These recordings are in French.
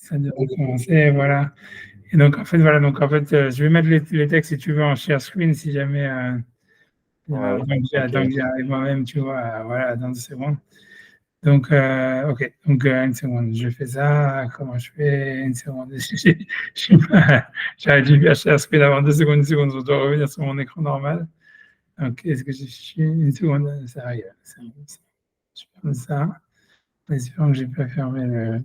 Ça devrait commencer, voilà. Et donc, en fait, voilà, donc, en fait, je vais mettre les textes, si tu veux, en share screen, si jamais, Ouais, tant que ok. j'y arrive moi-même, tu vois, voilà, dans 2 secondes. Donc, OK, donc, 1 seconde, je fais ça, comment je fais? 1 seconde, je sais pas, j'aurais dû faire share screen avant 2 secondes, 1 seconde, je dois revenir sur mon écran normal. Donc, est-ce que je suis 1 seconde, ça arrive, c'est bon, je ferme ça, en espérant que j'ai pas fermé le.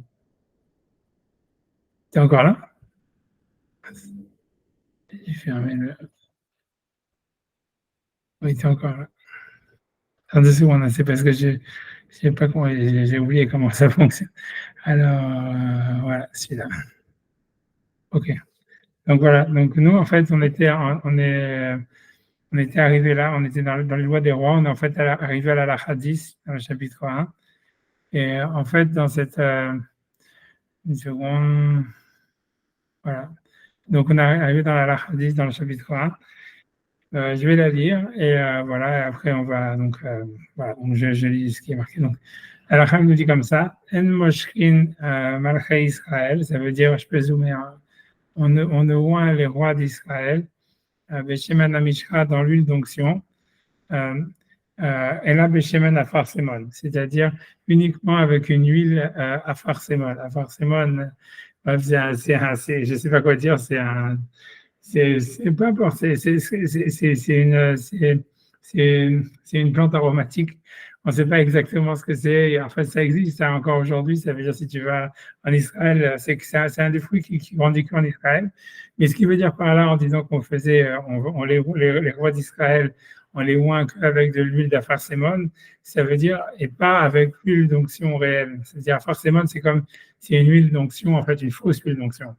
Tu es encore là? J'ai fermé le. Oui, tu es encore là. Attends 2 secondes, hein, c'est parce que je sais pas comment, j'ai oublié comment ça fonctionne. Alors, voilà, celui-là. OK. Donc voilà, donc nous, en fait, on était arrivé là, on était dans les lois des rois, on est en fait arrivé à la halakha 10, dans le chapitre 1. Et en fait, dans cette, une seconde, voilà. Donc on est arrivé dans la halakha 10, dans le chapitre 1. Je vais la lire et voilà, et après on va donc, voilà, donc je lis ce qui est marqué. Donc, halakha nous dit comme ça, En moshkin malchei Israël, ça veut dire, je peux zoomer, hein, on ne oint les rois d'Israël, Beshemen Amishra dans l'huile d'onction, Ela Beshemen Afarsemon, c'est-à-dire uniquement avec une huile Afarsemon. Afarsemon, je ne sais pas quoi dire, c'est peu importe, c'est une plante aromatique. On ne sait pas exactement ce que c'est. En fait, ça existe ça, encore aujourd'hui. Ça veut dire, si tu vas en Israël, c'est que c'est un des fruits qui grandit qu'en Israël. Mais ce qui veut dire par là, en disant qu'on faisait, les rois d'Israël, on les oint avec de l'huile d'afarsémone, ça veut dire, et pas avec l'huile d'onction réelle. C'est-à-dire, afarsémone, c'est une huile d'onction, en fait, une fausse huile d'onction.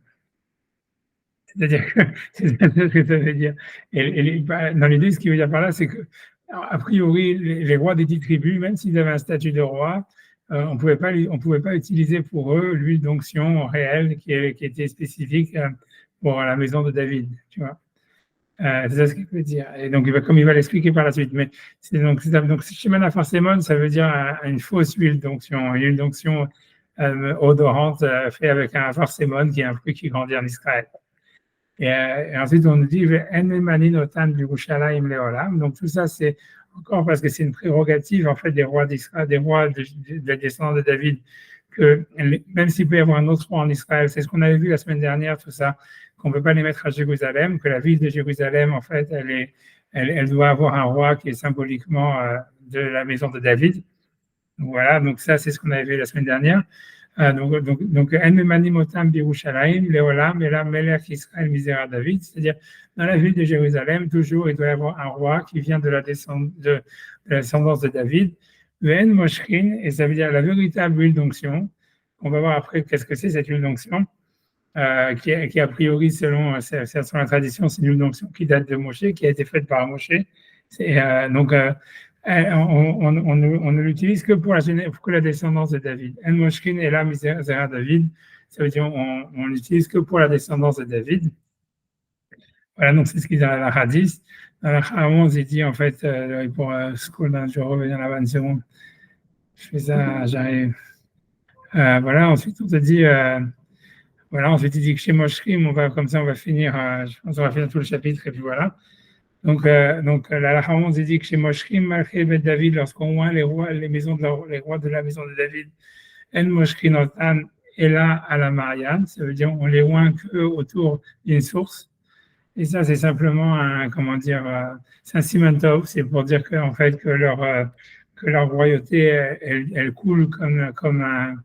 C'est-à-dire que c'est ce que ça veut dire. Dans l'idée, ce qu'il veut dire par là, c'est que, a priori, les rois des 10 tribus, même s'ils avaient un statut de roi, on pouvait pas utiliser pour eux l'huile d'onction réelle qui était spécifique pour la maison de David, tu vois. C'est ça ce qu'il veut dire. Et donc, comme il va l'expliquer par la suite. Mais donc Shemana Farsemon, ça veut dire une fausse huile d'onction, une huile d'onction odorante faite avec un farsémon, qui est un fruit qui grandit en Israël. Et ensuite, on nous dit donc tout ça, c'est encore parce que c'est une prérogative en fait des rois d'Israël, des rois de la descendance de David, que même s'il peut y avoir un autre roi en Israël, c'est ce qu'on avait vu la semaine dernière, tout ça, qu'on ne peut pas les mettre à Jérusalem, que la ville de Jérusalem, en fait, elle doit avoir un roi qui est symboliquement de la maison de David. Voilà, donc ça, c'est ce qu'on avait vu la semaine dernière. En memanim otam birushalayim leolam ela melech Israël misera David, c'est-à-dire dans la ville de Jérusalem, toujours il doit y avoir un roi qui vient de la descendance de David. Ve'en moshrin, et ça veut dire la véritable huile d'onction. On va voir après qu'est-ce que c'est cette huile d'onction, qui a priori, selon la tradition, c'est une huile d'onction qui date de Moshe, qui a été faite par Moshe. On ne l'utilise que pour la descendance de David. En moshkin et la misère David, ça veut dire on l'utilise que pour la descendance de David. Voilà, donc c'est ce qu'il y a dans la hadith. Dans la 11, il dit en fait, pour scroll, je vais revenir là-bas une seconde. Je fais ça, j'arrive. Voilà, ensuite on te dit, voilà, ensuite il dit que chez Moshrim, comme ça, on va finir, je pense qu'on va finir tout le chapitre, et puis voilà. Donc la Hamon dit que chez Moshrim, malgré David, lorsqu'on oint les maisons les rois de la maison de David, En Moshrim Otan est là à la Marianne, ça veut dire on les oint que autour d'une source. Et ça, c'est simplement comment dire, c'est un cimentov, c'est pour dire que, en fait, que leur royauté, elle coule comme un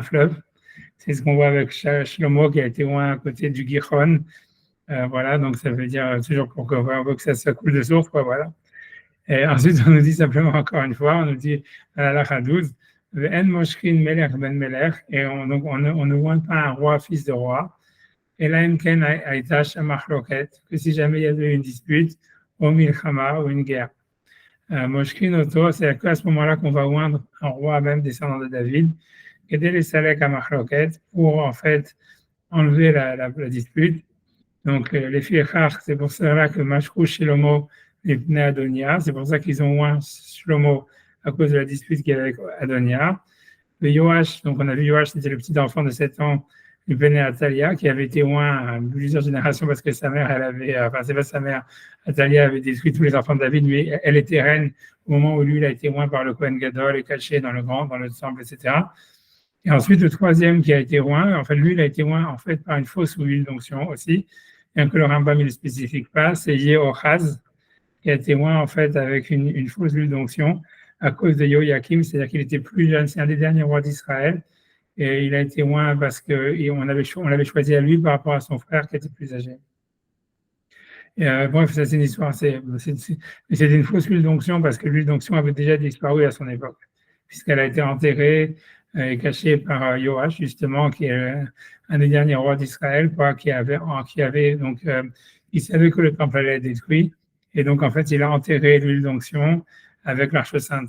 fleuve. C'est ce qu'on voit avec Shlomo qui a été oint à côté du Gihon. Voilà, donc ça veut dire toujours pour qu'on veut que ça coule de source, quoi, voilà. Et ensuite, on nous dit simplement encore une fois, on nous dit à la Lacha 12, En moshkin melech ben melech, et on ne oint pas un roi, fils de roi. Et là, Imken Aïta Shamachloket, que si jamais il y avait une dispute, au Milchama ou une guerre. Moshkin Oto, c'est à ce moment-là qu'on va oindre un roi, même descendant de David, et dès les Salek à Machloket, pour en fait enlever la dispute. Donc, les Fiechach, c'est pour cela que Mashrou Shlomo les Pnei Adonia, c'est pour ça qu'ils ont oint Shlomo à cause de la dispute qu'il y avait avec Adonia. de Yoash. Donc, on a vu Yoash, c'était le petit enfant de 7 ans du Béné Atalia, qui avait été loin plusieurs générations parce que sa mère, elle avait, enfin, c'est pas sa mère, Atalia avait détruit tous les enfants de David, mais elle était reine au moment où lui, il a été loin par le Kohen Gadol et caché dans le temple, etc. Et ensuite, le troisième qui a été loin, en fait, lui, il a été loin, en fait, par une fausse huile d'onction aussi, bien que le Rambam ne le spécifie pas, c'est Yehochaz, qui a été loin, en fait, avec une fausse huile d'onction à cause de Yoyakim, c'est-à-dire qu'il était plus jeune, c'est un des derniers rois d'Israël, et il a été loin parce qu'on l'avait choisi à lui par rapport à son frère qui était plus âgé. Et bref, ça c'est une histoire, c'était une fausse huile d'onction parce que l'huile d'onction avait déjà disparu à son époque, puisqu'elle a été enterrée et cachée par Joach, justement, qui est un des derniers rois d'Israël, qui avait donc, il savait que le temple allait être détruit, et donc en fait, il a enterré l'huile d'onction avec l'Arche sainte.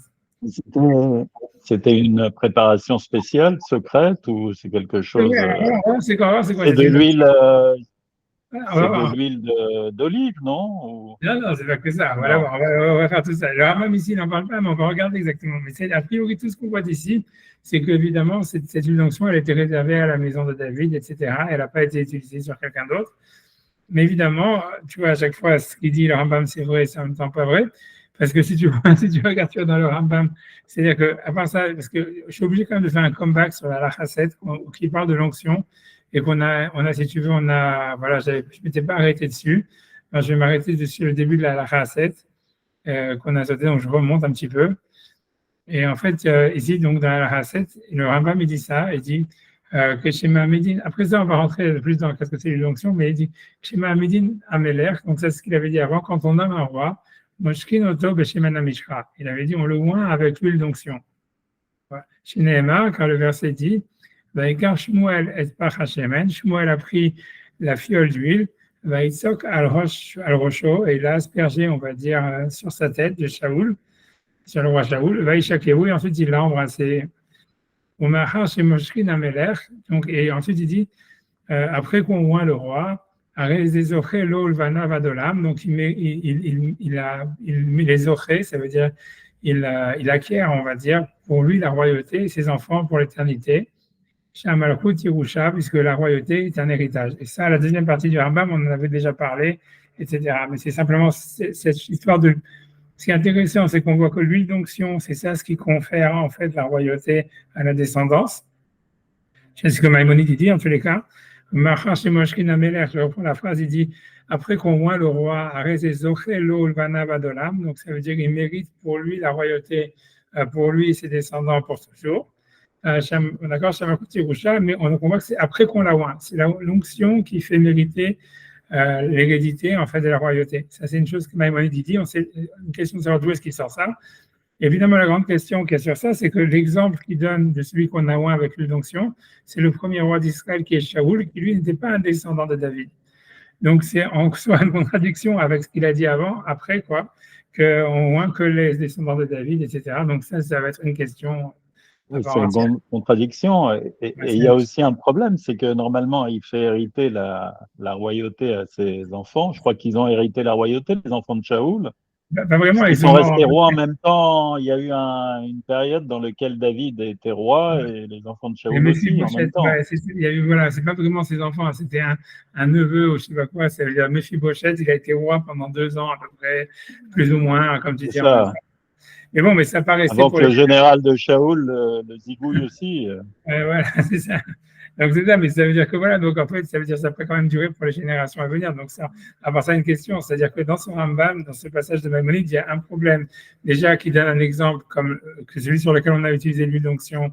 C'était une préparation spéciale, secrète, ou c'est quelque chose? C'est quoi? C'est de l'huile d'olive, non? Non, c'est pas que ça. Voilà, on va faire tout ça. Le Rambam ici, il n'en parle pas, mais on va regarder exactement. Mais c'est a priori tout ce qu'on voit d'ici, c'est qu'évidemment, cette huile d'onction, elle était réservée à la maison de David, etc. Elle n'a pas été utilisée sur quelqu'un d'autre. Mais évidemment, tu vois, à chaque fois, ce qu'il dit, le Rambam, c'est vrai, c'est en même temps pas vrai. Parce que si tu regardes dans le Rambam, c'est-à-dire que, à part ça, parce que je suis obligé quand même de faire un comeback sur la Lacha 7, qui parle de l'onction, et si tu veux, voilà, je ne m'étais pas arrêté dessus. Alors, je vais m'arrêter dessus le début de la Lacha 7, qu'on a sauté, donc je remonte un petit peu. Et en fait, ici, donc, dans la Lacha 7, le Rambam, il dit ça, il dit que chez Mahamedine, après ça, on va rentrer plus dans qu'est-ce que c'est l'onction, mais il dit chez Mahamedine Ameler, donc ça, c'est ce qu'il avait dit avant, quand on nomme un roi, Moshkin Oto Beshemen Mishra. Il avait dit, on le oint avec l'huile d'onction. Chez Nehemar, quand le verset dit, Vaikar Shmuel et Pach Hashemen, Shmuel a pris la fiole d'huile, Vaïtsok al Rosho, et il a aspergé, on va dire, sur sa tête de Shaoul, sur le roi Shaoul, Vaïchakehu, et ensuite il l'a embrassé. Omahar chez Moshkin Ameler, donc, et ensuite il dit, après qu'on oint le roi, donc il met les ochés, ça veut dire il acquiert, on va dire, pour lui la royauté et ses enfants pour l'éternité. Shamalchut Yerusha, puisque la royauté est un héritage. Et ça, la deuxième partie du Rambam, on en avait déjà parlé, etc. Mais c'est simplement cette histoire de. Ce qui est intéressant, c'est qu'on voit que l'huile d'onction, c'est ça ce qui confère en fait la royauté à la descendance. C'est ce que Maïmonide dit en tous les cas. Je reprends la phrase, il dit après qu'on voit le roi, donc ça veut dire qu'il mérite pour lui la royauté, pour lui et ses descendants pour toujours. D'accord, mais on voit que c'est après qu'on la oint. C'est l'onction qui fait mériter l'hérédité en fait de la royauté. Ça, c'est une chose que Maïmonide dit. Une question de savoir d'où est-ce qu'il sort ça. Évidemment, la grande question qu'il y a sur ça, c'est que l'exemple qu'il donne de celui qu'on a oint avec l'onction, c'est le premier roi d'Israël qui est Shaoul, qui lui n'était pas un descendant de David. Donc, c'est en soi une contradiction avec ce qu'il a dit après, qu'on oint que les descendants de David, etc. Donc, ça va être une question. Oui, c'est une grande contradiction. Et il y a aussi un problème, c'est que normalement, il fait hériter la royauté à ses enfants. Je crois qu'ils ont hérité la royauté, les enfants de Shaoul. Vraiment, ils sont restés rois en même temps. Il y a eu une période dans laquelle David était roi et les enfants de Shaoul aussi en même temps. C'est pas vraiment ses enfants, c'était un neveu ou je sais pas quoi. Ça veut dire Mephibosheth, il a été roi pendant 2 ans à peu près, plus ou moins, comme tu dis. Mais bon, mais ça paraissait. Avant que le général de Shaoul le zigouille aussi. Voilà, c'est ça. Donc c'est ça, mais ça veut dire que voilà, donc en fait, ça veut dire que ça peut quand même durer pour les générations à venir. Donc ça, à part ça, une question, c'est-à-dire que dans son Rambam, dans ce passage de Maïmonide, il y a un problème. Déjà, qui donne un exemple comme que celui sur lequel on a utilisé l'huile d'onction,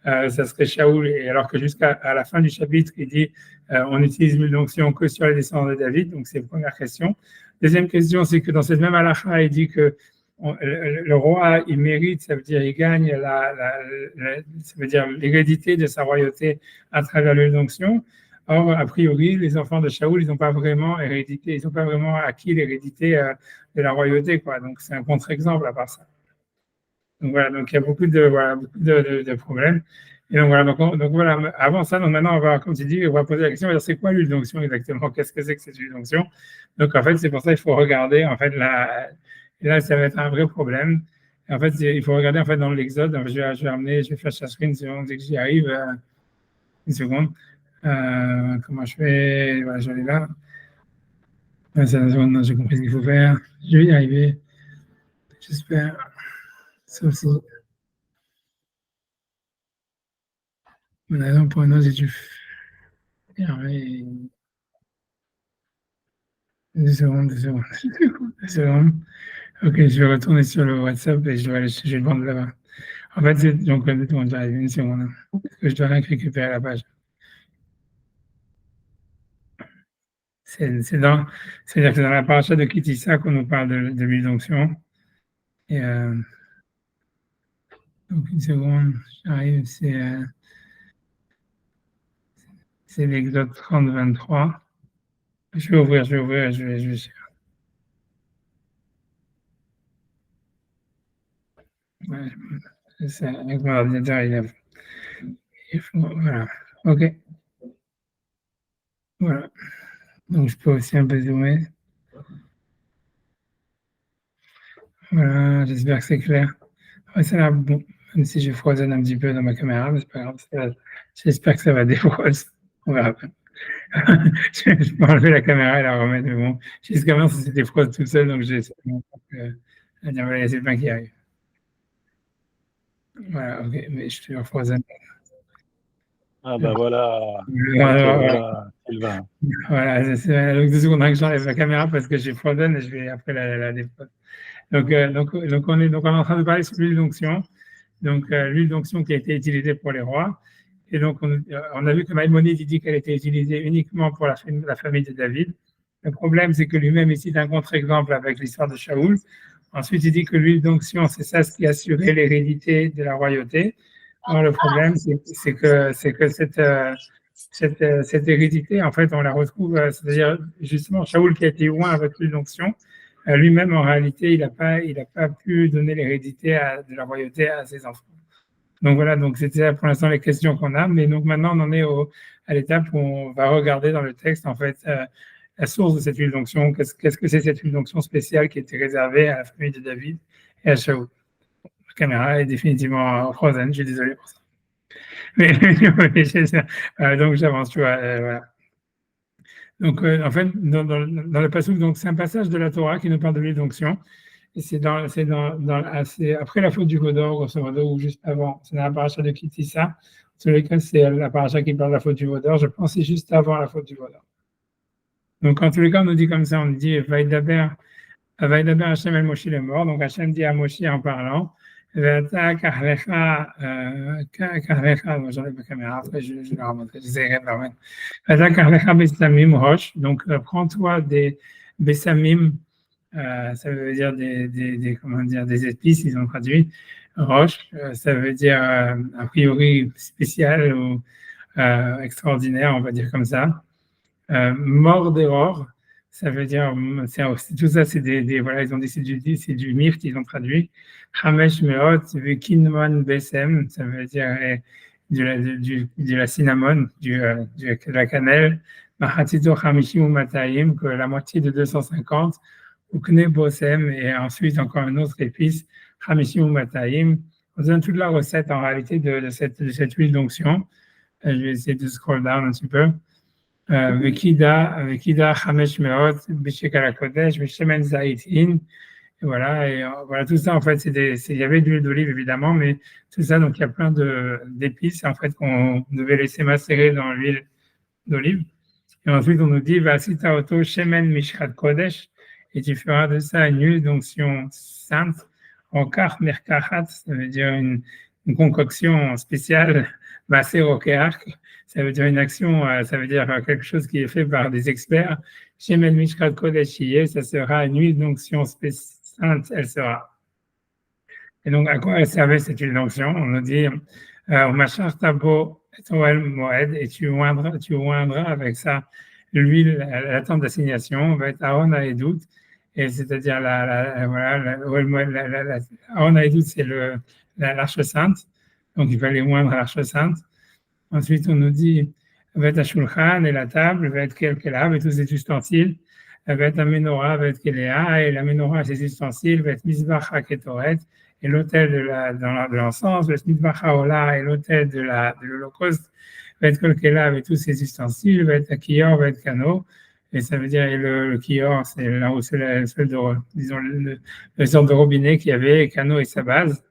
ça serait Shaoul, et alors que jusqu'à la fin du chapitre, il dit on utilise l'huile d'onction que sur les descendants de David. Donc c'est la première question. Deuxième question, c'est que dans cette même halakha, il dit que le roi, il mérite, ça veut dire il gagne ça veut dire l'hérédité de sa royauté à travers l'huile d'onction. Or, a priori, les enfants de Shaoul, ils n'ont pas vraiment hérédité, ils n'ont pas vraiment acquis l'hérédité de la royauté, donc c'est un contre-exemple à part ça. Donc voilà, donc il y a beaucoup de problèmes. Et donc voilà, avant ça, donc maintenant on va, comme tu dis, on va poser la question, c'est quoi l'huile d'onction exactement? Qu'est-ce que c'est que cette huile d'onction? Donc en fait, c'est pour ça qu'il faut regarder, en fait, et là, ça va être un vrai problème. En fait, il faut regarder en fait dans l'Exode. Je vais faire chercher une seconde dès que j'y arrive. Une seconde. Comment je fais? Voilà, je l'ai là. C'est une seconde, non, j'ai compris ce qu'il faut faire. Je vais y arriver. J'espère. Sauf si. Mon raison pour une autre, j'ai dû fermer. 2 secondes. 2 secondes. Ok, je vais retourner sur le WhatsApp et je vais le vendre là-bas. En fait, donc, j'arrive une seconde. Parce que je dois récupérer la page. C'est-à-dire que c'est dans la paracha de Kitissa qu'on nous parle de l'huile d'onction. Et donc, une seconde, j'arrive, c'est l'Exode 30, 23. Je vais ouvrir, je vais ouais, c'est avec mon ordinateur, voilà. OK. Voilà. Donc, je peux aussi un peu zoomer. Voilà, j'espère que c'est clair. Ouais, ça a l'air bon, même si je froisonne un petit peu dans ma caméra, mais c'est pas grave. J'espère que ça va défroiser. On verra bien. Je peux enlever la caméra et la remettre, mais bon, jusqu'à maintenant, c'était froid tout seul, donc j'ai essayé de dire, voilà, il y a Sylvain qui arrive. Voilà, ok, mais je te refroisonne. Ah ben voilà, Sylvain. Voilà, donc 2 secondes que j'enlève la caméra parce que j'ai froisonne et je vais après la défaire. Donc on est en train de parler sur l'huile d'onction. Donc l'huile d'onction qui a été utilisée pour les rois. Et donc on a vu que Maïmonide dit qu'elle était utilisée uniquement pour la famille de David. Le problème, c'est que lui-même il cite un contre-exemple avec l'histoire de Shaoul. Ensuite, il dit que l'huile d'onction, c'est ça ce qui assurait l'hérédité de la royauté. Alors, le problème, c'est que cette hérédité, en fait, on la retrouve, c'est-à-dire justement Shaoul qui a été loin avec l'huile d'onction, lui-même, en réalité, il n'a pas pu donner l'hérédité de la royauté à ses enfants. Donc voilà, donc c'était pour l'instant les questions qu'on a, mais donc maintenant on en est à l'étape où on va regarder dans le texte en fait la source de cette huile d'onction, qu'est-ce que c'est cette huile d'onction spéciale qui était réservée à la famille de David et à Shaoul. La caméra est définitivement frozen, je suis désolé pour ça. Mais donc j'avance, tu vois, voilà. Donc en fait, dans le passage, donc c'est un passage de la Torah qui nous parle de l'huile d'onction. Et c'est après la faute du veau d'or, grosso modo, ou juste avant. C'est dans la paracha de Kitissa. En tous les cas, c'est la paracha qui parle de la faute du veau d'or. Je pense que c'est juste avant la faute du veau d'or. Donc, en tous les cas, on nous dit comme ça, on nous dit Vaïdaber Hachem el Moshe est mort. Donc, Hachem dit à Moshe en parlant Vata karlecha, j'enlève ma caméra, après je la remonterai, j'essaierai de la remettre. Vata karlecha besamim roche. Donc, prends-toi des besamim. Ça veut dire des épices, ils ont traduit. Roche, ça veut dire a priori spécial ou extraordinaire, on va dire comme ça. Mort d'error, ça veut dire, tout ça, voilà, ils ont dit c'est du myrte qu'ils ont traduit. Hamesh meot, vekinman besem, ça veut dire de la cinnamon, de la cannelle. Mahatito hamishim ou mataim, que la moitié de 250. Ukne Bosem, et ensuite encore une autre épice, Hamishim ou Mataim. On donne toute la recette en réalité de cette huile d'onction. Je vais essayer de scroll down un petit peu. Vekida, Hamesh Meot, Bishek Alakodesh, Bishemen Zaitin. Et voilà, tout ça en fait, il y avait de l'huile d'olive évidemment, mais tout ça, donc il y a plein d'épices en fait qu'on devait laisser macérer dans l'huile d'olive. Et ensuite, on nous dit, Vasita Oto Shemen Mishrat Kodesh, et tu feras de ça une huile d'onction sainte, en kar merkachat, ça veut dire une concoction spéciale, Vaser Okeach, ça veut dire une action, ça veut dire quelque chose qui est fait par des experts. Shemen Mishrat Kodesh, ça sera une huile d'onction sainte, elle sera. Et donc, à quoi elle servait cette huile d'onction? On nous dit, Machar Tabo Moed, et tu oindras avec ça l'huile, la tente d'assignation, va être Aaron Haedut, et c'est-à-dire Aaron Haedut, c'est l'arche sainte, donc il fallait oindre l'arche sainte. Ensuite, on nous dit, va être Ashulchan, et la table, va être Kelkelab, et tous ces ustensiles, va être la menorah, va être Kelea, et la menorah, ses ustensiles, va être Mizbach HaKetoret, et l'autel de l'encens, le Mizbach Haolah et l'autel de l'Holocauste, va être Kolkela avec tous ses ustensiles, va être Kior, va être Kano. Et ça veut dire, le Kior, c'est là où c'est la disons, le sorte de robinet qu'il y avait, et Kano et sa base.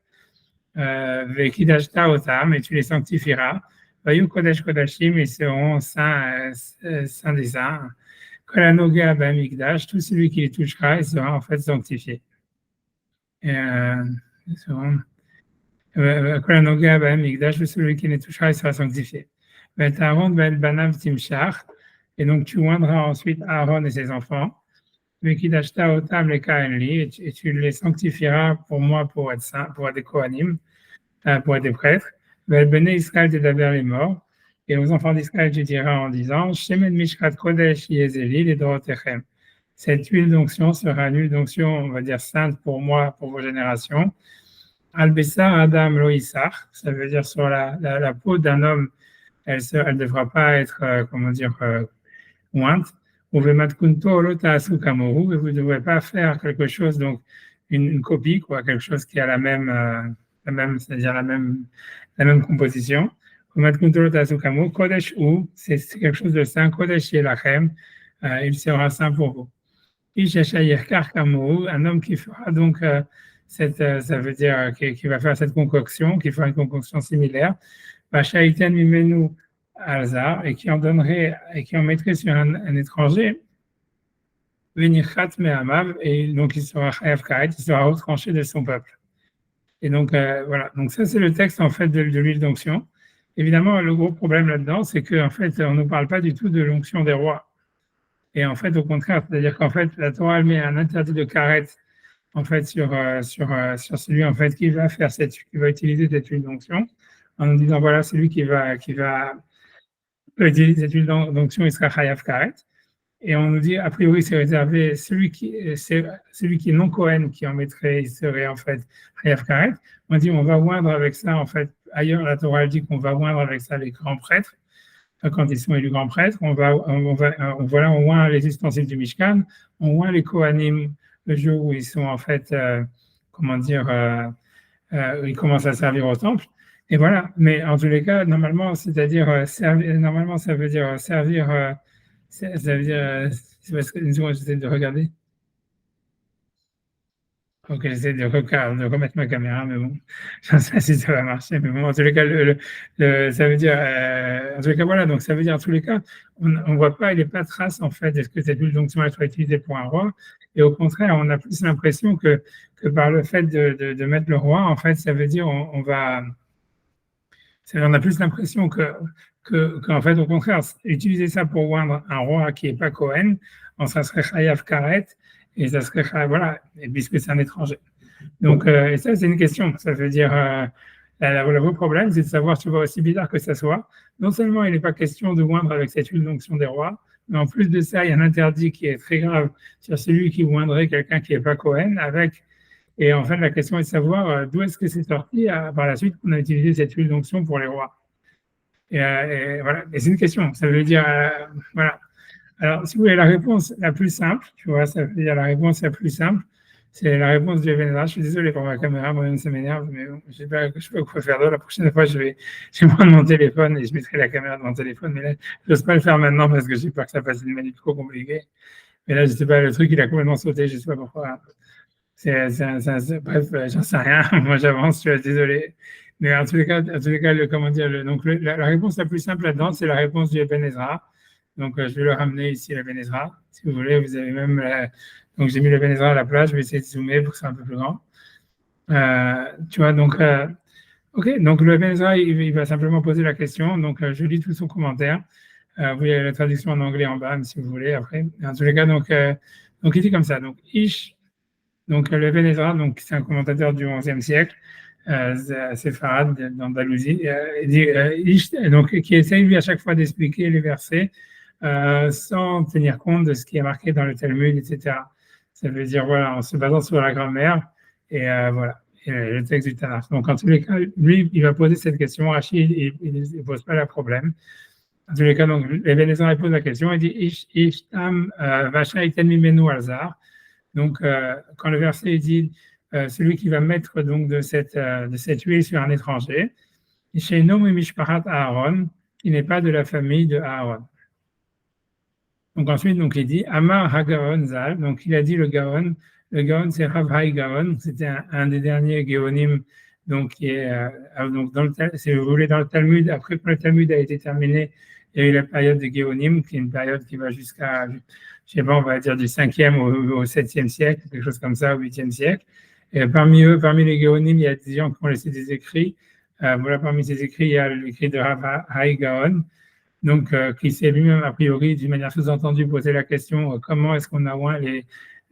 Vekidashta Otam, et tu les sanctifieras. Vayu Kodesh Kodashim, ils seront saints des saints. Kolanoga Bamikdash, tout celui qui les touchera, il sera en fait sanctifié. Kolanoga Bamikdash, tout celui qui les touchera, il sera sanctifié. Aaron ben Banav Timshach, et donc tu oindras ensuite Aaron et ses enfants. Vekidashta Otam les Kaenli, et tu les sanctifieras pour moi, pour être saints, pour être des Kohanim, pour être des prêtres. Bene Israël Tedaber les morts. Et aux enfants d'Israël, tu diras en disant, Shemen Mishkat Kodesh Yezeli les Dorotechem. Cette huile d'onction sera une huile d'onction, on va dire sainte pour moi, pour vos générations. Al-Bessar Adam Loïsar, ça veut dire sur la peau d'un homme, elle ne devra pas être, ointe. Et vous ne devrez pas faire quelque chose, donc une copie, quoi, quelque chose qui a c'est-à-dire la même composition. Kodesh ou, c'est quelque chose de saint, Kodesh Yelachem, il sera saint pour vous. Un homme qui fera donc ça veut dire qui va faire cette concoction, qui fera une concoction similaire, Shaiten Mimenu Alzar, et qui en mettrait sur un étranger, Venichat Me'amav, et donc il sera Chayav Karet, il sera retranché de son peuple. Et donc, voilà. Donc, ça, c'est le texte, en fait, de l'huile d'onction. Évidemment, le gros problème là-dedans, c'est qu'en fait, on ne parle pas du tout de l'onction des rois. Et en fait, au contraire, c'est-à-dire qu'en fait, la Torah, elle met un interdit de karet, en fait, sur celui, en fait, qui va utiliser cette huile d'onction, en nous disant, voilà, celui qui va utiliser cette huile d'onction, il sera chayav karet. Et on nous dit, a priori, c'est réservé, celui qui est non Kohen, qui en mettrait, il serait en fait chayav karet. On dit, on va oindre avec ça, en fait, ailleurs, la Torah dit qu'on va oindre avec ça les grands prêtres. Quand ils sont élus grands prêtres, on oint les ustensiles du Mishkan, on oint les Kohanim le jour où ils sont en fait, ils commencent à servir au temple. Et voilà. Mais en tous les cas, normalement, c'est-à-dire normalement, ça veut dire servir. Ça veut dire, c'est parce que j'essaie de regarder. Ok, j'essaie de remettre ma caméra, mais bon, je ne sais pas si ça va marcher. Mais bon, en tous les cas, ça veut dire, en tous les cas, voilà, donc ça veut dire, en tous les cas, on ne voit pas, il n'y a pas de trace, en fait, est-ce que cette huile d'onction va être utilisée pour un roi. Et au contraire, on a plus l'impression que par le fait de mettre le roi, en fait, ça veut dire, on a plus l'impression qu'en fait, au contraire, utiliser ça pour oindre un roi qui n'est pas Cohen, ça serait Chayav Karet, et ça serait, voilà, et puisque c'est un étranger. Donc, et ça, c'est une question. Ça veut dire, le vrai problème, c'est de savoir, tu vois, aussi bizarre que ça soit, non seulement il n'est pas question de oindre avec cette huile d'onction des rois, mais en plus de ça, il y a un interdit qui est très grave sur celui qui oindrait quelqu'un qui n'est pas Cohen, et en fait, la question est de savoir d'où est-ce que c'est sorti par la suite qu'on a utilisé cette huile d'onction pour les rois. Et voilà, et c'est une question. Ça veut dire, voilà. Alors, si vous voulez la réponse la plus simple, tu vois, ça veut dire la réponse la plus simple, c'est la réponse du Ebenezra. Je suis désolé pour ma caméra, moi-même ça m'énerve, mais bon, je sais pas quoi faire d'autre. La prochaine fois, je vais prendre mon téléphone et je mettrai la caméra de mon téléphone. Mais là, je n'ose pas le faire maintenant parce que j'ai peur que ça fasse une manip trop compliquée. Mais là, je sais pas, le truc, il a complètement sauté, je sais pas pourquoi. Bref, j'en sais rien. Moi, j'avance, je suis désolé. Mais en tous les cas, la réponse la plus simple là-dedans, c'est la réponse du Ebenezra. Donc, je vais le ramener ici, le Ebenezra. Si vous voulez, vous avez même. Donc, j'ai mis le Ebenezra à la place. Je vais essayer de zoomer pour que ce soit un peu plus grand. Tu vois, donc, OK. Donc, le Ebenezra, il va simplement poser la question. Donc, je lis tout son commentaire. Vous avez la traduction en anglais en bas, si vous voulez, après. En tous les cas, donc il dit comme ça. Donc, donc le Ebenezra, donc, c'est un commentateur du XIe siècle. Séfarade d'Andalousie, donc qui essaye lui à chaque fois d'expliquer les versets sans tenir compte de ce qui est marqué dans le Talmud, etc. Ça veut dire, voilà, en se basant sur la grammaire et voilà, et le texte du Tanakh. Donc, en tous les cas, lui, il va poser cette question. Rachid, il ne pose pas le problème. En tous les cas, donc, Ebenezra pose la question. Il dit Ishtam Vacha Iten Mimenu Alzar. Donc, quand le verset dit celui qui va mettre donc de cette huile sur un étranger, chez Nom et Mishparat Aaron, qui n'est pas de la famille de Aaron. Donc ensuite, donc, il dit Amar HaGaon Zal, donc il a dit le Gaon c'est Rav Hai Gaon, c'était un des derniers Géonim, donc qui est donc si vous voulez dans le Talmud, après que le Talmud a été terminé, il y a eu la période de Géonim, qui est une période qui va jusqu'à, je sais pas, on va dire du 5e au 7e siècle, quelque chose comme ça, au 8e siècle. Et parmi les Géonim, il y a des gens qui ont laissé des écrits. Voilà, parmi ces écrits, il y a l'écrit de Rav Hai Gaon, donc qui s'est lui-même, a priori, d'une manière sous-entendue, posé la question comment est-ce qu'on oint les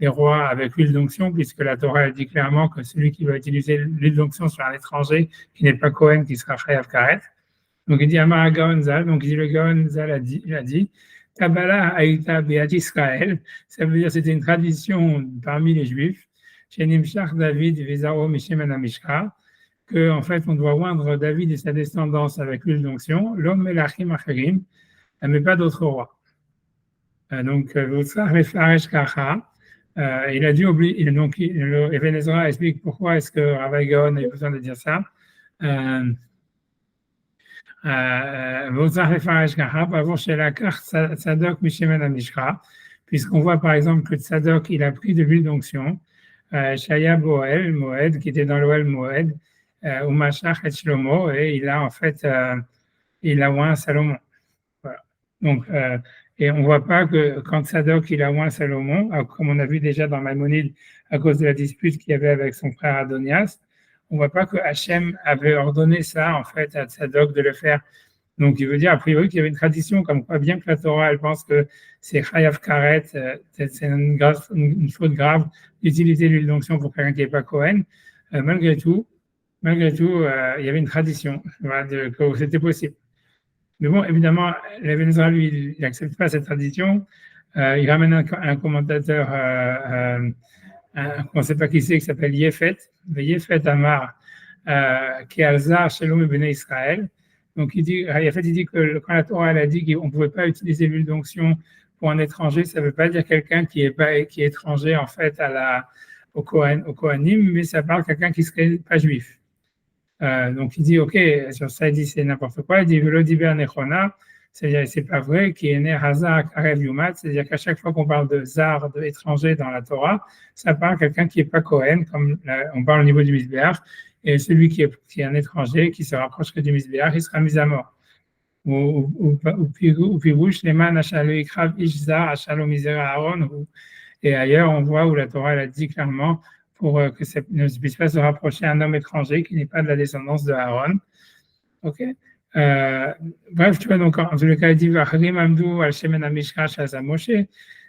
rois avec l'huile d'onction, puisque la Torah dit clairement que celui qui va utiliser l'huile d'onction sur un étranger qui n'est pas Cohen, qui sera Chayav Karet. Donc il dit Amar Gaon Zal, donc il dit le Gaon Zal a dit Kabbalah Haïta Be'at Israël, ça veut dire c'était une tradition parmi les Juifs, chez Nimshach David Vezaro Mishem Amishka, que en fait on doit oindre David et sa descendance avec l'huile d'onction, l'homme Melachim Acherim, mais pas d'autres rois. Donc il a dû oublier, donc Even Ezra explique pourquoi est-ce que Rav Hai Gaon a besoin de dire ça. Puisqu'on voit par exemple que Tzadok il a pris de l'huile d'onction, Shaya Boel Moed qui était dans l'Oel Moed, ou Mashach et Shlomo, et il a en fait il a oint Salomon. Voilà. Donc et on ne voit pas que quand Tzadok il a oint Salomon, comme on a vu déjà dans Maïmonide à cause de la dispute qu'il y avait avec son frère Adonias, on ne voit pas que Hachem avait ordonné ça en fait à Tzadok de le faire. Donc il veut dire a priori qu'il y avait une tradition comme quoi, bien que la Torah elle pense que c'est Chayav Karet, c'est une faute grave d'utiliser l'huile d'onction pour quelqu'un qui n'est pas Cohen, malgré tout, il y avait une tradition que c'était possible. Mais bon, évidemment, l'Even Ezra, lui, il n'accepte pas cette tradition. Il ramène un commentateur, on ne sait pas qui c'est, qui s'appelle Yefet, Yefet Amar, qui est Alzar, Shalom et Bnei Israël. Donc, Yefet, il dit que quand la Torah elle a dit qu'on ne pouvait pas utiliser l'huile d'onction pour un étranger, ça ne veut pas dire quelqu'un qui est étranger, en fait, au Kohanim, mais ça parle de quelqu'un qui ne serait pas juif. Donc il dit ok, sur ça il dit c'est n'importe quoi, il dit Velodiber Nechona, c'est-à-dire c'est pas vrai, qui est né Hazak Arev Yumat, c'est-à-dire qu'à chaque fois qu'on parle de zar, de étranger dans la Torah, ça parle de quelqu'un qui n'est pas Cohen, comme on parle au niveau du Misbéach, et celui qui est un étranger qui se rapprocherait du Misbéach, il sera mis à mort. Ou Pirouche, Leman Ashalo Ikrav Ishzar, Ashalo Misera Aaron, et ailleurs on voit où la Torah elle a dit clairement pour que ça ne puisse pas se rapprocher à un homme étranger qui n'est pas de la descendance de Aaron. Ok. Bref, tu vois, donc en tout cas, il dit Vacharim Amdou al Shemen Amishra Shaza Moshe.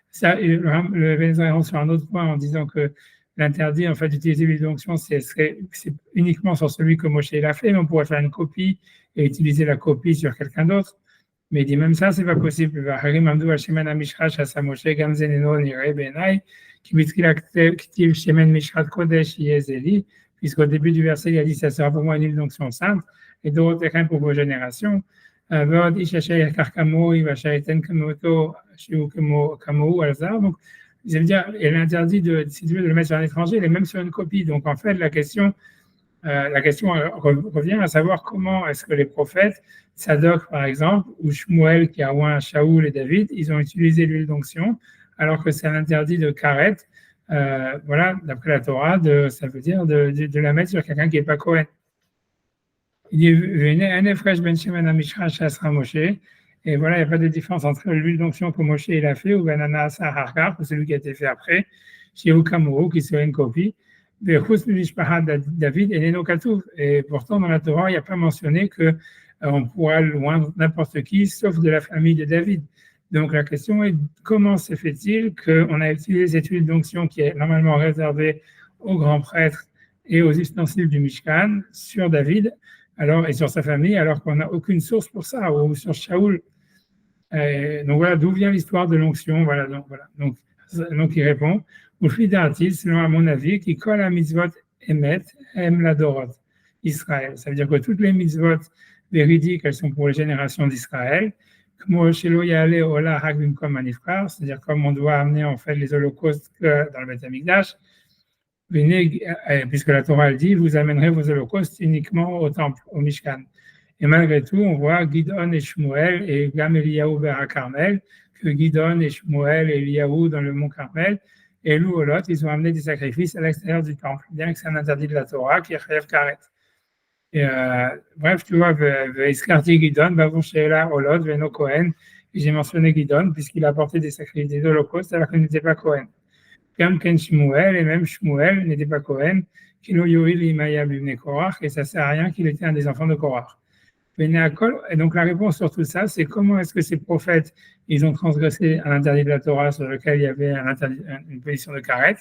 Ça, le Vénézuélien sur un autre point en disant que l'interdit en fait d'utiliser l'huile d'onction, c'est uniquement sur celui que Moshe l'a fait, mais on pourrait faire une copie et utiliser la copie sur quelqu'un d'autre. Mais il dit même ça, c'est pas possible. Vacharim Amdou al Shemen Amishra Shaza Moshe Gamzeneno Nire Benai. Puisqu'au début du verset, il a dit ça sera pour moi une huile d'onction sainte et d'autres terrains pour vos générations. Donc, ça veut dire, il est interdit si tu veux, de le mettre sur un étranger, il est même sur une copie. Donc, en fait, la question revient à savoir comment est-ce que les prophètes, Tzadok par exemple, ou Shmuel qui a oint Shaoul et David, ils ont utilisé l'huile d'onction alors que c'est un interdit de karet, voilà, d'après la Torah, ça veut dire de la mettre sur quelqu'un qui n'est pas Cohen. Il dit, un efresh ben shemen amishra shasra Moshe, et voilà, il n'y a pas de différence entre l'huile d'onction que Moshe il a fait, ou ben anasa harkar, ou celui qui a été fait après, chez Ukamuru, qui serait une copie, de chus mishpahat David et Neno Katuv. Et pourtant, dans la Torah, il n'y a pas mentionné qu'on pourra loindre n'importe qui, sauf de la famille de David. Donc la question est comment se fait-il qu'on a utilisé cette huile d'onction qui est normalement réservée aux grands prêtres et aux ustensiles du Mishkan sur David et sur sa famille alors qu'on n'a aucune source pour ça, ou sur Shaoul. Donc voilà d'où vient l'histoire de l'onction. Voilà, donc il répond Ufidati, selon à mon avis, qui colle à mitzvot emet, em la dorot, Israël. Ça veut dire que toutes les mitzvot véridiques, elles sont pour les générations d'Israël. C'est-à-dire comme on doit amener en fait les holocaustes dans le Beth Amikdash, venez, puisque la Torah elle dit, vous amènerez vos holocaustes uniquement au temple, au Mishkan. Et malgré tout, on voit Gidon et Shmuel et Gam Eliyahu Bera Carmel, que Gidon et Shmuel et Eliyahu dans le mont Carmel, et Lou Olot, ils ont amené des sacrifices à l'extérieur du temple, bien que c'est un interdit de la Torah qui est Chayav Karet. Et bref, tu vois, Iskarti Gidon, Bavou Sheila Olot, Veno Kohen, et j'ai mentionné Gidon, puisqu'il a apporté des sacrifices des holocaustes alors qu'il n'était pas Kohen. Comme Ken Shmuel, et même Shmuel n'était pas Kohen, Kilo Yoil Imaya Bibne Korach, et ça ne sert à rien qu'il était un des enfants de Korach. Et donc la réponse sur tout ça, c'est comment est-ce que ces prophètes, ils ont transgressé un interdit de la Torah sur lequel il y avait une position de karet.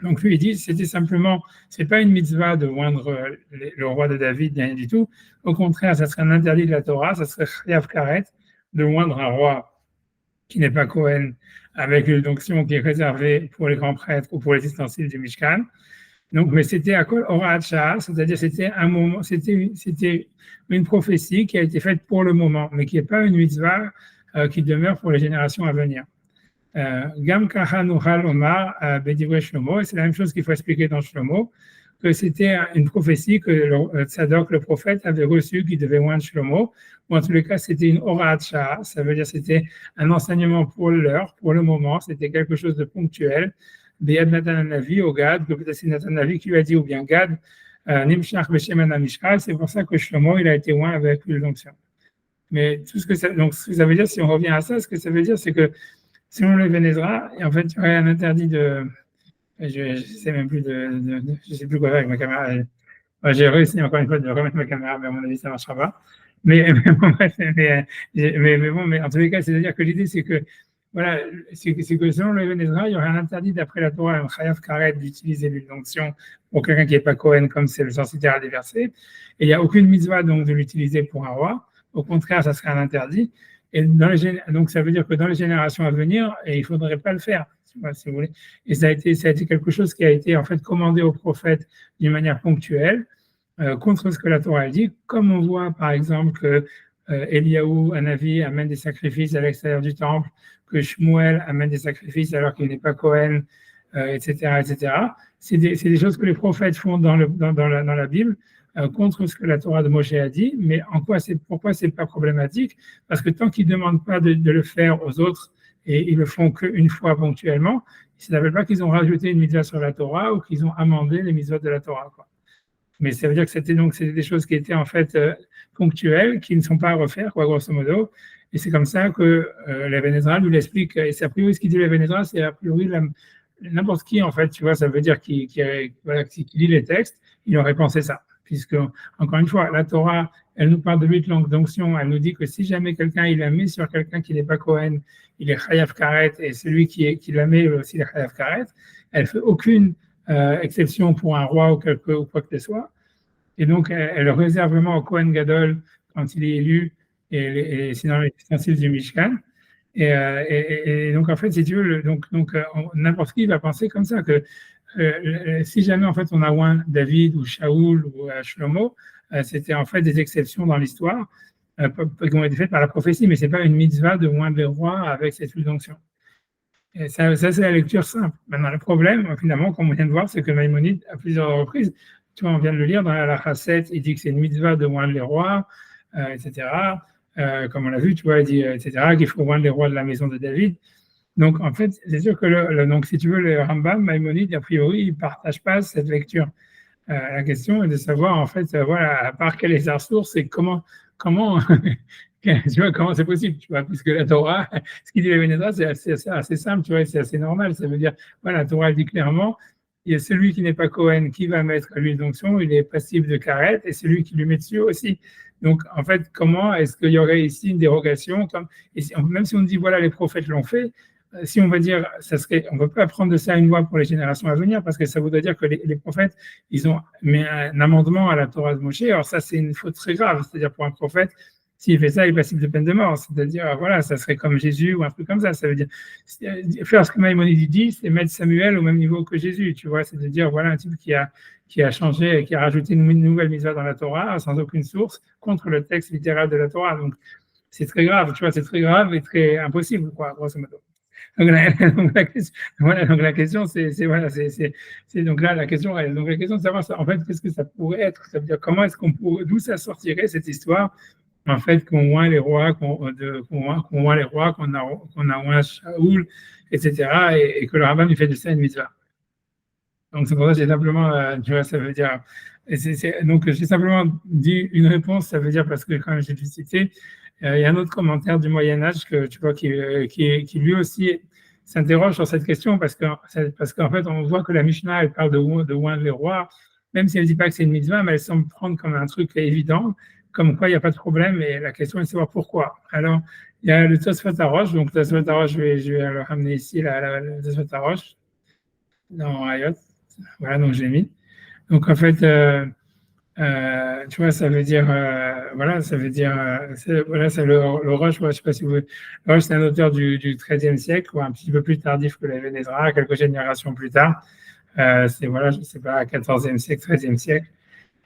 Donc lui, il dit, c'était simplement, c'est pas une mitzvah de oindre le roi de David, rien du tout. Au contraire, ça serait un interdit de la Torah, ça serait chayav karet, de oindre un roi qui n'est pas Kohen, avec une onction qui est réservée pour les grands prêtres ou pour les ustensiles du Mishkan. Donc, mais c'était à Kol Horat Shah, c'est-à-dire c'était un moment, c'était une prophétie qui a été faite pour le moment, mais qui n'est pas une mitzvah qui demeure pour les générations à venir. Gam Kaha Nuhal Omar Bedivrei Shlomo, et c'est la même chose qu'il faut expliquer dans Shlomo, que c'était une prophétie que Tzadok, le prophète, avait reçue qui devait oindre Shlomo, ou en tous les cas, c'était une Horat Shah, ça veut dire c'était un enseignement pour l'heure, pour le moment, c'était quelque chose de ponctuel. Béad Nathan Navi au Gad, que peut-être c'est Nathan Navi qui lui a dit, ou bien Gad, Nimshach Besheman Amishkal, c'est pour ça que Shlomo, il a été oint avec l'onction. Mais tout ce que ça veut dire, si on revient à ça, ce que ça veut dire, c'est que selon le Vénézra, en fait, il y aurait un interdit de. Je sais même plus je sais plus quoi faire avec ma caméra. J'ai réussi encore une fois de remettre ma caméra, mais à mon avis, ça ne marchera pas. Mais bon, mais en tous les cas, c'est-à-dire que l'idée, c'est que voilà, c'est que selon le Vénézra, il y aurait un interdit d'après la Torah, un chayav karet, d'utiliser l'onction pour quelqu'un qui n'est pas Kohen, comme c'est le sens littéral des versets. Et il n'y a aucune mitzvah donc de l'utiliser pour un roi. Au contraire, ça serait un interdit. Et donc ça veut dire que dans les générations à venir, il ne faudrait pas le faire, si vous voulez. Et ça a été quelque chose qui a été en fait commandé aux prophètes d'une manière ponctuelle, contre ce que la Torah dit, comme on voit par exemple que Eliyahu, Hanavi, amène des sacrifices à l'extérieur du temple, que Shmuel amène des sacrifices alors qu'il n'est pas Kohen, etc., etc. C'est des choses que les prophètes font dans la Bible, contre ce que la Torah de Moshe a dit, mais pourquoi c'est pas problématique? Parce que tant qu'ils ne demandent pas de le faire aux autres et ils le font qu'une fois ponctuellement, ça ne veut pas qu'ils ont rajouté une mitzvah sur la Torah ou qu'ils ont amendé les mitzvahs de la Torah, quoi. Mais ça veut dire que c'était des choses qui étaient en fait ponctuelles, qui ne sont pas à refaire, quoi, grosso modo. Et c'est comme ça que la Vénézra nous l'explique. Et c'est a priori ce qu'il dit la Vénézra, c'est a priori n'importe qui, en fait, tu vois, ça veut dire qui lit les textes, il aurait pensé ça. Puisque, encore une fois, la Torah, elle nous parle de 8 langues d'onction, elle nous dit que si jamais quelqu'un, il la met sur quelqu'un qui n'est pas Kohen, il est chayav karet, et celui qui la met aussi, il est chayav karet, elle ne fait aucune exception pour un roi ou quoi que ce soit. Et donc, elle réserve vraiment au Kohen Gadol quand il est élu, et sinon les ustensiles du Mishkan. Et donc, en fait, si tu veux, n'importe qui va penser comme ça, que si jamais en fait on a oint David ou Shaoul ou Shlomo, c'était en fait des exceptions dans l'histoire qui ont été faites par la prophétie, mais c'est pas une mitzvah de oindre les rois avec cette huile d'onction. Et ça c'est la lecture simple. Maintenant, le problème, finalement, comme on vient de voir, c'est que Maïmonide, à plusieurs reprises, tu vois, on vient de le lire dans la Chasset, il dit que c'est une mitzvah de oindre les rois, etc. Comme on l'a vu, tu vois, il dit, etc., qu'il faut oindre les rois de la maison de David. Donc, en fait, c'est sûr que donc, si tu veux, le Rambam, Maïmonide, a priori, il ne partage pas cette lecture. La question est de savoir, en fait, voilà, à part quelle est sa source et comment tu vois, comment c'est possible, tu vois, puisque la Torah, ce qu'il dit la Vénézra, c'est assez simple, tu vois, c'est assez normal. Ça veut dire, voilà, la Torah dit clairement, il y a celui qui n'est pas Kohen qui va mettre l'huile d'onction, il est passible de karet, et celui qui lui met dessus aussi. Donc, en fait, comment est-ce qu'il y aurait ici une dérogation même si on dit, voilà, les prophètes l'ont fait, si on va dire, on ne peut pas prendre de ça une loi pour les générations à venir, parce que ça voudrait dire que les prophètes, ils ont mis un amendement à la Torah de Moshe. Alors ça, c'est une faute très grave. C'est-à-dire pour un prophète, s'il fait ça, il est passible de peine de mort. C'est-à-dire, voilà, ça serait comme Jésus ou un truc comme ça. Ça veut dire, faire ce que Maïmonide dit, c'est mettre Samuel au même niveau que Jésus, tu vois. C'est de dire, voilà, un type qui a changé, qui a rajouté une nouvelle mitzvah dans la Torah, sans aucune source, contre le texte littéral de la Torah. Donc, c'est très grave, tu vois, c'est très grave et très impossible, quoi, grosso modo. donc la question, voilà, donc la question, voilà, donc là la question, donc la question de savoir en fait qu'est-ce que ça pourrait être, ça veut dire comment est-ce qu'on pourrait, d'où ça sortirait cette histoire, en fait qu'on oint les rois, qu'on oint les rois, qu'on a oint Shaoul, etc. Et que le rabbin lui fait de ça une mitzvah. Donc c'est pour ça que j'ai simplement, tu vois, ça veut dire, donc j'ai simplement dit une réponse, ça veut dire parce que quand j'ai dû citer, il y a un autre commentaire du Moyen Âge que tu vois qui lui aussi s'interroge sur cette question parce qu'en fait on voit que la Mishnah elle parle de oindre les rois, même si elle ne dit pas que c'est une mitzvah, mais elle semble prendre comme un truc évident, comme quoi il n'y a pas de problème et la question est de savoir pourquoi. Alors il y a le Tosfot Arosh, donc le Tosfot Arosh, je vais le ramener ici, le Tosfot Arosh dans Hayot. Voilà, donc je l'ai mis. Donc en fait, tu vois, ça veut dire, voilà, ça veut dire, voilà, c'est le Roche, ouais, je sais pas si vous, le Roche, c'est un auteur du XIIIe siècle, ou un petit peu plus tardif que l'Ibn Ezra, quelques générations plus tard. C'est, voilà, je sais pas, 14e siècle, 13e siècle,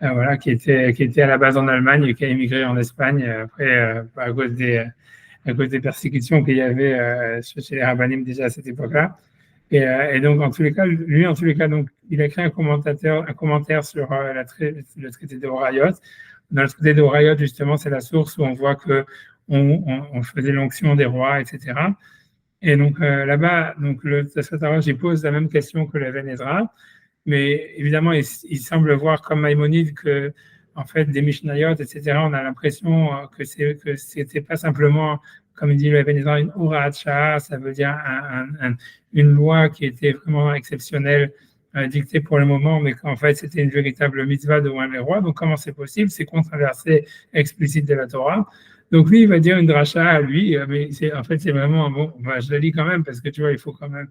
voilà, qui était à la base en Allemagne et qui a émigré en Espagne après, à cause des persécutions qu'il y avait chez les rabbinim déjà à cette époque-là. Et donc, en tous les cas, lui, en tous les cas, donc, il a écrit un commentaire sur le traité de Horayot. Dans le traité de Horayot, justement, c'est la source où on voit que on faisait l'onction des rois, etc. Et donc, là-bas, donc, le Tassatarach, il pose la même question que le Ezra, mais évidemment, il semble voir comme Maïmonide que, en fait, des Mishnayot, etc., on a l'impression que c'était pas simplement, comme il dit le Ibn Ezra, une Horat Shah, ça veut dire une loi qui était vraiment exceptionnelle, dictée pour le moment, mais qu'en fait, c'était une véritable mitzvah de loin les rois. Donc, comment c'est possible? C'est contre un verset explicite de la Torah. Donc, lui, il va dire une dracha à lui, mais en fait, c'est vraiment, bon, bah, je la lis quand même parce que tu vois, il faut quand même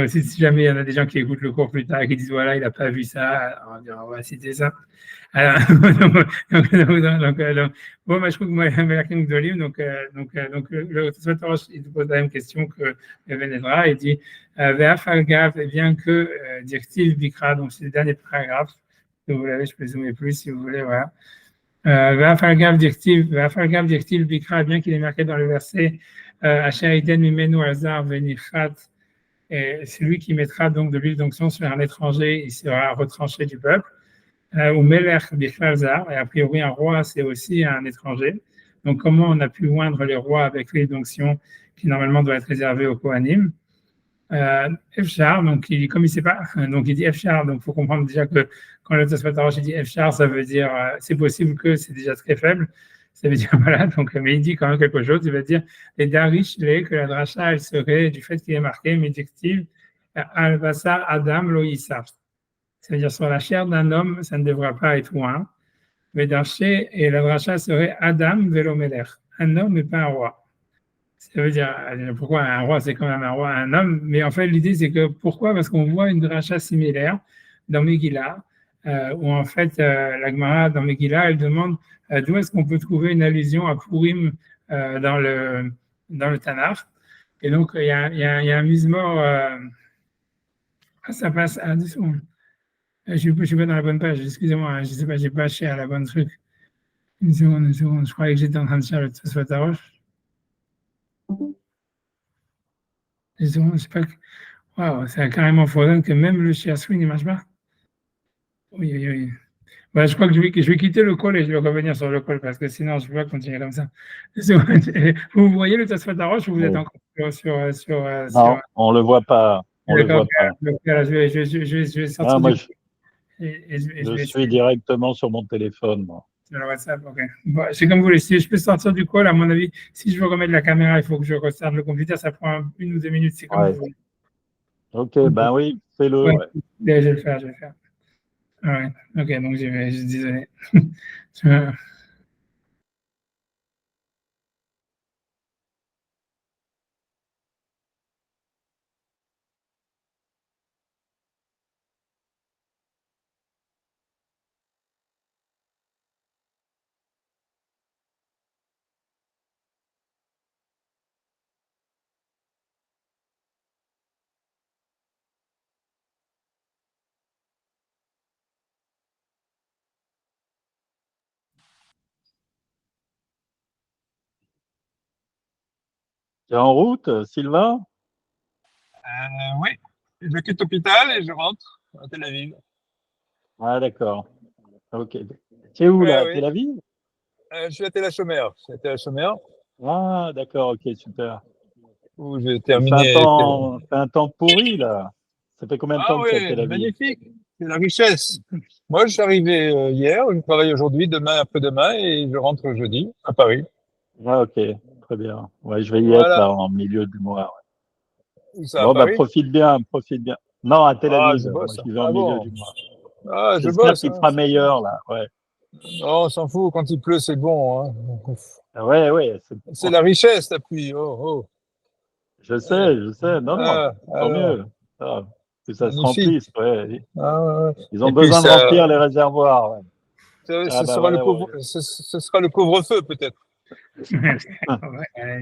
si jamais il y en a des gens qui écoutent le cours plus tard et qui disent voilà, il n'a pas vu ça, on va citer ça. Alors, bon, moi, je trouve que moi, Melachim Gdolim, donc le Tosfot il pose la même question que Even Ezra, il dit Ve'af al-gav, et bien que Dirtiv Bikra, donc c'est le dernier paragraphe, si vous l'avez, je peux zoomer plus si vous voulez, voilà. Ve'af al-gav Dirtiv Bikra, bien qu'il est marqué dans le verset Asher Iden Mimenu Azar Venichat, et c'est lui qui mettra donc de l'huile d'onction sur un étranger, il sera retranché du peuple. Ou Melech Bichalzar, et a priori un roi c'est aussi un étranger. Donc comment on a pu oindre les rois avec l'huile d'onction qui normalement doit être réservée aux Kohanim. Efchar, donc comme il sait pas, donc il dit Efchar, donc il faut comprendre déjà que quand le Tosfot Arosh dit Efchar, ça veut dire c'est possible que c'est déjà très faible. Ça veut dire voilà, donc mais il dit quand même quelque chose, il va dire les Darish, que la dracha elle serait du fait qu'il est marqué médictive Al-Basar Adam Lo Yissaf. Ça veut dire sur la chair d'un homme, ça ne devra pas être loin. Mais Darché et la dracha serait Adam Velomelech, un homme et pas un roi. Ça veut dire, pourquoi un roi, c'est quand même un roi, un homme, mais en fait, l'idée, c'est que pourquoi? Parce qu'on voit une dracha similaire dans Megillah, où en fait, la Gemara dans Megillah, elle demande d'où est-ce qu'on peut trouver une allusion à Purim dans le Tanakh. Et donc, il y a un mismor, ça passe à 10 secondes. Je suis pas dans la bonne page, excusez-moi, hein, je sais pas, j'ai pas cher à la bonne truc. Une seconde, je croyais que j'étais en train de faire le Tosfot Arosh. Une seconde, je sais pas. Waouh, c'est carrément faux que même le share screen ne marche pas. Oui, oui, oui. Bah, je crois que je vais quitter le call et je vais revenir sur le call parce que sinon je ne peux pas continuer comme ça. Vous voyez le Tosfot Arosh ou vous êtes Oui. encore Non, on le voit pas. On le D'accord, voit pas. je vais Ah, sortir moi, du et je je vais suis essayer directement sur mon téléphone, moi. sur le WhatsApp. Ok. Bon, c'est comme vous voulez. Si je peux sortir du call, à mon avis, si je veux remettre la caméra, il faut que je restarte le computer. Ça prend 1 ou 2 minutes. C'est comme vous Ouais. voulez. Ok, ben oui, fais-le, Ouais, ouais. je vais le faire, je vais le faire. Ouais. Ok, donc j'y vais. Je suis désolé. Tu es en route, Sylvain? Oui, je quitte l'hôpital et je rentre à Tel Aviv. Ah, d'accord. Ok. Tu es où Ouais, là? oui. Tel Aviv? Je suis à Tel Hashomer. Je suis à Tel Hashomer Ah, d'accord, ok, super. où j'ai Il terminé. fait un temps pourri là. Ça fait combien de Ah temps que tu es à oui, Tel Aviv? magnifique. C'est la richesse. Moi, je suis arrivé hier, je travaille aujourd'hui, demain, après-demain, et je rentre jeudi à Paris. Ah, ok, très bien. Ouais, je vais y être Voilà. là en milieu du mois. Où ça, à Bon, bah, Paris? profite bien, profite bien. Non, à Tel Ah, Aviv. je Moi, bosse. j'y vais en Ah milieu bon? du mois. Ah, je J'espère bosse, qu'il hein. fera meilleur là. Ouais, Non, on s'en fout. Quand il pleut, c'est bon, hein. ouais, ouais. C'est la richesse, la pluie. Oh, oh. Je Ouais. sais, je sais. Non, non, tant Alors, mieux. Ah, que ça se magnifique. remplisse. Ouais. Ah, ouais, ouais. Ils ont Et puis, besoin de ça, remplir les réservoirs. Ouais. Ah, ce bah sera le ouais, ouais. ce sera le couvre-feu, peut-être. Ouais,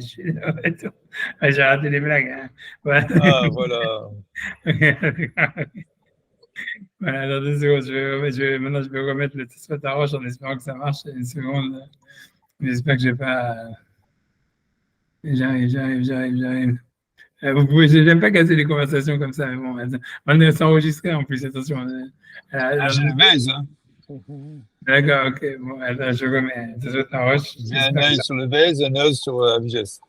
je suis de retour. Ouais, j'ai raté les blagues. Hein. Ouais. Ah, voilà. Voilà, dans 2 secondes, maintenant je vais remettre le test roche en espérant que ça marche. Une seconde. J'espère que j'ai pas. J'arrive. J'aime pas casser les conversations comme ça, mais bon, on est enregistré en plus, attention. Ah, j'ai le Waze, hein. D'accord, ok, bon, attends, je remets. Test roche, J'ai un j'espère que œil ça. sur le Waze, un œil sur Vigesse.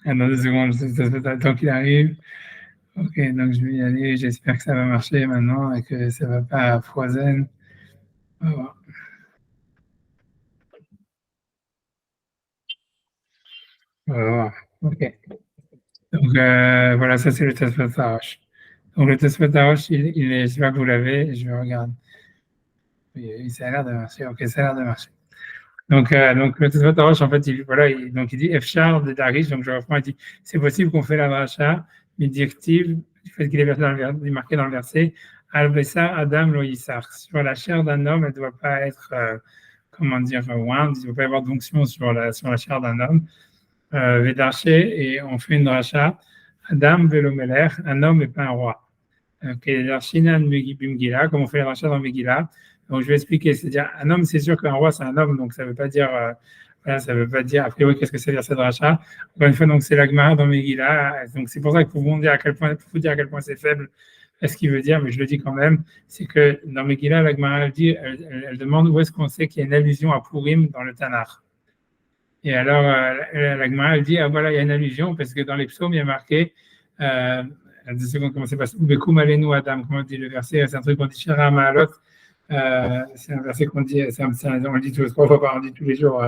Dans 2 secondes, tant qu'il arrive. Ok, donc je vais y aller. J'espère que ça va marcher maintenant et que ça va pas foisonner. On va voir. On va voir. Ok. Donc voilà, ça c'est le test Roche. Donc le test Roche, j'espère que vous l'avez. Je regarde. Oui, ça a l'air de marcher. Ok, ça a l'air de marcher. Donc le test Roche, en fait, voilà, donc il dit F char de Darish. Donc je reprends, il dit c'est possible qu'on fait la dracha, mais directive, du fait qu'il est marqué dans le verset, Al-Bessa Adam lo Yissar. Sur la chair d'un homme, elle ne doit pas être, comment dire, ointe, il ne doit pas y avoir d'onction sur la chair d'un homme. Vedarché, et on fait une dracha, Adam velomeler, un homme et pas un roi. Comme on fait la dracha dans Megillah. Donc je vais expliquer, c'est-à-dire un homme, c'est sûr qu'un roi c'est un homme, donc ça ne veut pas dire, voilà, ça veut pas dire a priori qu'est-ce que ça veut dire cette dracha. Encore une fois, donc c'est la Gemara dans Megillah, donc c'est pour ça que pour vous dire à quel point c'est faible ce qu'il veut dire, mais je le dis quand même, c'est que dans Megillah, la Gemara elle demande où est-ce qu'on sait qu'il y a une allusion à Purim dans le Tanakh. Et alors, la Gemara, elle dit, ah voilà, il y a une allusion, parce que dans les psaumes, il y a marqué, 2 secondes, comment c'est passé, Ubekum alenu Adam, comment on dit le verset, c'est un truc qu'on dit, Shara Ma'alot, c'est un verset qu'on dit, on le dit 3 fois par an, on dit tous les jours,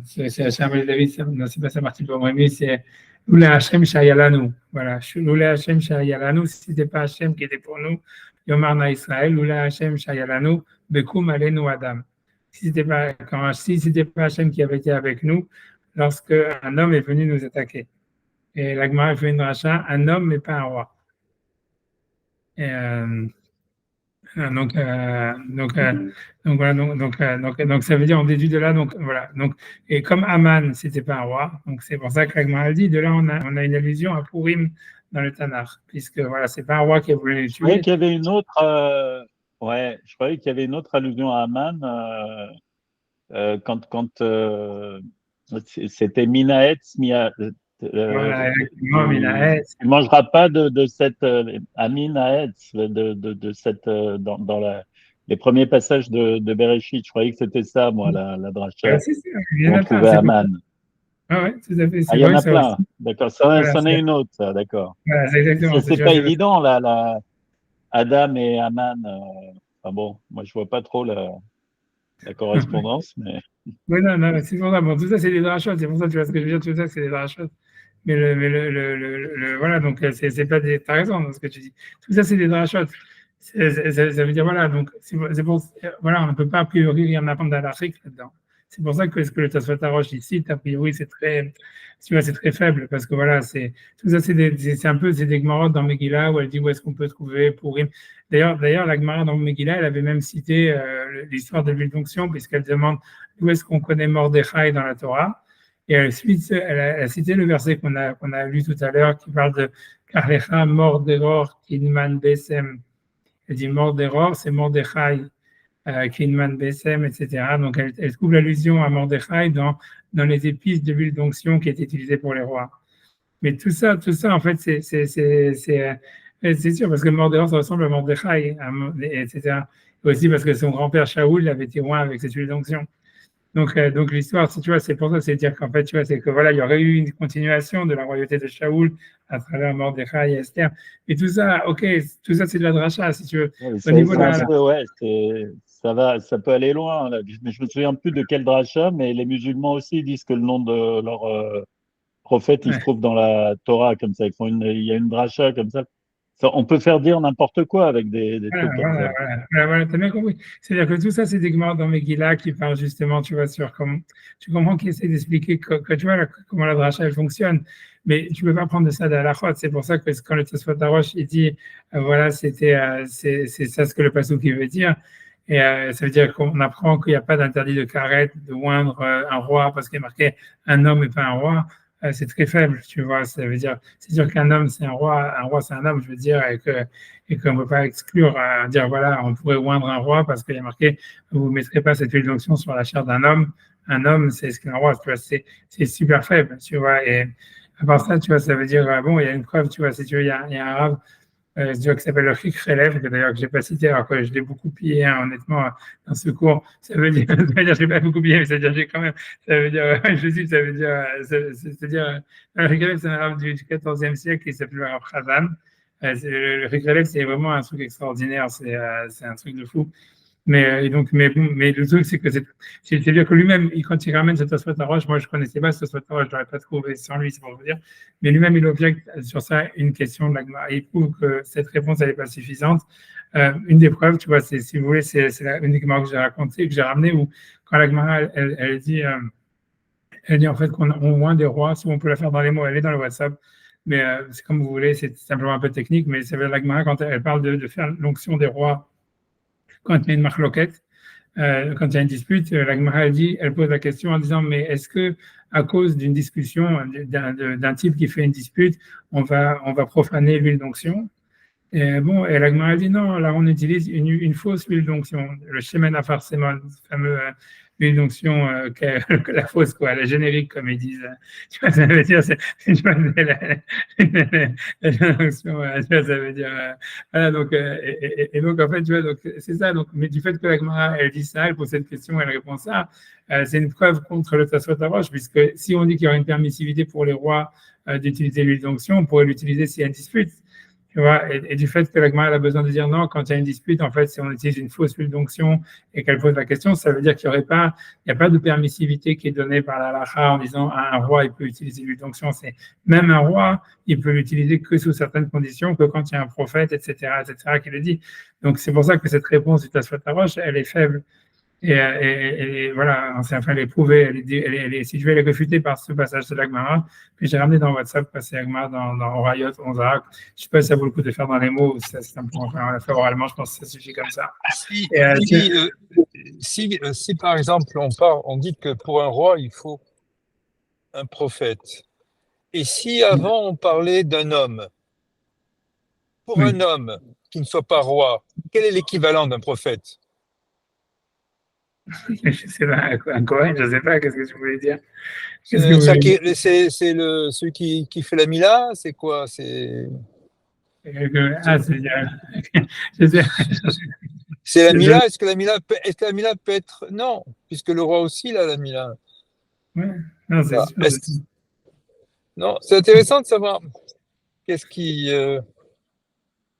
c'est Hachem et David, non, c'est pas ça, Martin Pomremi, c'est Lula Hachem Shayalanu, voilà, Lula Hachem Shayalanu, si c'était pas Hachem qui était pour nous, Yomarna Israël, Lula Hachem Shayalanu, Bekum alenu Adam. Si c'était pas Hachem qui avait été avec nous, lorsque un homme est venu nous attaquer. Et la Gemara fait une dracha, un homme mais pas un roi. Et, donc ça veut dire on déduit de là, donc voilà. Donc, et comme Aman, c'était pas un roi, donc c'est pour ça que la Gemara dit, de là on a une allusion à Purim dans le Tanakh, puisque voilà, c'est pas un roi qui a voulu les Je croyais tuer. qu'il y avait une autre. Ouais, je croyais qu'il y avait une autre allusion à Aman quand c'était Minaetz, Voilà, effectivement, Minaès. tu ne mangeras pas de cette Aminaetz, de cette les premiers passages de Bereshit. Je croyais que c'était ça, moi, la dracha, Ouais, c'est ça, il y où en on a plein, trouvait c'est pour ça. Aman. Ah ouais, tout à fait, Ah, c'est il y en vrai a ça aussi. plein. D'accord, ça, Voilà, c'en est une autre, ça, d'accord. voilà, c'est exactement ça. C'est pas évident, Adam et Aman. Enfin bon, moi, je vois pas trop la correspondance, mais. Oui, non, non, c'est pour ça. Bon, tout ça, c'est des drachotes. C'est pour ça, tu vois ce que je veux dire, tout ça, c'est des drachotes. Voilà, donc, c'est pas des. T'as raison dans ce que tu dis. Tout ça, c'est des drachotes. Ça veut dire, voilà, donc, voilà, on ne peut pas a priori rien apprendre à l'Afrique là-dedans. C'est pour ça que ce que le Tosfot Roche ici, a priori, c'est très, tu vois, c'est très faible, parce que voilà, tout ça, c'est un peu, c'est des Gemarotes dans Megillah où elle dit où est-ce qu'on peut trouver Purim. D'ailleurs, la Gemara dans Megillah, elle avait même cité l'histoire de l'huile d'onction, puisqu'elle demande où est-ce qu'on connaît Mordechai dans la Torah. Et ensuite, elle a cité le verset qu'on a lu tout à l'heure qui parle de Karlecha Mordechor Kidman Besem. Elle dit Mordechor, c'est Mordechai Kinman Bessem, etc. Donc, elle trouve l'allusion à Mordechai dans les épices de l'huile d'onction qui est utilisée pour les rois. Mais tout ça, en fait, c'est sûr, parce que Mordechai, ça ressemble à Mordechai, etc. Et aussi parce que son grand-père Shaoul avait été roi avec cette huile d'onction. Donc l'histoire, tu vois, c'est pour ça, c'est dire qu'en fait, tu vois, c'est que voilà, il y aurait eu une continuation de la royauté de Shaoul à travers Mordechai et Esther. Et tout ça, ok, tout ça, c'est de la dracha, si tu veux. Au niveau de la... ouais, ça peut aller loin. Là. Mais je me souviens plus de quel dracha, mais les musulmans aussi disent que le nom de leur prophète, il se trouve dans la Torah, comme ça. Il y a une dracha comme ça. On peut faire dire n'importe quoi avec des trucs comme ça. Voilà, t'as bien compris. C'est-à-dire que tout ça, c'est des gemara dans Megillah qui parlent justement, tu vois, sur comment, tu comprends qu'ils essaient d'expliquer que tu vois comment la dracha elle fonctionne, mais tu peux pas prendre de ça de la chôte. C'est pour ça que quand le Tosfot Arosh il dit, voilà, c'est ça ce que le pasuk qui veut dire. Et ça veut dire qu'on apprend qu'il n'y a pas d'interdit de karet, de oindre un roi parce qu'il est marqué un homme et pas un roi. C'est très faible, tu vois. Ça veut dire, c'est sûr qu'un homme c'est un roi c'est un homme, je veux dire, et qu'on ne peut pas exclure à dire voilà, on pourrait oindre un roi parce qu'il y a marqué vous ne mettrez pas cette huile d'onction sur la chair d'un homme. Un homme, c'est ce qu'un roi, tu vois, c'est super faible, tu vois. Et à part ça, tu vois, ça veut dire bon, il y a une preuve, tu vois, si tu veux, il y a un arabe qui s'appelle le Chik Relève, que d'ailleurs que je n'ai pas cité, alors que je l'ai beaucoup pillé, hein, honnêtement, dans ce cours. Ça veut dire, je l'ai pas beaucoup pillé, mais ça veut dire, j'ai quand même, ça veut dire, je dis, ça veut dire, c'est-à-dire, le Chik Relève, c'est un arabe du XIVe siècle qui s'appelle le arabe Khazan. Le Chik Relève, c'est vraiment un truc extraordinaire, c'est un truc de fou. Mais le truc, c'est que c'est-à-dire que lui-même, quand il ramène cette Tosfot Arosh, moi je connaissais pas cette Tosfot Arosh, je l'aurais pas trouvé sans lui, c'est pour vous dire. Mais lui-même, il objecte sur ça une question de la Gemara. Il prouve que cette réponse, elle n'est pas suffisante. Une des preuves, tu vois, si vous voulez, c'est une des Gemara que j'ai racontée, que j'ai ramenée, où quand la Gemara, elle dit en fait qu'on oint des rois, souvent on peut la faire dans les mots, elle est dans le WhatsApp. Mais c'est comme vous voulez, c'est simplement un peu technique, mais ça veut dire la Gemara, quand elle parle de faire l'onction des rois, quand il y a une marloquette, quand il y a une dispute, la Gemara elle pose la question en disant mais est-ce que à cause d'une discussion d'un type qui fait une dispute, on va profaner l'huile d'onction? Et bon, et la Gemara dit non, là on utilise une fausse huile d'onction, le shemen afarsemon, fameux huile d'onction que la fausse, quoi, la générique, comme ils disent. Tu vois, ça veut dire, la d'onction, tu vois, ça veut dire, voilà, donc, et donc, en fait, tu vois, donc, c'est ça, donc, mais du fait que la Gemara, elle dit ça, elle pose cette question, elle répond ça, c'est une preuve contre le Tosfot Arosh, puisque si on dit qu'il y aura une permissivité pour les rois d'utiliser l'huile d'onction, on pourrait l'utiliser s'il y a une dispute. Tu vois, et du fait que la Gemara a besoin de dire non, quand il y a une dispute, en fait, si on utilise une fausse huile d'onction et qu'elle pose la question, ça veut dire qu'il n'y a pas de permissivité qui est donnée par la halakha en disant un roi, il peut utiliser l'huile d'onction. C'est même un roi, il peut l'utiliser que sous certaines conditions, que quand il y a un prophète, etc., qui le dit. Donc, c'est pour ça que cette réponse du Tosfot Arosh, elle est faible. Et voilà, enfin, elle est prouvée, si je vais les réfuter par ce passage de l'Agmara, puis j'ai ramené dans WhatsApp, passer l'Agmara dans Orayot, 11a. Je sais pas si ça vaut le coup de faire dans les mots, ou si c'est un peu, enfin, on l'a fait oralement, je pense que ça suffit comme ça. Si par exemple, on dit que pour un roi, il faut un prophète, et si avant on parlait d'un homme, pour un homme qui ne soit pas roi, quel est l'équivalent d'un prophète? Je sais pas, un Cohen, je sais pas, qu'est-ce que tu voulais dire? C'est celui qui fait la Mila, c'est quoi? C'est la Mila. Est-ce que la Mila peut être? Non, puisque le roi aussi a la Mila. Ouais, non, c'est sûr. Non, c'est intéressant de savoir qu'est-ce qui.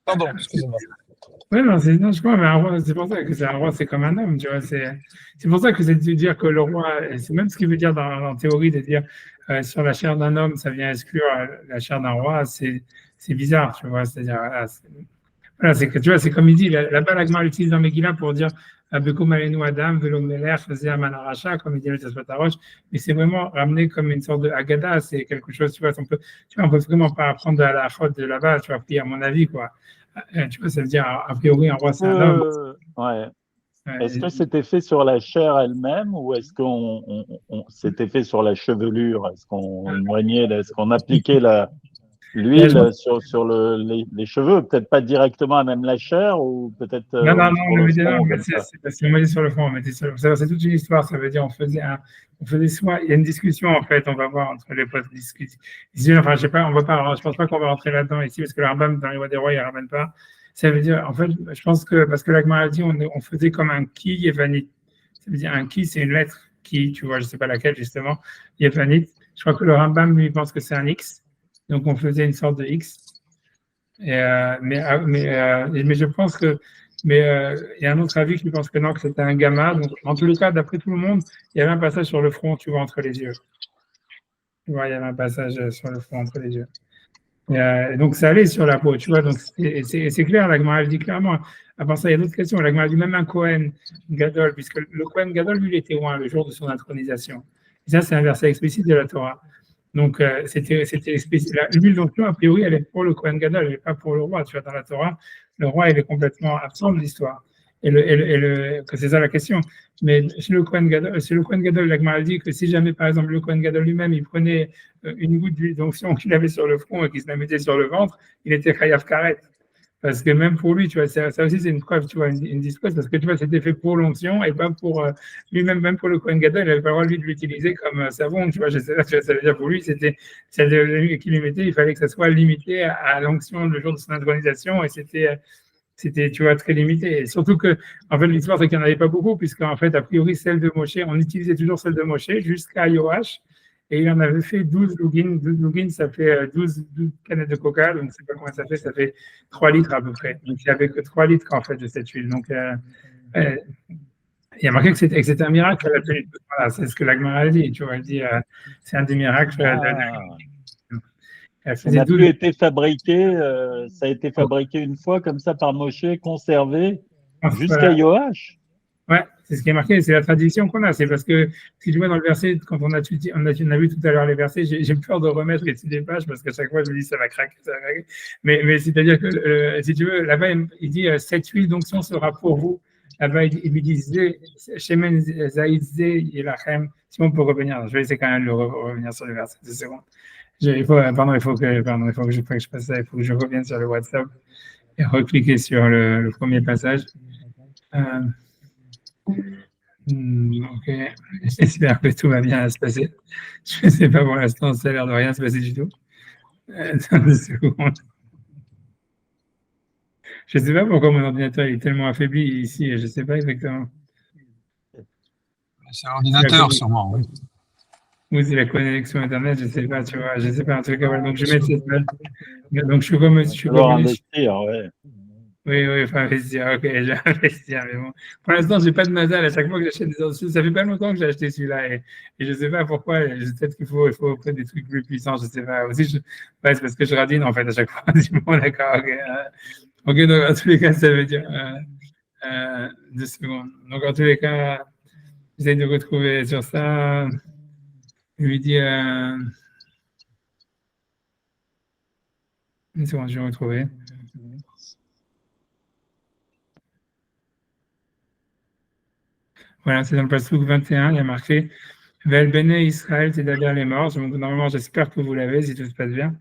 Pardon, excusez-moi. Oui, non, je crois, mais un roi, c'est pour ça que c'est un roi, c'est comme un homme, tu vois. C'est pour ça que c'est de dire que le roi, c'est même ce qu'il veut dire en théorie, de dire sur la chair d'un homme, ça vient exclure la chair d'un roi, c'est bizarre, tu vois. C'est-à-dire, voilà, c'est que tu vois, c'est comme il dit, là-bas, l'Agmar l'utilise dans Megillah pour dire Bekum alenu Adam, Velo Meler, faisait Amanaracha, comme il dit le Tosfot Arosh, mais c'est vraiment ramené comme une sorte de Haggadah, c'est quelque chose, tu vois, on peut vraiment pas apprendre à la faute de là-bas, tu vois, puis à mon avis, quoi. Tu vois, ça veut dire, a priori, un roi, c'est un homme. Ouais. Est-ce que c'était fait sur la chair elle-même ou est-ce qu'on c'était fait sur la chevelure? Est-ce qu'on appliquait L'huile sur les cheveux, peut-être pas directement, même la chair, ou peut-être Non, non, non, sur on le le mettait, non, front, on comme ça. c'est parce qu'on mettait sur le front, on mettait sur le front. C'est toute une histoire, ça veut dire on faisait soit, il y a une discussion en fait, on va voir entre les potes discuter. Enfin, je sais pas, on va pas, je pense pas qu'on va rentrer là-dedans ici parce que le Rambam dans les Lois des Rois, il ne ramène pas. Ça veut dire, en fait, je pense que, parce que la Gemara a dit, on faisait comme un ki yevanite. Ça veut dire un ki, c'est une lettre qui, tu vois, je sais pas laquelle justement, yevanite. Je crois que le Rambam, lui, pense que c'est un X. Donc on faisait une sorte de X. Mais je pense que, il y a un autre avis qui pense que non, que c'était un gamma. Donc, en tous les cas, d'après tout le monde, il y avait un passage sur le front, tu vois, entre les yeux. Tu vois, il y avait un passage sur le front entre les yeux. Donc, ça allait sur la peau, tu vois. Donc, c'est clair, la Gemara, elle dit clairement. À part ça, il y a d'autres questions. La Gemara dit même un Kohen Gadol, puisque le Kohen Gadol, lui, il était loin le jour de son intronisation. Et ça, c'est un verset explicite de la Torah. Donc, c'était explicite. L'huile d'onction, a priori, elle est pour le Kohen Gadol, elle n'est pas pour le roi. Tu vois, dans la Torah, le roi, il est complètement absent de l'histoire. Que c'est ça la question. Mais chez le Kohen Gadol, la Gemara dit que si jamais, par exemple, le Kohen Gadol lui-même, il prenait une goutte d'huile d'onction qu'il avait sur le front et qu'il se la mettait sur le ventre, il était chayav karet. Parce que même pour lui, tu vois, ça aussi, c'est une preuve, tu vois, une discours, parce que tu vois, c'était fait pour l'onction et pas pour lui-même, même pour le Kohen Gadol, il n'avait pas le droit, lui, de l'utiliser comme savon, tu vois, je sais pas, tu vois, ça veut dire pour lui, c'était celle qu'il lui mettait, il fallait que ça soit limité à l'onction le jour de son intronisation et c'était, tu vois, très limité. Et surtout que, en fait, l'histoire, c'est qu'il n'y en avait pas beaucoup, puisqu'en fait, a priori, celle de Moshe, on utilisait toujours celle de Moshe jusqu'à Yoash. Et il en avait fait 12 lougines. 12 lougines, ça fait 12 canettes de coca. Donc, je ne sais pas comment ça fait 3 litres à peu près. Donc, il n'y avait que 3 litres, en fait, de cette huile. Donc, il y a marqué que c'était un miracle. Voilà, c'est ce que la Gemara a dit. Tu vois, elle dit, c'est un des miracles. Ça n'a plus été fabriqué, ça a été fabriqué une fois comme ça par Moshe, conservé jusqu'à Yoash. Ouais, c'est ce qui est marqué, c'est la tradition qu'on a. C'est parce que si tu vois dans le verset, quand on a vu tout à l'heure les versets, j'ai peur de remettre les des pages parce qu'à chaque fois je me dis ça va craquer, ça va craquer. Mais c'est-à-dire que si tu veux, là-bas il dit cette huile d'onction sera pour vous. Là-bas il lui dit Shemen Zaïd Yelachem. Si on peut revenir, je vais essayer quand même de revenir sur le verset 2 secondes. Il faut que je fasse ça, il faut que je revienne sur le WhatsApp et recliquer sur le premier passage. Ok, j'espère que tout va bien se passer. Je ne sais pas pour l'instant, ça a l'air de rien se passer du tout. Attends 2 secondes. Je ne sais pas pourquoi mon ordinateur est tellement affaibli ici, je ne sais pas exactement. C'est l'ordinateur, sûrement, oui. Ou c'est la connexion Internet, je ne sais pas, tu vois, je ne sais pas, en tout cas, voilà, donc je vais mettre cette note. Donc je suis comme. investir, ouais. Oui, il faut investir. Ok, je vais investir. Mais bon, pour l'instant, je n'ai pas de Mazal. À chaque fois que j'achète des autres choses, ça fait pas longtemps que j'ai acheté celui-là. Et je ne sais pas pourquoi. Peut-être qu'il faut peut-être des trucs plus puissants. Je ne sais pas. Aussi, ouais, c'est parce que je radine en fait à chaque fois. Bon, d'accord. Ok, donc en tous les cas, ça veut dire 2 secondes. Donc en tous les cas, j'essaie de retrouver sur ça. Je lui dis. Une seconde, je vais retrouver. Voilà, c'est dans le Passouk 21, il y a marqué Vel Bene Israël Tedaber les morts. Normalement, j'espère que vous l'avez si tout se passe bien.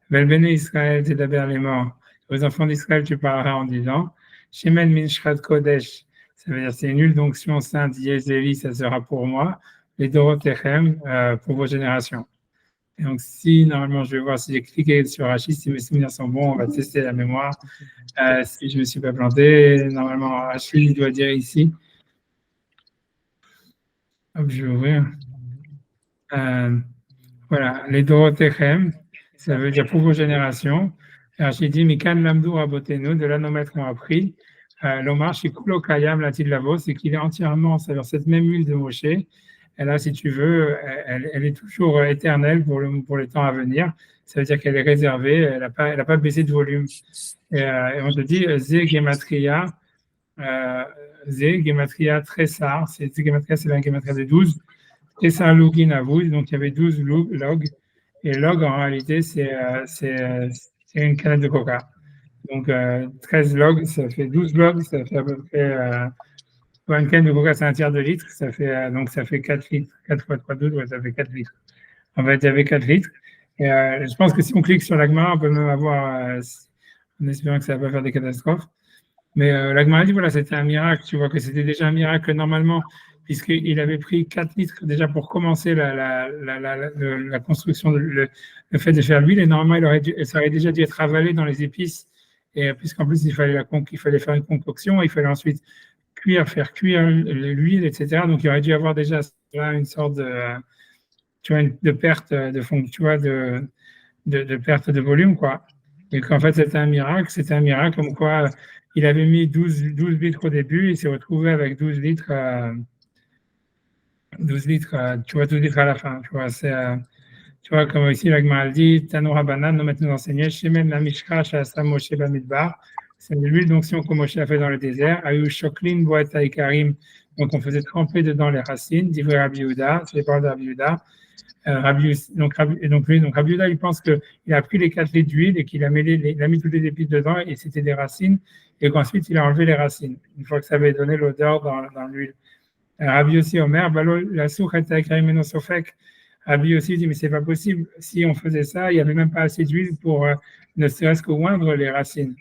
Vel Bene Israël Tedaber les morts. Aux enfants d'Israël, tu parleras en disant Shemen Min Shrat Kodesh. Ça veut dire c'est une huile d'onction sainte, Yezeli, ça sera pour moi. Les Dorotechem, pour vos générations. Et donc, si normalement, je vais voir si j'ai cliqué sur Rachid, si mes souvenirs sont bons, on va tester la mémoire. Si je ne me suis pas planté, normalement, Rachid doit dire ici. Hop, je vais ouvrir. Voilà, les Dorotechem, ça veut dire pour vos générations. Alors, j'ai dit, Mikan Lamdou Rabotenu, de là nos maîtres ont appris. L'Omar Shikulo Kayam Latil Lavo, c'est qu'il est entièrement, c'est-à-dire cette même huile de Moshe. Et là, si tu veux, elle est toujours éternelle pour les temps à venir. Ça veut dire qu'elle est réservée, elle n'a pas baissé de volume. Et on te dit, Zé Gematria, Tressar, Gematria, c'est la Gematria de 12. Tressar Lugin à vous, donc il y avait 12 logs. Et log, en réalité, c'est une canette de coca. Donc 13 logs, ça fait 12 logs, ça fait à peu près. Une canne de coca, c'est un tiers de litre, ça fait 4 litres. 4 fois 3, 12, ouais, ça fait 4 litres. En fait, il y avait 4 litres. Et je pense que si on clique sur la Gemara, on peut même avoir, en espérant que ça va pas faire des catastrophes. Mais la Gemara dit, voilà, c'était un miracle. Tu vois que c'était déjà un miracle normalement, puisqu'il avait pris 4 litres déjà pour commencer la construction, le fait de faire l'huile. Et normalement, ça aurait déjà dû être avalé dans les épices. Et puisqu'en plus, il fallait faire une concoction, il fallait ensuite faire cuire l'huile, etc. Donc, il aurait dû avoir déjà là une sorte de perte de fond, tu vois, de perte de volume, quoi. Et qu'en fait, c'était un miracle comme quoi il avait mis 12 litres au début, il s'est retrouvé avec 12 litres, tu vois, 12 litres à la fin, tu vois, tu vois, comme ici, la Gemara dit, Tanora Banan, nous maintenant enseigné, Shemen la Mishra, Shasa Moshe Bamidbar, c'est l'huile d'onction que Moshe a fait dans le désert, Ayu Shoklin, Boet Karim, donc on faisait tremper dedans les racines, d'Ivry Rabbi Yehuda, c'est les paroles de Rabbi Yehuda. Rabbi Yehuda, il pense qu'il a pris les 4 litres d'huile et qu'il a mis toutes les épices dedans et c'était des racines et qu'ensuite il a enlevé les racines une fois que ça avait donné l'odeur dans l'huile. Rabbi aussi Omer, la souchata karimeno sofek. Rabbi aussi dit mais c'est pas possible. Si on faisait ça, il n'y avait même pas assez d'huile pour ne serait-ce que oindre les racines.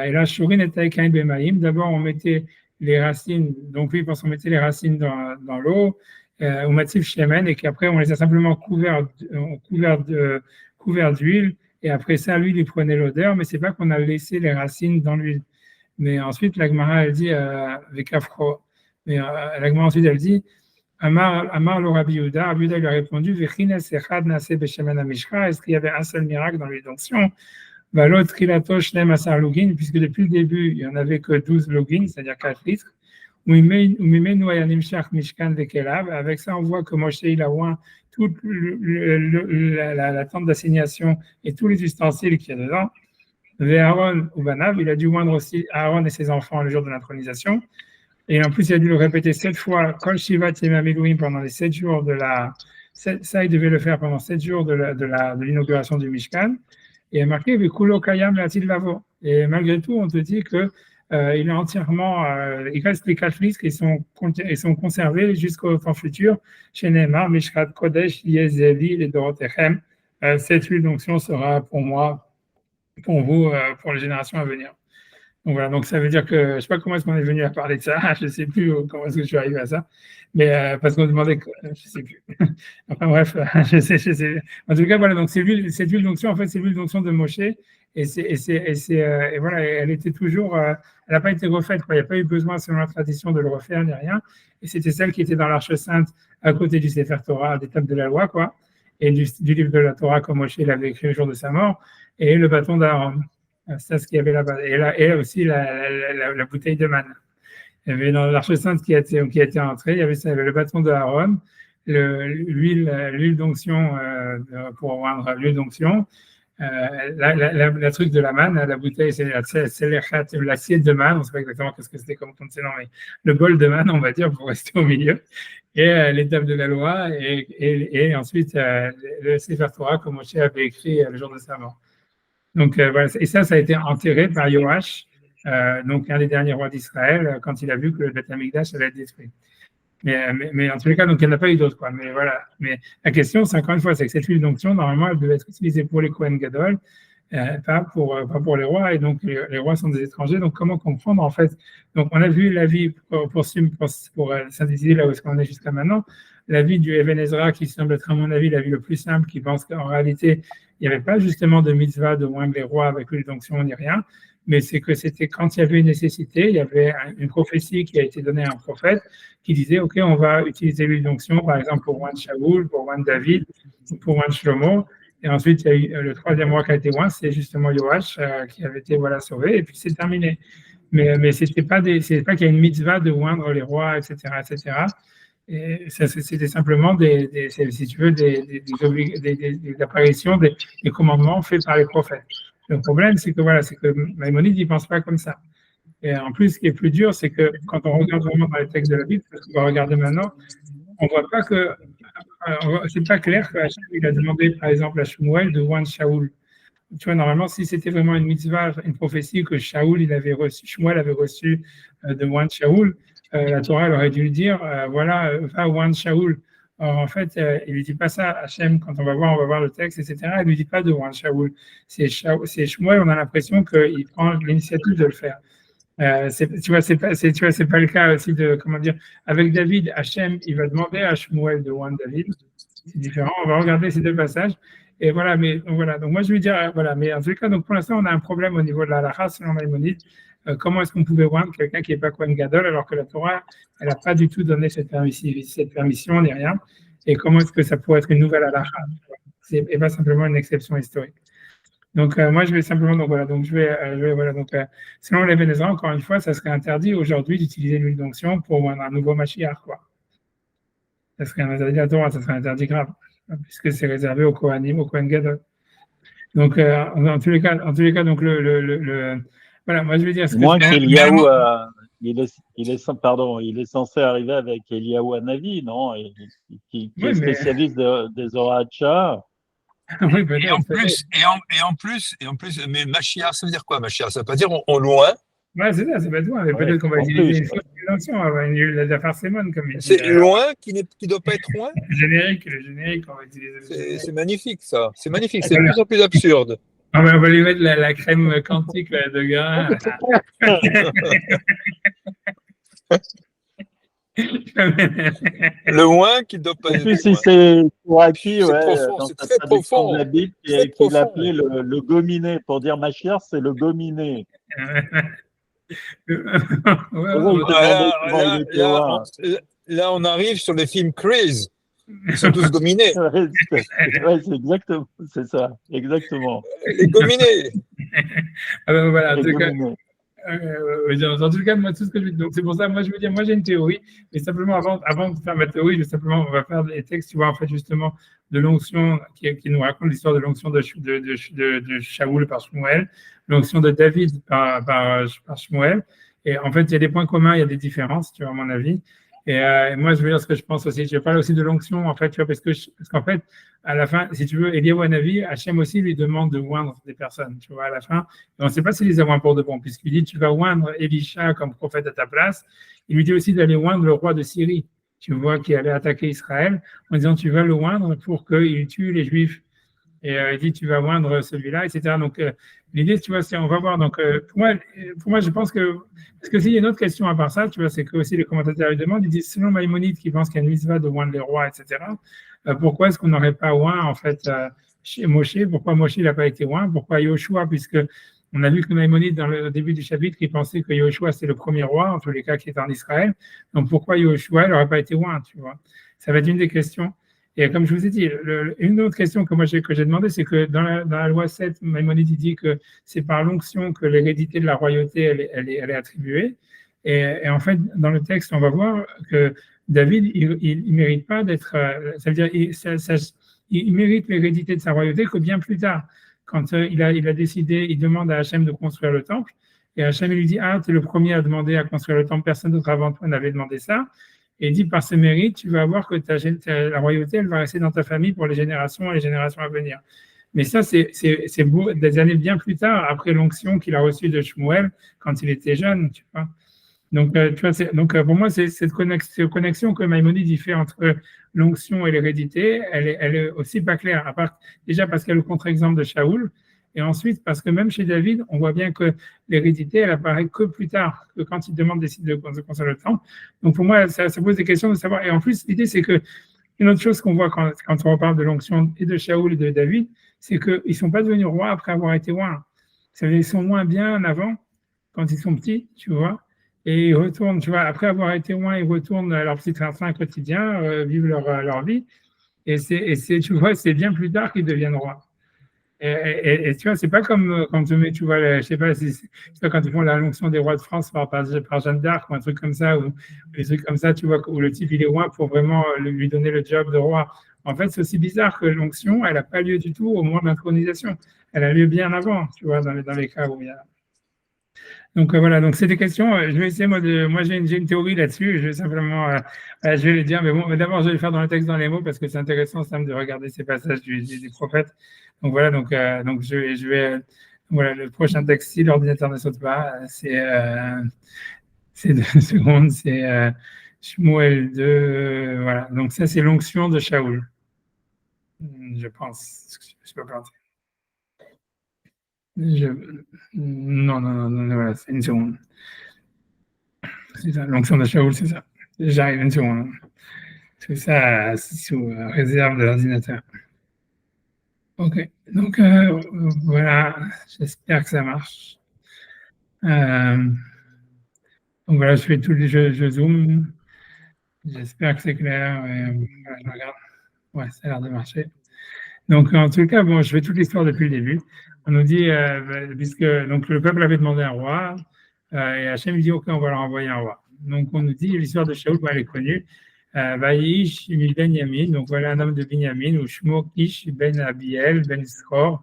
Et là, Shurin et Kain Bemaïm, d'abord on mettait les racines, donc lui il pense qu'on mettait les racines dans l'eau. Au matif shemen et qu'après on les a simplement couverts d'huile et après ça l'huile il prenait l'odeur mais c'est pas qu'on a laissé les racines dans l'huile. Mais ensuite la Gemara elle dit avec afro, mais la Gemara ensuite elle dit Amar le Rabbi Yehuda, Rabbi Yehuda lui a répondu Vechines echad nase beshemen hamishcha, est-ce qu'il y avait un seul miracle dans l'huile d'onction? L'autre trilato shnem asar login, puisque depuis le début il n'y en avait que 12 login, c'est-à-dire 4 litres. Avec ça, on voit que Moshe il a oint toute la tente d'assignation et tous les ustensiles qu'il y a dedans. Aaron ou Banav, il a dû oindre aussi Aaron et ses enfants le jour de l'intronisation. Et en plus, il a dû le répéter 7 fois. Kol Shivat Yemim pendant les 7 jours ça, il devait le faire pendant 7 jours de l'inauguration du Mishkan. Et il a marqué Vekulo Kayam Latil Lavo. Et malgré tout, on te dit que il est entièrement, il reste les 4 litres qui sont conservés jusqu'au temps futur. Chez Neymar, Mishkat Kodesh, Yezeli, les Dorotechem. Cette huile d'onction sera pour moi, pour vous, pour les générations à venir. Donc voilà, donc ça veut dire que je ne sais pas comment est-ce qu'on est venu à parler de ça, je ne sais plus comment est-ce que je suis arrivé à ça, mais parce qu'on demandait, je ne sais plus. Enfin bref, je sais. En tout cas, voilà, donc cette huile d'onction, en fait, c'est l'huile d'onction de Moshe. Et voilà, elle était toujours, elle n'a pas été refaite, quoi. Il n'y a pas eu besoin, selon la tradition, de le refaire ni rien. Et c'était celle qui était dans l'Arche Sainte, à côté du Sefer Torah, des tables de la loi, quoi, et du livre de la Torah, comme Moshe l'avait écrit le jour de sa mort, et le bâton d'Aaron. C'est ce qu'il y avait là-bas. Et là aussi, la bouteille de manne. Il y avait dans l'Arche Sainte qui a été entrée, il y avait le bâton d'Aaron, l'huile d'onction pour rendre l'huile d'onction. La truc de la manne, la bouteille, c'est l'assiette de manne, on ne sait pas exactement ce que c'était comme contenant, mais le bol de manne, on va dire, pour rester au milieu, et les tables de la loi, et ensuite le Sefer Torah, comme Moshe avait écrit le jour de sa mort. Donc voilà, et ça a été enterré par Yoash, donc un des derniers rois d'Israël, quand il a vu que le Beth Amikdash allait être détruit. Mais en tous les cas, donc il n'y en a pas eu d'autres, quoi. Mais voilà. Mais la question, c'est encore une fois, c'est que cette huile d'onction, normalement, elle devait être utilisée pour les Kohen Gadol, pas pour les rois. Et donc les rois sont des étrangers. Donc comment comprendre en fait? Donc on a vu l'avis pour synthétiser là où est-ce qu'on est jusqu'à maintenant, l'avis du Even Ezra qui semble être à mon avis l'avis le plus simple, qui pense qu'en réalité il n'y avait pas justement de mitzvah de oindre les rois avec l'huile d'onction ni rien. Mais c'est que c'était quand il y avait une nécessité, il y avait une prophétie qui a été donnée à un prophète qui disait, OK, on va utiliser l'huile d'onction, par exemple, pour oindre Shaoul, pour oindre David, pour oindre Shlomo. Et ensuite, il y a eu le 3e roi qui a été oint, c'est justement Yoash qui avait été sauvé, et puis c'est terminé. Mais c'était pas qu'il y a une mitzvah de oindre les rois, etc., etc. Et c'était simplement si tu veux, des apparitions, des commandements faits par les prophètes. Le problème, c'est que Maïmonide n'y pense pas comme ça. Et en plus, ce qui est plus dur, c'est que quand on regarde vraiment dans les textes de la Bible, parce qu'on va regarder maintenant, on ne voit pas que. C'est pas clair qu'il a demandé, par exemple, à Shmuel de oindre Shaoul. Tu vois, normalement, si c'était vraiment une mitzvah, une prophétie que Shmuel avait reçu de oindre Shaoul, la Torah elle aurait dû lui dire voilà, va oindre Shaoul. Or, en fait, il lui dit pas ça. Hachem, quand on va voir le texte, etc., il lui dit pas de oindre Shaoul. C'est Shmuel, on a l'impression qu'il prend l'initiative de le faire. Tu vois, c'est pas le cas aussi de, comment dire, avec David, Hachem, il va demander à Shmuel de oindre David. C'est différent. On va regarder ces deux passages. Et voilà, donc moi je vais dire, voilà, mais en tout cas, donc pour l'instant, on a un problème au niveau de la halakha selon Maïmonide. Comment est-ce qu'on pouvait oindre quelqu'un qui n'est pas Kohen Gadol alors que la Torah, elle n'a pas du tout donné cette permission ni rien. Et comment est-ce que ça pourrait être une nouvelle halakha et pas simplement une exception historique. Donc moi je vais simplement selon les Vénézuéliens, encore une fois, ça serait interdit aujourd'hui d'utiliser l'huile d'onction pour oindre un nouveau Mashiach, quoi. Ça serait interdit à la Torah, ça serait interdit grave, puisque c'est réservé aux Kohanim, aux Kohen Gadol. Donc en tous les cas, donc voilà, moi je vais dire. Moins qu'Eliaou, il est censé arriver avec Eliaou Hanavi, non, qui est spécialiste des Horacha. Oui, et en plus, mais Mashiach, ça veut dire quoi, Mashiach? Ça veut pas dire au loin. Ouais, c'est ça, c'est pas loin, mais peut-être qu'on va utiliser la parcémone, comme il dit. C'est loin qui doit pas être loin. Le générique, on va utiliser. C'est magnifique, ça. C'est magnifique, c'est de plus en plus absurde. Ah ben, on va lui mettre la crème quantique là, de grain. Le loin qui doit pas être. En plus, si c'est Touraki, c'est très profond. Qu'il appelait le gominé. Pour dire Mashiach, c'est le gominé. Là, on arrive sur les films Craze. Ils sont tous gominés. C'est exactement, c'est ça, exactement. Les gominés. Ah ben voilà, en tout cas, moi, tout ce que je veux dire. Donc, c'est pour ça, moi, je veux dire, moi, j'ai une théorie, mais simplement, avant de faire ma théorie, on va faire des textes, tu vois, en fait, justement, de l'onction, qui nous raconte l'histoire de l'onction de Shaoul par Shmuel, l'onction de David par Shmuel. Et en fait, il y a des points communs, il y a des différences, tu vois, à mon avis. Et moi, je veux dire ce que je pense aussi. Je parle aussi de l'onction, en fait, tu vois, parce qu'en fait, à la fin, si tu veux, Eliaou Hanavi, Hachem aussi lui demande de oindre des personnes, tu vois, à la fin. Et on ne sait pas s'il les a oints pour de bon, puisqu'il dit, tu vas oindre Elisha comme prophète à ta place. Il lui dit aussi d'aller oindre le roi de Syrie, tu vois, qui allait attaquer Israël, en disant, tu vas le oindre pour qu'il tue les Juifs. Et il dit, tu vas oindre celui-là, etc. Donc, l'idée, tu vois, c'est, on va voir. Donc, pour moi, je pense que, parce que s'il y a une autre question à part ça, tu vois, c'est que aussi les commentateurs lui demandent, ils disent, selon Maïmonide, qui pense qu'il y a une mitzvah de oindre les rois, etc., pourquoi est-ce qu'on n'aurait pas oint, en fait, chez Moshe? Pourquoi Moshe n'a pas été oint? Pourquoi Yoshua? Puisque on a vu que Maïmonide, dans le début du chapitre, il pensait que Yoshua, c'était le premier roi, en tous les cas, qui était en Israël. Donc, pourquoi Yoshua n'aurait pas été oint, tu vois? Ça va être une des questions. Et comme je vous ai dit, une autre question que j'ai demandé, c'est que dans la loi 7, Maïmonide dit que c'est par l'onction que l'hérédité de la royauté elle est attribuée. Et en fait, dans le texte, on va voir que David, il mérite pas d'être, ça veut dire, il mérite l'hérédité de sa royauté que bien plus tard, quand il a décidé, il demande à Hachem de construire le temple, et Hachem lui dit, ah, tu es le premier à demander à construire le temple, personne d'autre avant toi n'avait demandé ça. Et il dit, par ce mérite, tu vas voir que la royauté, elle va rester dans ta famille pour les générations et les générations à venir. Mais ça, c'est des années bien plus tard, après l'onction qu'il a reçue de Shmuel, quand il était jeune, tu vois. Donc, tu vois, pour moi, c'est cette connexion que Maïmonide fait entre l'onction et l'hérédité, elle est aussi pas claire, à part, déjà parce qu'il y a le contre-exemple de Shaoul, et ensuite parce que même chez David, on voit bien que l'hérédité, elle apparaît que plus tard, que quand il demande de construire le temple. Donc pour moi, ça pose des questions de savoir. Et en plus, l'idée, c'est que une autre chose qu'on voit quand on reparle de l'onction et de Shaoul et de David, c'est qu'ils ne sont pas devenus rois après avoir été oints. Ils sont moins bien avant, quand ils sont petits, tu vois. Et ils retournent, tu vois, après avoir été oints, ils retournent à leur petit train-train quotidien, vivent leur vie. Et tu vois, c'est bien plus tard qu'ils deviennent rois. Et tu vois, c'est pas comme quand tu vois, je sais pas si quand ils font l'onction des rois de France par Jeanne d'Arc ou un truc comme ça, ou des trucs comme ça, tu vois, où le type il est roi pour vraiment lui donner le job de roi. En fait, c'est aussi bizarre que l'onction, elle n'a pas lieu du tout au moment de l'intronisation. Elle a lieu bien avant, tu vois, dans les cas où il y a. Donc voilà, donc c'est des questions. Je vais essayer, moi j'ai une théorie là-dessus. Je vais simplement, je vais les dire, mais bon, d'abord je vais le faire dans le texte, dans les mots, parce que c'est intéressant, ça, de regarder ces passages du prophète. Donc voilà, donc je vais, voilà, le prochain texte, si l'ordinateur ne saute pas, c'est 2 secondes, Shmuel 2, voilà. Donc ça, c'est l'onction de Shaoul, je pense. Je peux planter. Non, voilà, c'est une seconde. C'est ça, l'onction de Shaoul, c'est ça. J'arrive une seconde. C'est ça, c'est sous réserve de l'ordinateur. Ok, donc voilà, j'espère que ça marche. Donc voilà, je fais tous les jeux, je zoom. J'espère que c'est clair. Voilà, je regarde. Ouais, ça a l'air de marcher. Donc en tout cas, bon, je fais toute l'histoire depuis le début. On nous dit, puisque donc le peuple avait demandé un roi, et Hachem dit, ok, on va leur envoyer un roi. Donc on nous dit, l'histoire de Shaoul, elle est connue. Vaïch ben Yamin, donc voilà un homme de Binyamin, ou Shmo Kish ben Abiel, ben Sror,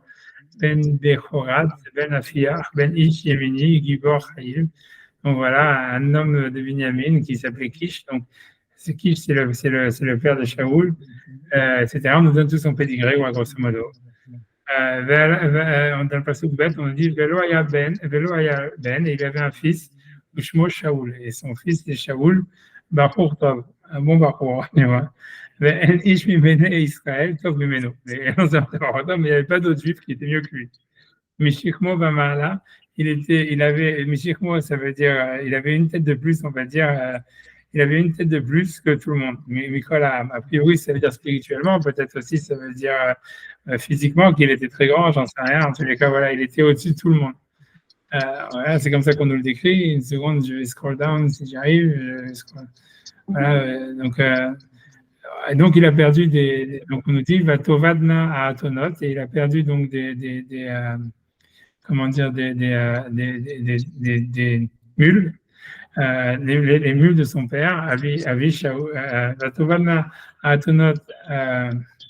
ben Bechorat, ben Afiach, ben Ish Yemini, Gibor Chaïl. Donc voilà un homme de Binyamin qui s'appelait Kish. Donc Kish, c'est le père de Shaoul, etc. On nous donne tout son pédigré, grosso modo. Dans le passage bête, on dit Velo Aya Ben, et il avait un fils, Ushmo Shaoul, et son fils c'est Shaoul, Bachour Tov, un bon Bachour, tu vois. Ish Mimene Israël, Tov Mimeno. Mais il n'y avait pas d'autres juifs qui étaient mieux que lui. Mishichmo Bamala, il avait, Mishichmo, ça veut dire, il avait une tête de plus, on va dire, il avait une tête de plus que tout le monde. Mais Nicolas, a priori, ça veut dire spirituellement, peut-être aussi, ça veut dire physiquement qu'il était très grand, j'en sais rien. En tous les cas, voilà, il était au-dessus de tout le monde. Voilà, c'est comme ça qu'on nous le décrit. Une seconde, je vais scroll down si j'arrive. Voilà, donc il a perdu donc on nous dit Vatovadna à Atonot, et il a perdu donc comment dire, des mules. Les mules de son père, Avi Shaoul, Vatovadna à Atonot,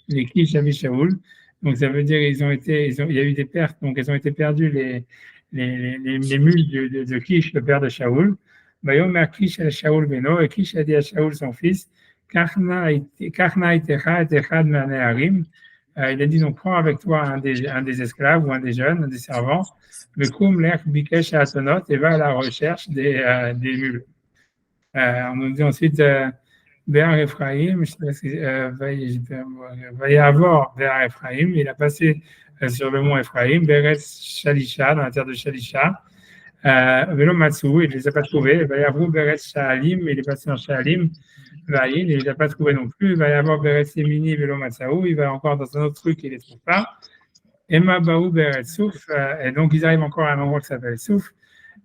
les Kish Avi Shaoul. Donc ça veut dire il y a eu des pertes, donc elles ont été perdues les mules de Kish, le père de Shaoul. Vayomer Kish al Shaoul Beno, et Kish a dit à Shaoul son fils, Kachna itecha et echad me'aneharim. Il a dit donc prends avec toi un des esclaves ou un des jeunes, un des servants, le koum lech bikesh atonot, et va à la recherche des mules. On nous dit ensuite Béar Ephraim, va y avoir Béar Ephraim, il a passé sur le mont Ephraim, Beretz Shalisha, dans la terre de Shalisha, Velo Matsou, il ne les a pas trouvés, il va y avoir Beretz Shaalim, il est passé en Shaalim, il ne les a pas trouvés non plus, il va y avoir Beretz Yemini, Velo Matsaou, il va encore dans un autre truc, il ne les trouve pas, Emma Baou Beretz Souf, et donc ils arrivent encore à un endroit qui s'appelle Souf,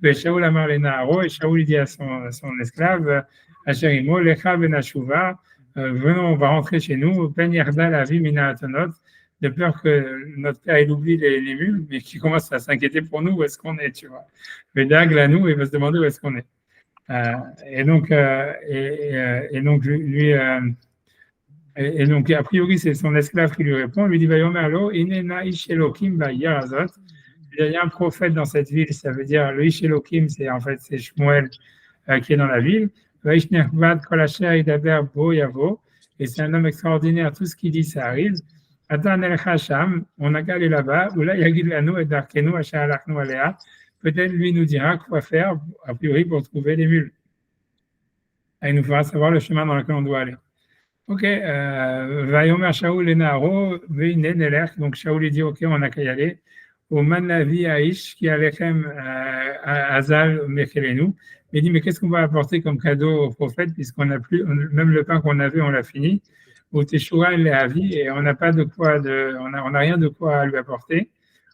Shaoul Amar le Naharo, et Shaoul dit à son esclave, Asherimo, Lecha ben Ashuva, venons, on va rentrer chez nous, Ben Yerda la vie mina atonot, de peur que notre père il oublie les mules, mais qui commence à s'inquiéter pour nous, où est-ce qu'on est, tu vois. Vedag là nous, il va se demander où est-ce qu'on est. Et donc a priori c'est son esclave qui lui répond, lui dit Vayomerlo, inena ish Elokim bayarazot. Il y a un prophète dans cette ville, ça veut dire le ish Elokim, c'est Shmuel qui est dans la ville. Et c'est un homme extraordinaire, tout ce qu'il dit, ça arrive. On a qu'à aller là-bas, peut-être lui nous dira quoi faire, a priori, pour trouver les mules. Et il nous fera savoir le chemin dans lequel on doit aller. Ok, Vayomer Shaoul et Naharo, donc Shaoul dit ok, on a qu'à y aller. Au Manavi Aish, qui a l'Echem Azal Mechelenu. Il dit, mais qu'est-ce qu'on va apporter comme cadeau au prophète, puisqu'on n'a plus, même le pain qu'on avait, on l'a fini. Au Teshua, il est et on n'a pas de quoi, on n'a rien de quoi lui apporter.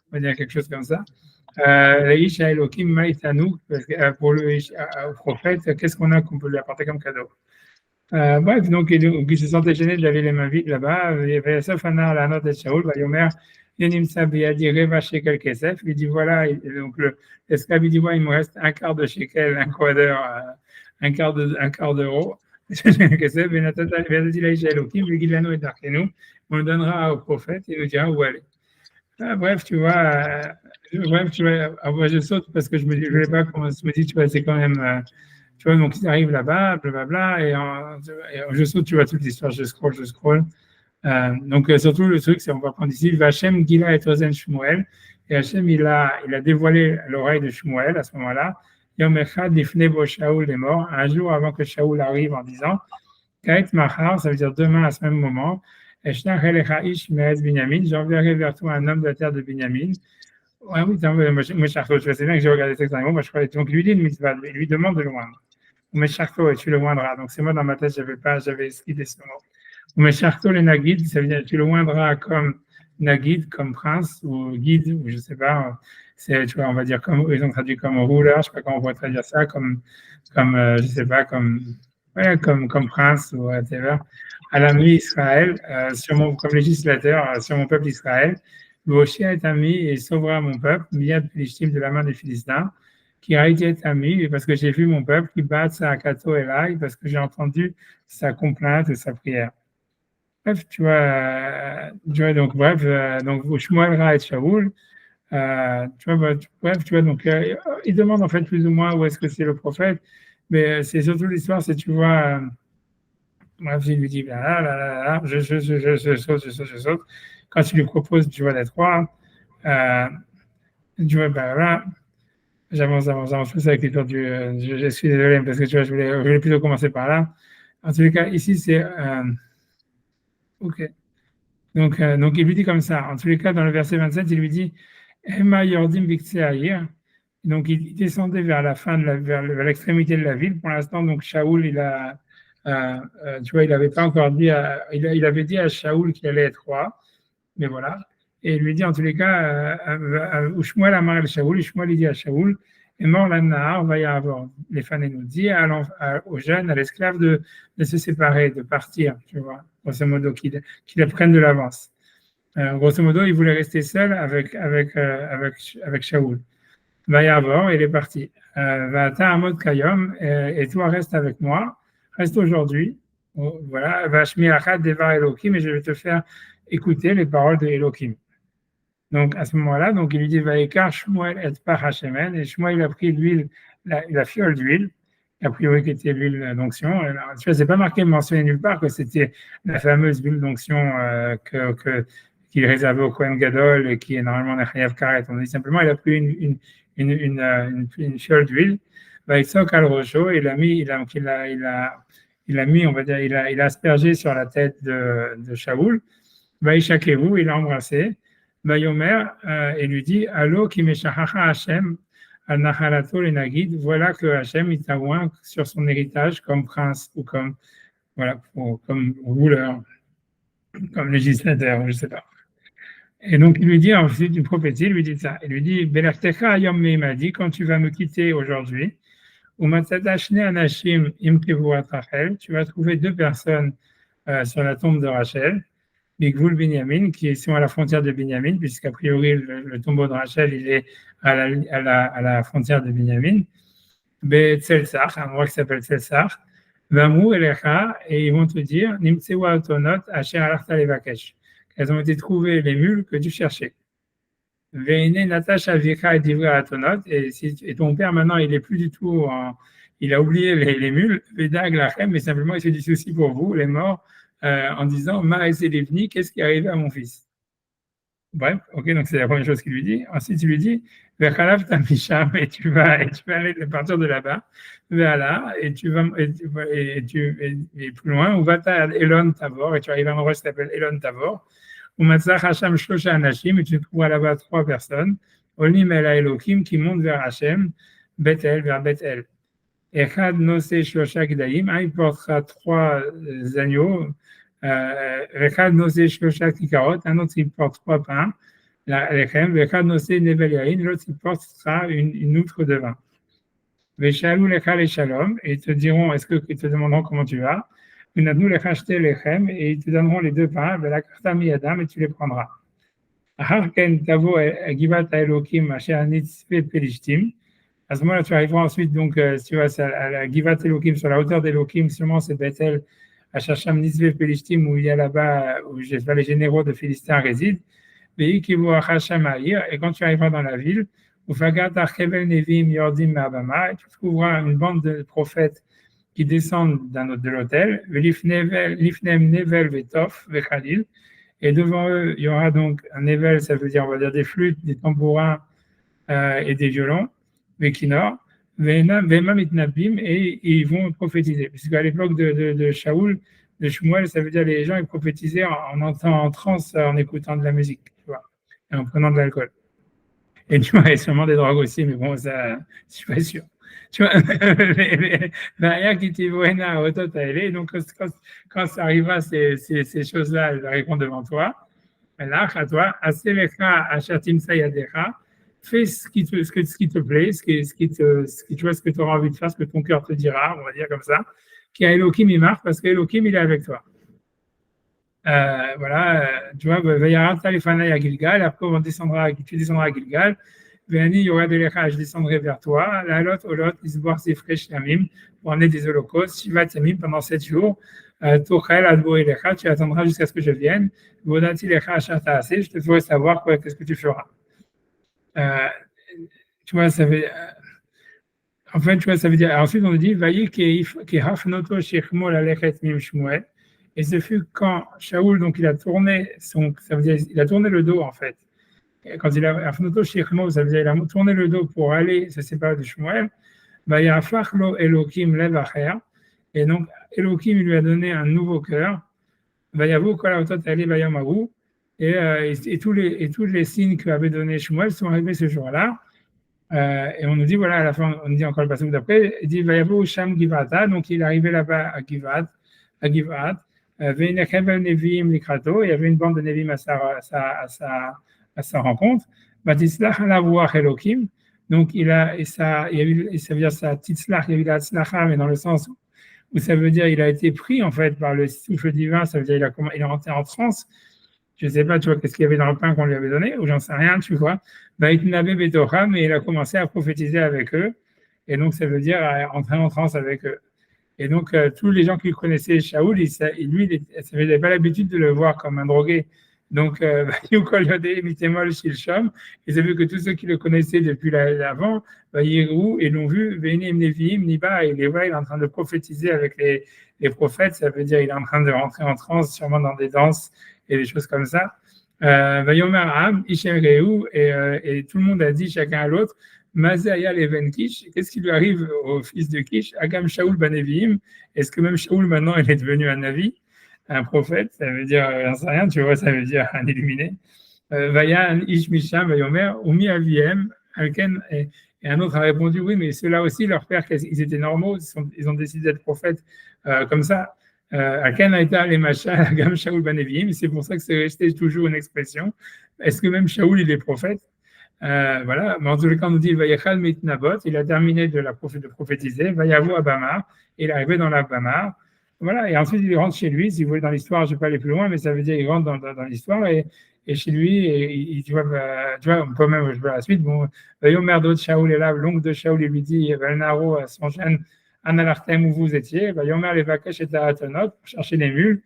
On va dire quelque chose comme ça. L'Aish Elohim Maïtanou, pour au prophète, qu'est-ce qu'on peut lui apporter comme cadeau? Bref, donc il se sentait gêné de laver les mains vides là-bas. Il y avait Safana, la note de Shaoul, Vayomer. Il dit voilà, donc l'esclave il dit il me reste un quart de shekel, un quart d'euro. On le donnera au prophète et il nous dira où aller. Bref, tu vois, je saute parce que je ne voulais pas qu'on se me dise, tu vois, c'est quand même, tu vois, donc ils arrivent là-bas, blablabla, et je saute, tu vois, toute l'histoire, je scroll. Donc surtout le truc, c'est on va prendre ici Vachem Gila et Ozen Shmuel, et Hachem il a dévoilé l'oreille de Shmuel à ce moment-là. Yom Echad Lifnei Bo Shaoul est mort, un jour avant que Shaoul arrive en disant Kait Machar, ça veut dire demain à ce même moment, Eshnach Elecha Ish Meretz Binyamin, j'enverrai vers toi un homme de la terre de Binyamin. Ouais, oui, moi, je sais bien que j'ai regardé ce dernier mot, moi je croyais. Donc, lui dit une mitzvah, il lui demande de le moindre. Umesharto, et tu le moindras. Donc, c'est moi dans ma tête, j'avais esquissé ce mot. Umesharto les nagid, ça veut dire tu le moindras comme nagid, comme prince, ou guide, ou je sais pas, c'est, tu vois, on va dire comme, ils ont traduit comme ruler, je sais pas comment on pourrait traduire ça, je sais pas, ouais, comme prince, ou whatever. À l'ami Israël, comme législateur, sur mon peuple Israël, Voshia est ami et sauvera mon peuple, Miyad Philistime de la main des Philistins, qui a été ami, parce que j'ai vu mon peuple qui bat sa kato elai, parce que j'ai entendu sa complainte et sa prière. Bref, donc, bref, donc, Shmuel Ra et Shaoul, bref, tu vois, donc, il demande en fait plus ou moins où est-ce que c'est le prophète, mais c'est surtout l'histoire, c'est, tu vois, bref, il lui dit, je saute. Quand tu lui proposes, tu vois, d'être roi, tu vois, là, j'avance plus avec l'histoire je suis désolé, parce que tu vois, je voulais plutôt commencer par là. En tous les cas, ici, c'est, ok. Donc, il lui dit comme ça. En tous les cas, dans le verset 27, il lui dit, Emma Yordim Biktsehir. Donc, il descendait vers la fin vers l'extrémité de la ville. Pour l'instant, donc, Shaoul, tu vois, il n'avait pas encore dit, il avait dit à Shaoul qu'il allait être roi. Mais voilà. Et il lui dit en tous les cas, Shmuel Amar el Shaoul, Shmuel dit à Shaoul, est mort la Nahar, va y avoir. Les fans nous dit aux jeunes, à l'esclave de se séparer, de partir, tu vois, grosso modo, qu'il prenne de l'avance. Grosso modo, il voulait rester seul avec Shaoul. Va y avoir, il est parti. Va ta'amod kayom, et toi reste avec moi, reste aujourd'hui. Voilà, va shmi'achad devar Elohim, et je vais te faire écouter les paroles de Elohim. Donc, à ce moment-là, donc, il lui dit, Vaïkar Shmuel et par Hashemen, et Shmuel, il a pris l'huile, la fiole d'huile, a priori qui était l'huile d'onction. Tu vois, c'est pas mentionné nulle part que c'était la fameuse huile d'onction qu'il réservait au Kohen Gadol et qui est normalement un Chayav Karet. On dit simplement, il a pris une fiole d'huile, Vaïksok al Rocho, il a mis, on va dire, il a aspergé sur la tête de Shaoul. Vaïchakevu, il l'a embrassé. Vaïomer, et lui dit, Allo ki meshachacha Hashem, al nachalato le nagid, voilà que Hashem il t'a oint sur son héritage comme prince ou comme ruler, comme législateur, je ne sais pas. Et donc il lui dit ensuite une prophétie, il lui dit ça. Il lui dit, Belartecha ayom meimadi, quand tu vas me quitter aujourd'hui, ou matzadashne anashim imkevuat Rachel, tu vas trouver deux personnes sur la tombe de Rachel. Bigvul Binyamin, qui sont à la frontière de Binyamin, puisqu'a priori le tombeau de Rachel il est à la frontière de Binyamin. Tselsar, un endroit qui s'appelle Tselsar. Vamru Elecha, et ils vont te dire Nimtsewa Autonot, Asher Alarta Levakesh. Elles ont été trouvées les mules que tu cherchais. Veine Natasha Vika et Divra Atonot, et ton père maintenant il est plus du tout il a oublié les mules, Vedag Lachem, mais simplement il fait du souci pour vous, les morts. En disant Maïs et Livni, qu'est-ce qui est arrivé à mon fils? Bref, ok, donc c'est la première chose qu'il lui dit. Ensuite, il lui dit Vechalav Tamisham, et tu vas aller partir de là-bas, vers là, et tu vas et plus loin, ou va à Elon Tavor, et tu arrives à un endroit qui s'appelle Elon Tavor, ou Matzach Hasham Shlosha Anashim, et tu trouveras là-bas 3 personnes, Olim El Elohim, qui montent vers Hachem, Bethel, vers Bethel. Echad Nosé Shlosha Gdaim, il portera 3 agneaux. Echad Nosé Shlosha Kikarot, un autre il porte 3 pains. Echad Nosé Nevel Yain, l'autre il portera une outre de vin. Veshalou Lechal et Shalom, et ils te diront, ils te demanderont comment tu vas. Unadnu Lechashte Lechem, et ils te donneront les 2 pains, Velakata Miyadam, et tu les prendras. Harken Tavo Givat Elohim, Asher Nitzve Pelishtim. À ce moment-là, tu arriveras ensuite, donc, tu vois, à la Givat Elohim, sur la hauteur d'Elohim, sûrement c'est Bethel, à Shacham Nizve Pelishtim, où il y a là-bas, où les généraux de Philistins résident. Et quand tu arriveras dans la ville, tu trouveras une bande de prophètes qui descendent de l'autel, et devant eux, il y aura donc un nevel, ça veut dire, on va dire des flûtes, des tambourins et des violons. Vekinor, Ve'emam itnabim, et ils vont prophétiser. Puisqu'à l'époque de Shaoul, de Shmuel, ça veut dire les gens ils prophétisaient en entrant en transe, en écoutant de la musique, tu vois, et en prenant de l'alcool. Et tu vois, et sûrement des drogues aussi, mais bon, ça, je suis pas sûr. Tu vois, derrière qui t'évoina au total, donc quand ça arrivera, ces choses-là, elles arriveront devant toi. Là, à toi, Aselecha Ashatim Sayadecha, fais ce qui te plaît, tu vois, ce que tu auras envie de faire, ce que ton cœur te dira, on va dire comme ça, qui a Elohim, il marche parce qu'Elohim, il est avec toi. Voilà, tu vois, Vayarata Lefanai à Gilgal, après tu descendras à Gilgal, Véani Yorad Elecha, je descendrai vers toi, la lot, olot, isboar sifre shlamim, pour amener des holocaustes, Shivat Yamim pendant 7 jours, Tochel Adbo Elecha, tu attendras jusqu'à ce que je vienne, Vodati Lecha Ashata Ase, je te ferai savoir qu'est-ce que tu feras. Tu vois, ça veut en fait, tu vois, ça veut dire, ensuite on dit, Vayi ki hafnoto shechmo la lechet mim Shmuel. Et ce fut quand Shaoul, donc il a tourné ça veut dire, il a tourné le dos en fait. Et quand il a hafnoto shechmo, ça veut dire, il a tourné le dos pour aller se séparer de Shmuel. Vayafach lo Elokim lev acher. Et donc, Elokim lui a donné un nouveau cœur. Vayavu kol haotot ale vayamahu. Et tous les signes qu'avait donné Shmuel sont arrivés ce jour-là. Et on nous dit, voilà, à la fin, on nous dit encore le passage d'après, il dit, Vayavu Sham Givata, donc il est arrivé là-bas à Givat, Ve'nechevel Neviim Likrato, il y avait une bande de Neviim à sa rencontre, Batislach Alavuach Elokim, donc il y a eu, ça veut dire sa titzlach, il y a eu la tzlacha, mais dans le sens où ça veut dire il a été pris en fait par le souffle divin, ça veut dire il est rentré en transe. Je ne sais pas, tu vois, qu'est-ce qu'il y avait dans le pain qu'on lui avait donné, ou j'en sais rien, tu vois. Mais il a commencé à prophétiser avec eux, et donc ça veut dire entrer en transe avec eux. Et donc, tous les gens qui connaissaient Shaoul, lui, il n'avait pas l'habitude de le voir comme un drogué. Donc, ils ont vu que tous ceux qui le connaissaient depuis l'avant, ils l'ont vu, Niba, il les voit, il est en train de prophétiser avec les prophètes, ça veut dire il est en train de rentrer en transe, sûrement dans des danses et des choses comme ça. Et tout le monde a dit chacun à l'autre, Mazaya Leven Kish, qu'est-ce qui lui arrive au fils de Kish, Agam Shaoul Banevim, est-ce que même Shaoul maintenant il est devenu un navi, un prophète, ça veut dire, j'en sais rien, tu vois, ça veut dire un illuminé. Vaya Ish Misham, Vayomer, Umi Aviem, Alken, et un autre a répondu, oui, mais ceux-là aussi, leur père, ils étaient normaux, ils ont décidé d'être prophètes comme ça. Alken a été les machins, Agam Shaoul Banevim, c'est pour ça que c'est resté toujours une expression. Est-ce que même Shaoul, il est prophète? Voilà, mais en tout cas, on nous dit Vayachal Mitnabot, il a terminé de prophétiser, Vayavu Abamar, il est arrivé dans la Bamar. Voilà, et ensuite il rentre chez lui. Si vous voulez, dans l'histoire, je ne vais pas aller plus loin, mais ça veut dire qu'il rentre dans l'histoire et chez lui, et tu vois, on peut même jouer à la suite. Bon, Vayomer d'autres, Shaoul est là, l'oncle de Shaoul, il lui dit Valnaro à son jeune Analartem où vous étiez, Vayomer les Vakesh et Taratonot, pour chercher les mules,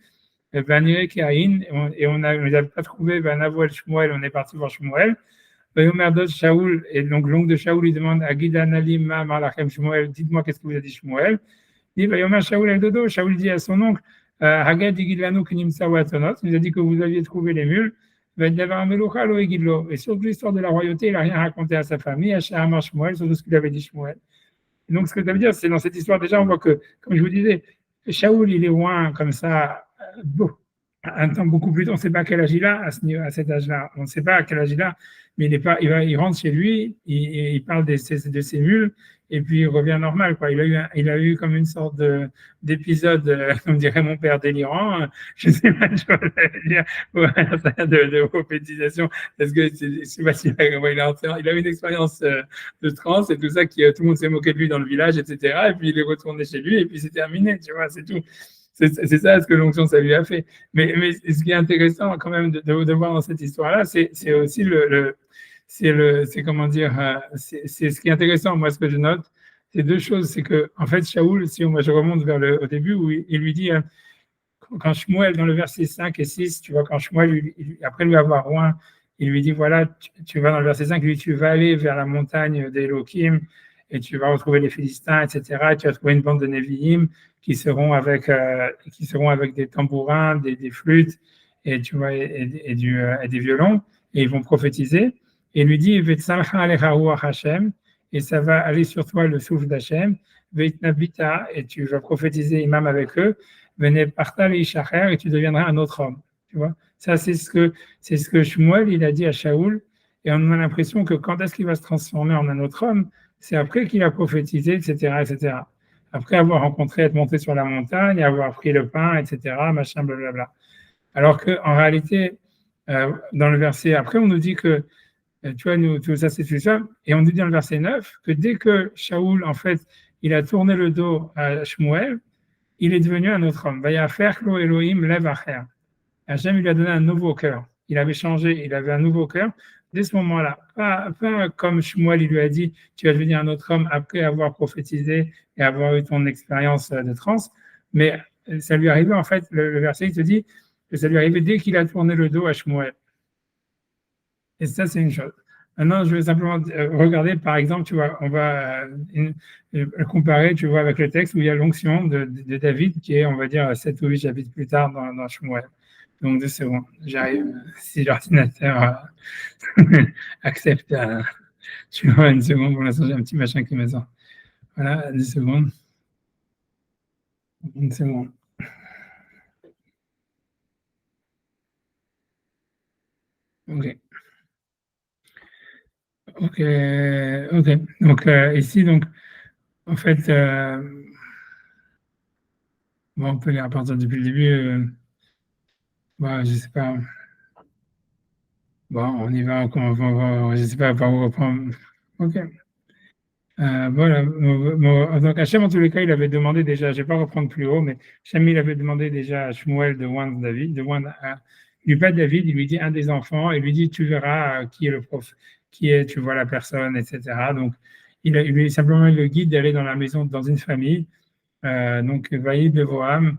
Vanire Kain, et on n'a pas trouvé Vanavo el Shmuel, on est parti voir Shmuel. Vayomer d'autres, Shaoul, et donc l'oncle de Shaoul lui demande Agida Nalim Ma Malachem Shmuel, dites-moi qu'est-ce que vous a dit Shmuel. Il dit Vayomer Shaoul el Dodo, Shaoul dit à son oncle Hagad Igidlanu Kinimsa Watonot, il nous a dit que vous aviez trouvé les mules. Et sur l'histoire de la royauté, il n'a rien raconté à sa famille, à Shahama Shmuel, sur tout ce qu'il avait dit Shmuel. Donc, ce que ça veut dire, c'est dans cette histoire, déjà, on voit que, comme je vous disais, Shaoul, il est loin comme ça, un temps beaucoup plus tôt. On ne sait pas à quel âge il a, à cet âge-là. On ne sait pas à quel âge il a, mais il rentre chez lui, il parle de ses mules, et puis il revient normal, quoi. Il a eu comme une sorte d'épisode, comme dirait mon père, délirant. Je ne sais pas, je vais dire, de prophétisation. Parce que je sais pas s'il il a eu une expérience de transe et tout ça, tout le monde s'est moqué de lui dans le village, etc. Et puis il est retourné chez lui, et puis c'est terminé, tu vois, c'est tout. C'est ça ce que l'onction ça lui a fait. Mais ce qui est intéressant quand même de voir dans cette histoire-là, c'est aussi c'est comment dire, c'est ce qui est intéressant. Moi, ce que je note, c'est deux choses. C'est que en fait, Shaoul, si moi je remonte au début où il lui dit, quand Shmuel dans le verset 5 et 6, tu vois, quand Shmuel après lui avoir oint, il lui dit voilà, tu vas dans le verset 5, il lui dit tu vas aller vers la montagne d'Elohim et tu vas retrouver les Philistins, etc. Et tu vas trouver une bande de Nevi'im qui seront avec des tambourins, des flûtes et tu vois et des violons, et ils vont prophétiser. Et il lui dit et ça va aller sur toi le souffle d'Hachem, Veitnabita, et tu vas prophétiser imam avec eux, Venez partal et tu deviendras un autre homme. Tu vois, ça c'est ce que Shmuel il a dit à Shaoul, et on a l'impression que quand est-ce qu'il va se transformer en un autre homme, c'est après qu'il a prophétisé, etc., etc. Après avoir rencontré, être monté sur la montagne, avoir pris le pain, etc., machin, blablabla. Alors qu'en réalité, dans le verset, après, on nous dit que, tu vois, nous, tout ça, c'est tout ça, et on nous dit dans le verset 9 que dès que Shaoul, en fait, il a tourné le dos à Shmuel, il est devenu un autre homme. Vaya faire Klo Elohim lev acher. Hachem lui a donné un nouveau cœur. Il avait changé, il avait un nouveau cœur dès ce moment-là. Pas comme Shmuel, il lui a dit, tu vas devenir un autre homme après avoir prophétisé et avoir eu ton expérience de transe, mais ça lui arrivait, en fait, le verset, il te dit que ça lui arrivait dès qu'il a tourné le dos à Shmuel. Et ça, c'est une chose. Maintenant, je vais simplement regarder, par exemple, tu vois, on va comparer, tu vois, avec le texte où il y a l'onction de David, qui est, on va dire, 7 ou 8 chapitres plus tard dans Shmuel. Donc, 2 secondes. J'arrive, si l'ordinateur accepte, tu vois, une seconde, pour l'instant, j'ai un petit machin qui me sort. Voilà, 2 secondes. Une seconde. Ok. Ok, ok. Donc, ici, donc, en fait, bon, on peut lire à partir depuis le début. Bon, je sais pas. Bon, on y va, je sais pas par où reprendre. Ok. Voilà. Donc, Hachem, en tous les cas, il avait demandé déjà, je ne vais pas reprendre plus haut, mais Hachem, il avait demandé déjà à Shmuel de oindre David, il lui pas David, il lui dit un des enfants, et lui dit, tu verras qui est le prof, qui est, tu vois la personne, etc. Donc, il lui simplement le guide d'aller dans la maison, dans une famille, donc Vaïd Bevoam.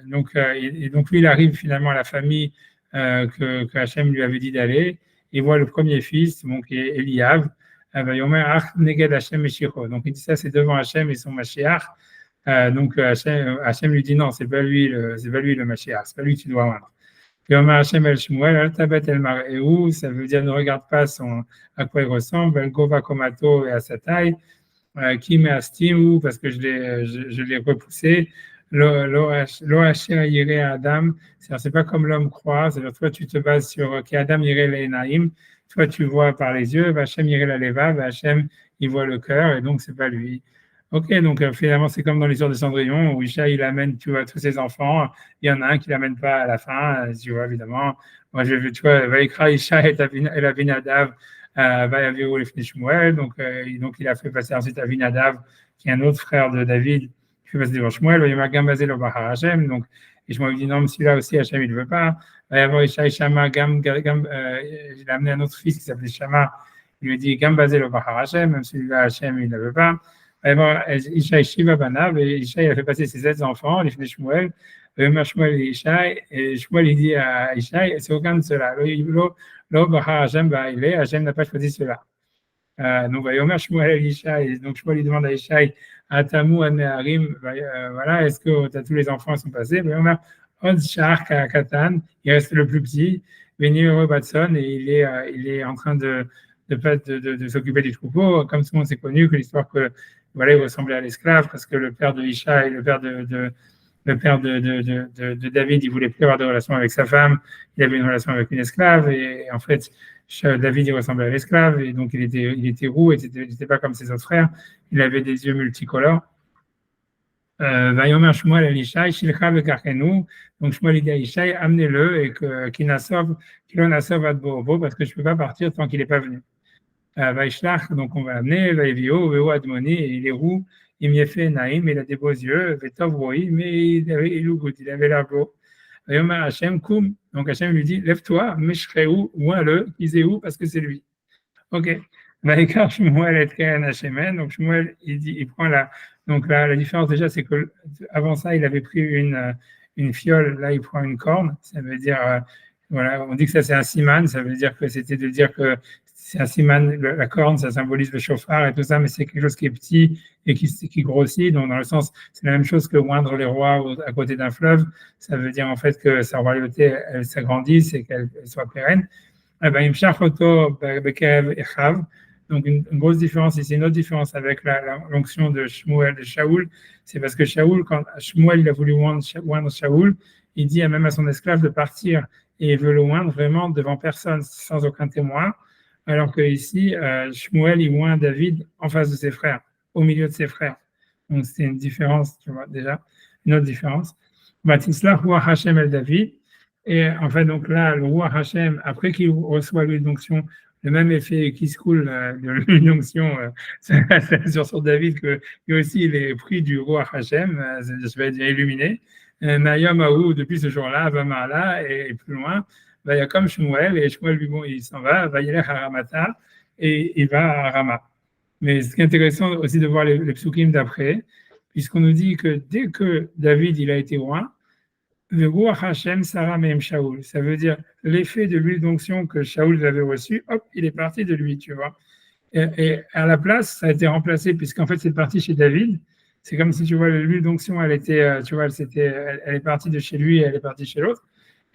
Donc lui, il arrive finalement à la famille que Hachem lui avait dit d'aller. Il voit le premier fils, donc qui est Eliav. Donc il dit ça, c'est devant Hachem et son Mashiach. Donc Hachem lui dit non, c'est pas lui le Mashiach, c'est pas lui que tu dois avoir. Hachem el Shmuel, al tabet el mar'eu, ça veut dire ne regarde pas à quoi il ressemble, el gova komato et à sa taille. Qui m'estime ou parce que je l'ai repoussé. L'Oacher yiré Adam, c'est pas comme l'homme croit, c'est-à-dire toi tu te bases sur qui Adam yiré l'Enaïm, toi tu vois par les yeux, Hachem yiré la leva, Hachem il voit le cœur et donc c'est pas lui. Ok, donc finalement c'est comme dans l'histoire de Cendrillon où Isha il amène tu vois tous ses enfants, il y en a un qui l'amène pas à la fin, tu vois évidemment. Moi tu vois, Vaikra Isha et Avinadav. Donc il a fait passer ensuite Avinadav, qui est un autre frère de David, qui fait passer devant Shmuel. Il m'a gambazé le Bahar Hashem. Donc, et je m'avais dit non, mais celui-là aussi, Hashem, il ne veut pas. Il va y avoir Ishaï Shama, il a amené un autre fils qui s'appelait Shama. Il lui a dit gambazé le Bahar Hashem, même celui-là, Hashem, il ne veut pas. Il va y avoir Ishaï Shiva Banav, et Ishaï a fait passer ses 7 enfants, il fait Shmuel. Shmuel et Shmuel, il dit à Ishaï, c'est aucun de ceux-là. Hashem n'a pas choisi cela. Donc, donc Shmuel il demande à Ishaï, Atamu Aneharim, voilà, est-ce que tous les enfants sont passés? Il reste le plus petit, Benir Batson, et il est en train de s'occuper du troupeau. Comme tout le monde s'est connu, que l'histoire que voilà, il ressemblait à l'esclave, parce que le père de Ishaï, le père de David, il voulait plus avoir de relation avec sa femme, il avait une relation avec une esclave, et en fait, David, il ressemblait à l'esclave, et donc il était roux, il n'était pas comme ses autres frères, il avait des yeux multicolores. Vayomer Shmuel el Ishaï, Shilcha vekarkenu, donc Shmuel il dit à Ishaï, amenez-le, et qu'il en asov ad bobo, parce que je ne peux pas partir tant qu'il n'est pas venu. Vaishlach, donc on va amener, Vaivio, Veo Admoni, et il est roux, il m'y a fait Naïm, il a des beaux yeux, Vetov Roi, mais il avait l'air beau. Vayomer Hachem, Koum, donc Hachem lui dit, lève-toi, Meshreou, ouin-le, Iséou, parce que c'est lui. Ok. Vaikar Shmuel et Keren Hachemen, donc Shmuel, il prend donc la différence déjà, c'est que avant ça, il avait pris une fiole, là, il prend une corne, ça veut dire, voilà, on dit que ça c'est un siman, ça veut dire que c'était de dire que c'est un siman, la corne, ça symbolise le chauffard et tout ça, mais c'est quelque chose qui est petit et qui grossit. Donc, dans le sens, c'est la même chose que oindre les rois à côté d'un fleuve. Ça veut dire en fait que sa royauté, elle s'agrandisse et qu'elle soit pérenne. Il me cherche photo Bekev Echav. Donc, une grosse différence, et c'est une autre différence avec l'onction de Shmuel, de Shaoul, c'est parce que Shaoul, quand Shmuel il a voulu oindre Shaoul, il dit même à son esclave de partir et il veut le oindre vraiment devant personne, sans aucun témoin, alors que ici, Shmuel, il oint David en face de ses frères, au milieu de ses frères. Donc, c'est une différence, tu vois, déjà, une autre différence. Batisla, Roi Hachem el David. Et en fait, donc là, le roi Hachem, après qu'il reçoit l'huile d'onction, le même effet qui se coule de l'huile d'onction sur David, que lui aussi il est pris du roi Hachem, je vais dire illuminé. Mayom Aou, depuis ce jour-là, va Marla, et plus loin, il y a comme Shmuel, et Shmuel, lui, bon, il s'en va y aller à Ramata, et il va à Rama. Mais ce qui est intéressant aussi de voir les psukim d'après, puisqu'on nous dit que dès que David il a été roi, le roi Hachem Sarah Mehem Shaoul. Ça veut dire l'effet de l'huile d'onction que Shaoul avait reçu, hop, il est parti de lui, tu vois. Et à la place, ça a été remplacé, puisqu'en fait, c'est parti chez David. C'est comme si, tu vois, l'huile d'onction, elle était, tu vois, elle est partie de chez lui et elle est partie chez l'autre.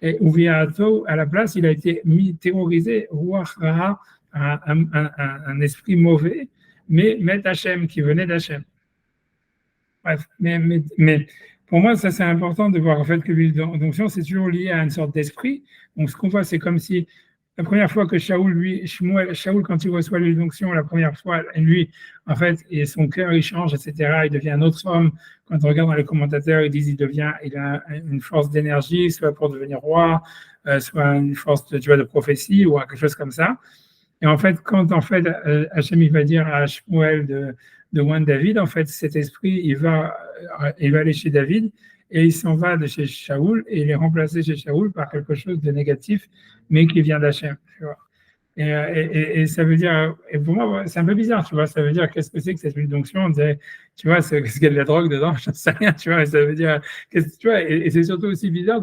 Et Uviato, à la place, il a été mis, terrorisé, roi Ra, un esprit mauvais, mais Hachem, qui venait d'Hachem. Bref, mais pour moi, ça c'est important de voir en fait que l'huile d'onction, c'est toujours lié à une sorte d'esprit. Donc ce qu'on voit, c'est comme si la première fois que Shaoul, quand il reçoit l'huile d'onction, la première fois, lui, en fait, et son cœur il change, etc. Il devient un autre homme. Quand on regarde dans les commentateurs, ils disent il a une force d'énergie, soit pour devenir roi, soit une force tu vois, de prophétie ou quelque chose comme ça. Et en fait, quand en fait Hachem il va dire à Shmuel de oindre David, en fait, cet esprit, il va aller chez David et il s'en va de chez Shaoul et il est remplacé chez Shaoul par quelque chose de négatif, mais qui vient d'Hachem. Tu vois. Et ça veut dire, et pour moi, c'est un peu bizarre, tu vois, ça veut dire qu'est-ce que c'est que cette huile d'onction? On dirait, tu vois, est-ce qu'il y a de la drogue dedans? Je ne sais rien, tu vois, ça veut dire, tu vois, et c'est surtout aussi bizarre,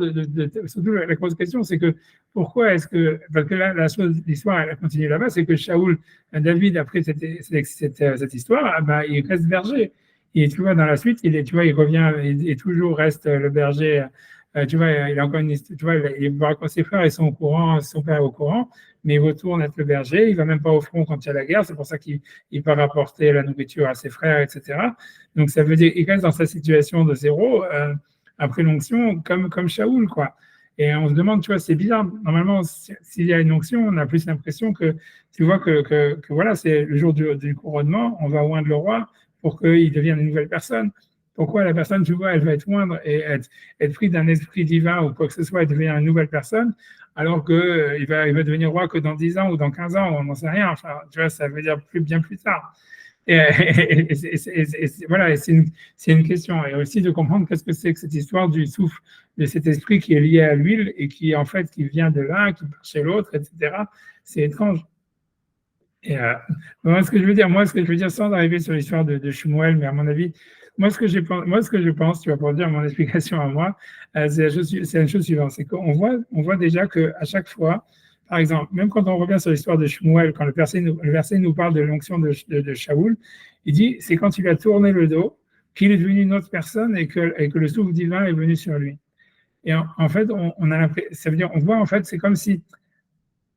surtout la grosse question, c'est que pourquoi est-ce que, parce que là, l'histoire, elle continue là-bas, c'est que Shaoul, David, après cette histoire, bah, il reste berger. Et tu vois, dans la suite, tu vois, il revient et toujours reste le berger. Tu vois, il a encore une histoire, tu vois, il va raconter ses frères, ils sont au courant, son père est au courant, mais il retourne être le berger, il va même pas au front quand il y a la guerre, c'est pour ça qu'il va rapporter la nourriture à ses frères, etc. Donc ça veut dire qu'il reste dans sa situation de zéro après l'onction, comme Shaoul, quoi. Et on se demande, tu vois, c'est bizarre. Normalement, s'il y a une onction, on a plus l'impression que, tu vois, que voilà, c'est le jour du couronnement, on va oindre le roi pour qu'il devienne une nouvelle personne. Pourquoi la personne, tu vois, elle va être moindre et être prise d'un esprit divin ou quoi que ce soit et devenir une nouvelle personne, alors qu'il va devenir roi que dans 10 ans ou dans 15 ans, on n'en sait rien. Enfin, tu vois, ça veut dire bien plus tard. Voilà, c'est une question. Et aussi de comprendre qu'est-ce que c'est que cette histoire du souffle, de cet esprit qui est lié à l'huile et qui, en fait, qui vient de l'un, qui part chez l'autre, etc. C'est étrange. Et moi, ce que je veux dire, sans arriver sur l'histoire de Shmuel, mais à mon avis, moi, ce que je pense, tu vas pouvoir dire mon explication à moi, c'est une chose suivante, c'est qu'on voit déjà qu'à chaque fois, par exemple, même quand on revient sur l'histoire de Shmuel, quand le verset nous parle de l'onction de Shaoul, il dit, c'est quand il a tourné le dos qu'il est devenu une autre personne et que le souffle divin est venu sur lui. Et en fait, on a l'impression, ça veut dire, on voit en fait, c'est comme si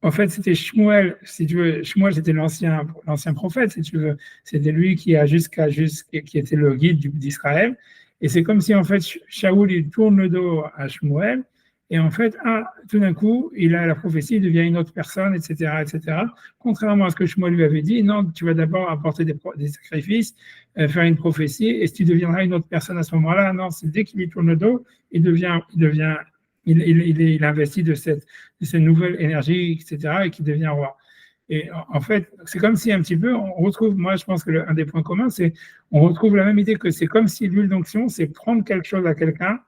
en fait, c'était Shmuel, si tu veux. Shmuel, c'était l'ancien prophète, si tu veux. C'était lui qui était le guide d'Israël. Et c'est comme si, en fait, Shaoul, il tourne le dos à Shmuel. Et en fait, tout d'un coup, il a la prophétie, il devient une autre personne, etc., etc. Contrairement à ce que Shmuel lui avait dit, non, tu vas d'abord apporter des sacrifices, faire une prophétie, et si tu deviendras une autre personne à ce moment-là, non, c'est dès qu'il lui tourne le dos, il investit de cette nouvelle énergie, etc., et qui devient roi. Et en fait, c'est comme si un petit peu, on retrouve, moi je pense que un des points communs, c'est on retrouve la même idée que c'est comme si l'huile d'onction, c'est prendre quelque chose à quelqu'un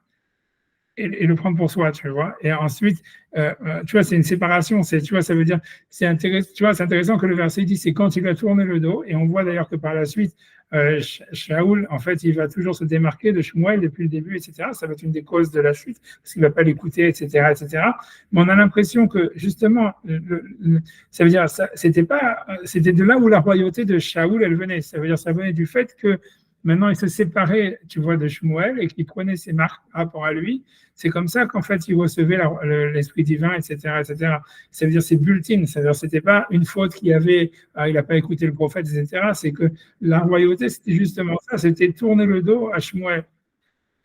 et le prendre pour soi, tu vois. Et ensuite, tu vois, c'est une séparation, tu vois, ça veut dire, c'est intéressant que le verset dit, c'est quand il a tourné le dos, et on voit d'ailleurs que par la suite, Shaoul, en fait, il va toujours se démarquer de Shmuel depuis le début, etc. Ça va être une des causes de la chute, parce qu'il ne va pas l'écouter, etc., etc. Mais on a l'impression que, justement, ça veut dire, c'était de là où la royauté de Shaoul, elle venait. Ça veut dire, ça venait du fait que maintenant il se séparait, tu vois, de Shmuel et qu'il prenait ses marques par rapport à lui. C'est comme ça qu'en fait il recevait l'esprit divin, etc., etc. Ça veut dire c'est bulletin, c'est-à-dire c'était pas une faute qu'il y avait, il n'a pas écouté le prophète, etc. C'est que la royauté c'était justement ça, c'était tourner le dos à Shmuel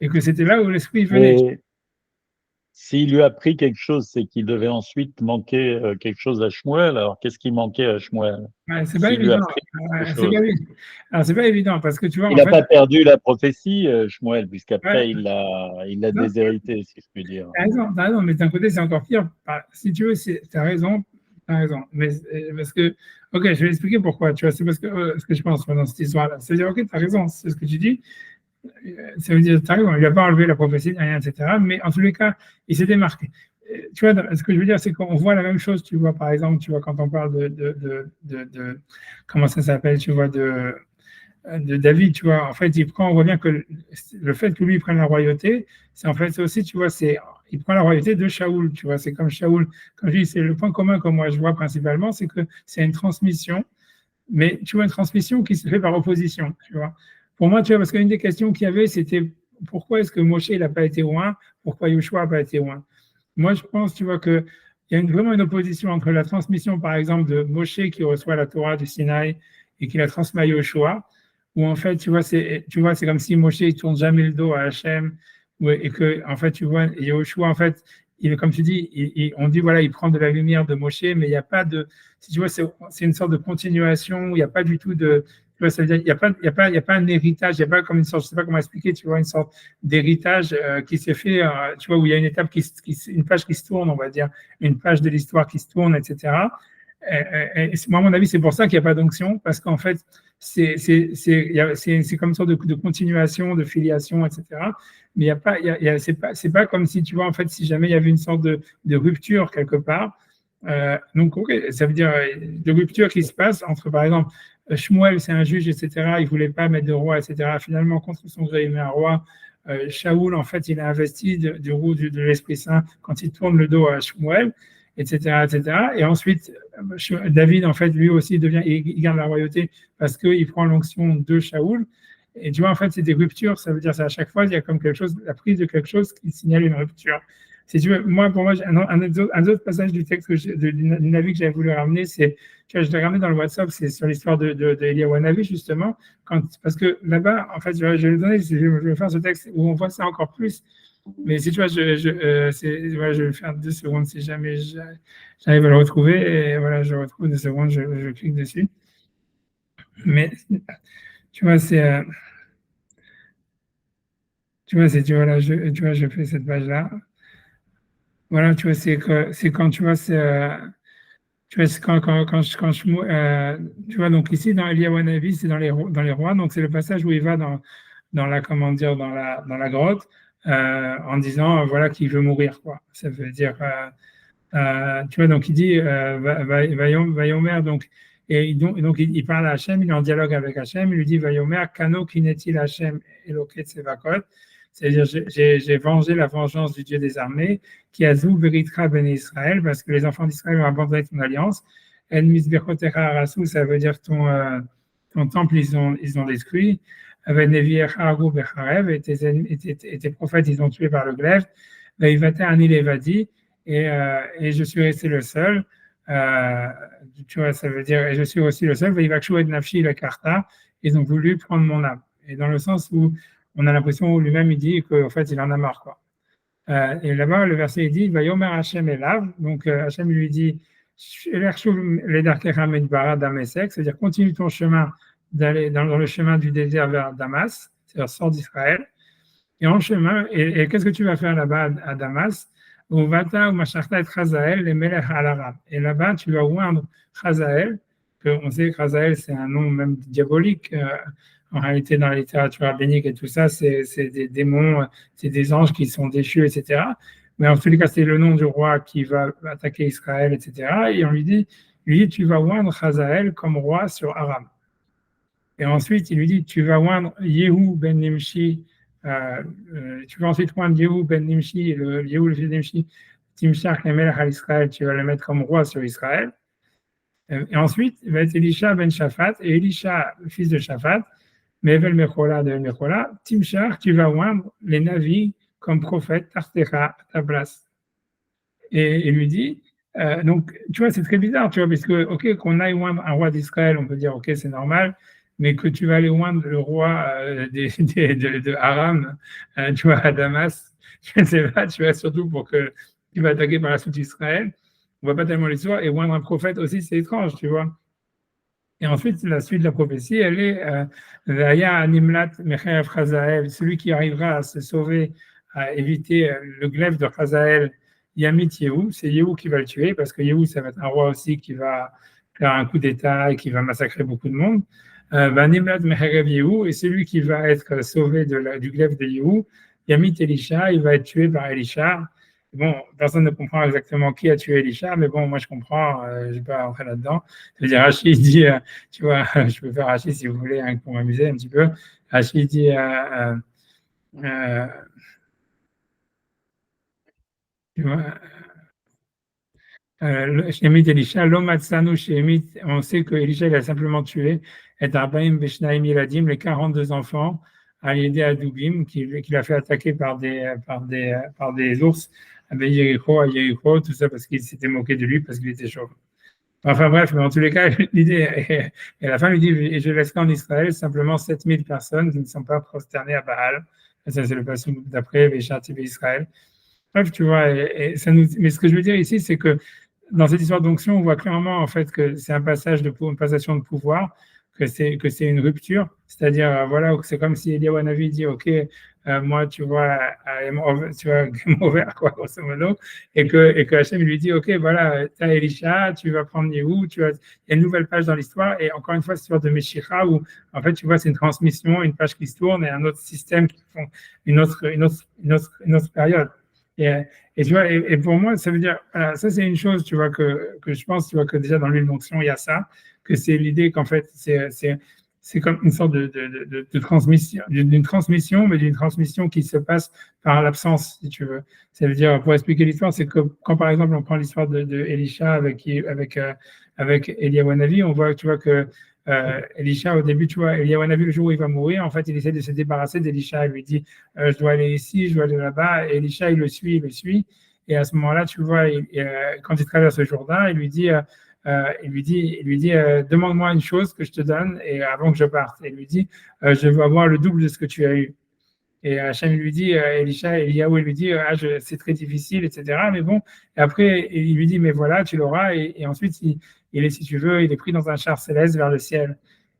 et que c'était là où l'esprit venait. Et s'il lui a pris quelque chose, c'est qu'il devait ensuite manquer quelque chose à Shmuel. Alors, qu'est-ce qui manquait à Shmuel Ouais, c'est pas s'il lui a évident. pris quelque C'est pas chose? évident. Alors, c'est pas évident parce que tu vois, Il en n'a fait, pas perdu la prophétie, Shmuel, ouais, puisqu'après, il l'a non, déshérité, si je puis dire. t'as raison, mais d'un côté, c'est encore pire. Si tu veux, t'as raison, t'as raison. Mais parce que, ok, je vais expliquer pourquoi, tu vois, c'est parce que ce que je pense moi, dans cette histoire-là. C'est-à-dire, ok, t'as raison, c'est ce que tu dis. Ça veut dire, t'as raison, il n'a pas enlevé la prophétie, rien, etc. Mais en tous les cas, il s'est démarqué. Tu vois, ce que je veux dire, c'est qu'on voit la même chose, tu vois, par exemple, tu vois, quand on parle comment ça s'appelle, tu vois, de David, tu vois, en fait, on voit bien que le fait que lui prenne la royauté, c'est en fait c'est aussi, tu vois, il prend la royauté de Shaoul, tu vois, c'est comme Shaoul, comme je dis, c'est le point commun que moi je vois principalement, c'est que c'est une transmission, mais tu vois, une transmission qui se fait par opposition, tu vois. Pour moi, tu vois, parce qu'une des questions qu'il y avait, c'était pourquoi est-ce que Moshe n'a pas été loin, pourquoi Yoshua n'a pas été loin. Moi, je pense, tu vois, qu'il y a vraiment une opposition entre la transmission, par exemple, de Moshe qui reçoit la Torah du Sinaï et qui la transmet à Yoshua, où en fait, tu vois, c'est comme si Moshe il tourne jamais le dos à Hachem, et que en fait, tu vois, Yoshua, en fait, comme tu dis, on dit voilà, il prend de la lumière de Moshe, mais il n'y a pas de, si tu vois, c'est une sorte de continuation, il n'y a pas du tout de, tu vois, ça veut dire, il y a pas un héritage, il n'y a pas comme une sorte, je sais pas comment expliquer, tu vois, une sorte d'héritage qui s'est fait, tu vois, où il y a une étape une page qui se tourne, on va dire, une page de l'histoire qui se tourne, etc. Moi, à mon avis, c'est pour ça qu'il n'y a pas d'onction, parce qu'en fait, c'est comme une sorte de continuation, de filiation, etc. Mais il y a pas, c'est pas comme si, tu vois, en fait, si jamais il y avait une sorte de rupture quelque part. Donc, ok, ça veut dire de rupture qui se passe entre, par exemple, Shmuel, c'est un juge, etc. Il ne voulait pas mettre de roi, etc. Finalement, contre son gré, il met un roi. Shaoul, en fait, il a investi du roux de l'Esprit Saint quand il tourne le dos à Shmuel, etc., etc. Et ensuite, David, en fait, lui aussi, il garde la royauté parce qu'il prend l'onction de Shaoul. Et tu vois, en fait, c'est des ruptures. Ça veut dire qu'à chaque fois, il y a comme quelque chose, la prise de quelque chose qui signale une rupture. Si tu veux, pour moi, un autre passage du texte d'une avis que j'avais voulu ramener, c'est que je l'ai ramené dans le WhatsApp, c'est sur l'histoire de Eliyahu Hanavi, justement, parce que là-bas, en fait, je vais le donner, je vais faire ce texte où on voit ça encore plus. Mais si tu vois, voilà, je vais le faire 2 secondes si jamais j'arrive à le retrouver. Et voilà, je retrouve 2 secondes, je clique dessus. Mais tu vois, tu vois, là, tu vois, je fais cette page-là. Voilà, tu vois, c'est quand tu vois, tu vois, c'est tu vois, donc ici, dans Eliyahu Hanavi, c'est dans les rois, donc c'est le passage où il va dans la, comment dire, dans la grotte, en disant, voilà, qu'il veut mourir, quoi. Ça veut dire, tu vois, donc il dit, Vayomer, donc, donc il parle à Hachem, il est en dialogue avec Hachem, il lui dit, Vayomer, Kano kinetil Hachem Eloket Sevakot, c'est-à-dire, j'ai vengé la vengeance du Dieu des armées, qui a zou beritra ben Israël, parce que les enfants d'Israël ont abandonné ton alliance. El misbechotecha arasu, ça veut dire ton temple, ils ont détruit. Avec Nevi'echa haru becharev, et tes prophètes, ils ont tué par le glaive. Vaivata ani levadi, et je suis resté le seul. Tu vois, ça veut dire, et je suis aussi le seul. Vaivakshu et nafshi le karta, ils ont voulu prendre mon âme. Et dans le sens où on a l'impression où lui-même il dit qu'en fait il en a marre, quoi. Et là-bas, le verset il dit Vayomer Hachem Elav, donc Hachem lui dit c'est-à-dire continue ton chemin d'aller dans le chemin du désert vers Damas, c'est-à-dire sors d'Israël. Et en chemin, et qu'est-ce que tu vas faire là-bas à Damas? Ou Vata ou Masharta et Chazael, les Melech al-Arab. Et là-bas, tu vas oindre Chazael, que on sait que Chazael, c'est un nom même diabolique. En réalité, dans la littérature rabbinique et tout ça, c'est des démons, c'est des anges qui sont déchus, etc. Mais en tous les cas, c'est le nom du roi qui va attaquer Israël, etc. Et on lui dit, tu vas oindre Chazael comme roi sur Aram. Et ensuite, il lui dit, tu vas oindre Yehu ben Nimshi, tu vas ensuite oindre Yehu ben Nimshi, Yehu le fils de Nimshi, Timshach Melech al Israël, tu vas le mettre comme roi sur Israël. Et ensuite, il va être Elisha ben Shaphat, et Elisha, le fils de Shaphat, Mevel Mechola de Mechola, Timchar, tu vas oindre les navis comme prophète, Tartecha, à ta place. Et il lui dit, donc, tu vois, c'est très bizarre, tu vois, parce que, ok, qu'on aille oindre un roi d'Israël, on peut dire, ok, c'est normal, mais que tu vas aller oindre le roi de Aram, tu vois, à Damas, je ne sais pas, tu vois, surtout pour que tu vas attaquer par la suite Israël. On ne voit pas tellement l'histoire, et oindre un prophète aussi, c'est étrange, tu vois. Et ensuite, la suite de la prophétie, elle est Vaya Nimlat Mechaev Chazael, celui qui arrivera à se sauver, à éviter le glaive de Chazael, Yamit Yehou, c'est Yehou qui va le tuer, parce que Yehou, ça va être un roi aussi qui va faire un coup d'État et qui va massacrer beaucoup de monde. Nimlat Mechaev Yehou, et celui qui va être sauvé du glaive de Yehou, Yamit Elisha, il va être tué par Elisha. Bon, personne ne comprend exactement qui a tué Elisha, mais bon, moi je comprends, je ne vais pas rentrer là-dedans. Je veux dire, Rachid dit, tu vois, je peux faire Rachid si vous voulez, hein, pour m'amuser un petit peu. Rachid dit, tu vois, Shemit Elisha, l'Omatsanu Shemit, on sait que Elisha il a simplement tué et Arbaim Beshnaim Yiladim, les 42 enfants, à l'idée à Doubim, qu'il a fait attaquer par des ours à Yericho, tout ça parce qu'il s'était moqué de lui, parce qu'il était chauve. Enfin bref, mais en tous les cas, l'idée, et à la fin, il dit, et je laisserai en Israël simplement 7000 personnes qui ne sont pas prosternées à Baal. Ça, c'est le passage d'après, Vécharti Israël. Bref, tu vois, mais ce que je veux dire ici, c'est que dans cette histoire d'onction, on voit clairement en fait que c'est un passage une passation de pouvoir, que c'est une rupture, c'est-à-dire voilà, c'est comme si Eliyahu Hanavi dit ok, moi tu vois, tu vois game over quoi, grosso modo, et que Hachem lui dit ok, voilà, tu as Elisha, tu vas prendre Yehou, il y a une nouvelle page dans l'histoire, et encore une fois, c'est une sorte de Meshicha où en fait tu vois c'est une transmission, une page qui se tourne et un autre système qui font une autre période. Et tu vois, et pour moi, ça veut dire, voilà, ça c'est une chose, tu vois, que je pense, tu vois, que déjà dans l'huile d'onction, il y a ça, que c'est l'idée qu'en fait, c'est comme une sorte de transmission, d'une transmission, mais d'une transmission qui se passe par l'absence, si tu veux. Ça veut dire, pour expliquer l'histoire, c'est que quand par exemple on prend l'histoire de Elisha avec Eliyahu Hanavi, on voit, tu vois, que Elisha, au début, tu vois, Eliyahu Hanavi, le jour où il va mourir, en fait, il essaie de se débarrasser d'Elisha. Il lui dit, je dois aller ici, je dois aller là-bas. Et Elisha, il le suit. Et à ce moment-là, tu vois, quand il traverse le Jourdain, il lui dit, demande-moi une chose que je te donne et avant que je parte. Et il lui dit, je veux avoir le double de ce que tu as eu. Et Hachem lui dit, Eliyahu lui dit, c'est très difficile, etc. Mais bon, et après, il lui dit, mais voilà, tu l'auras. Et ensuite, il est, si tu veux, il est pris dans un char céleste vers le ciel.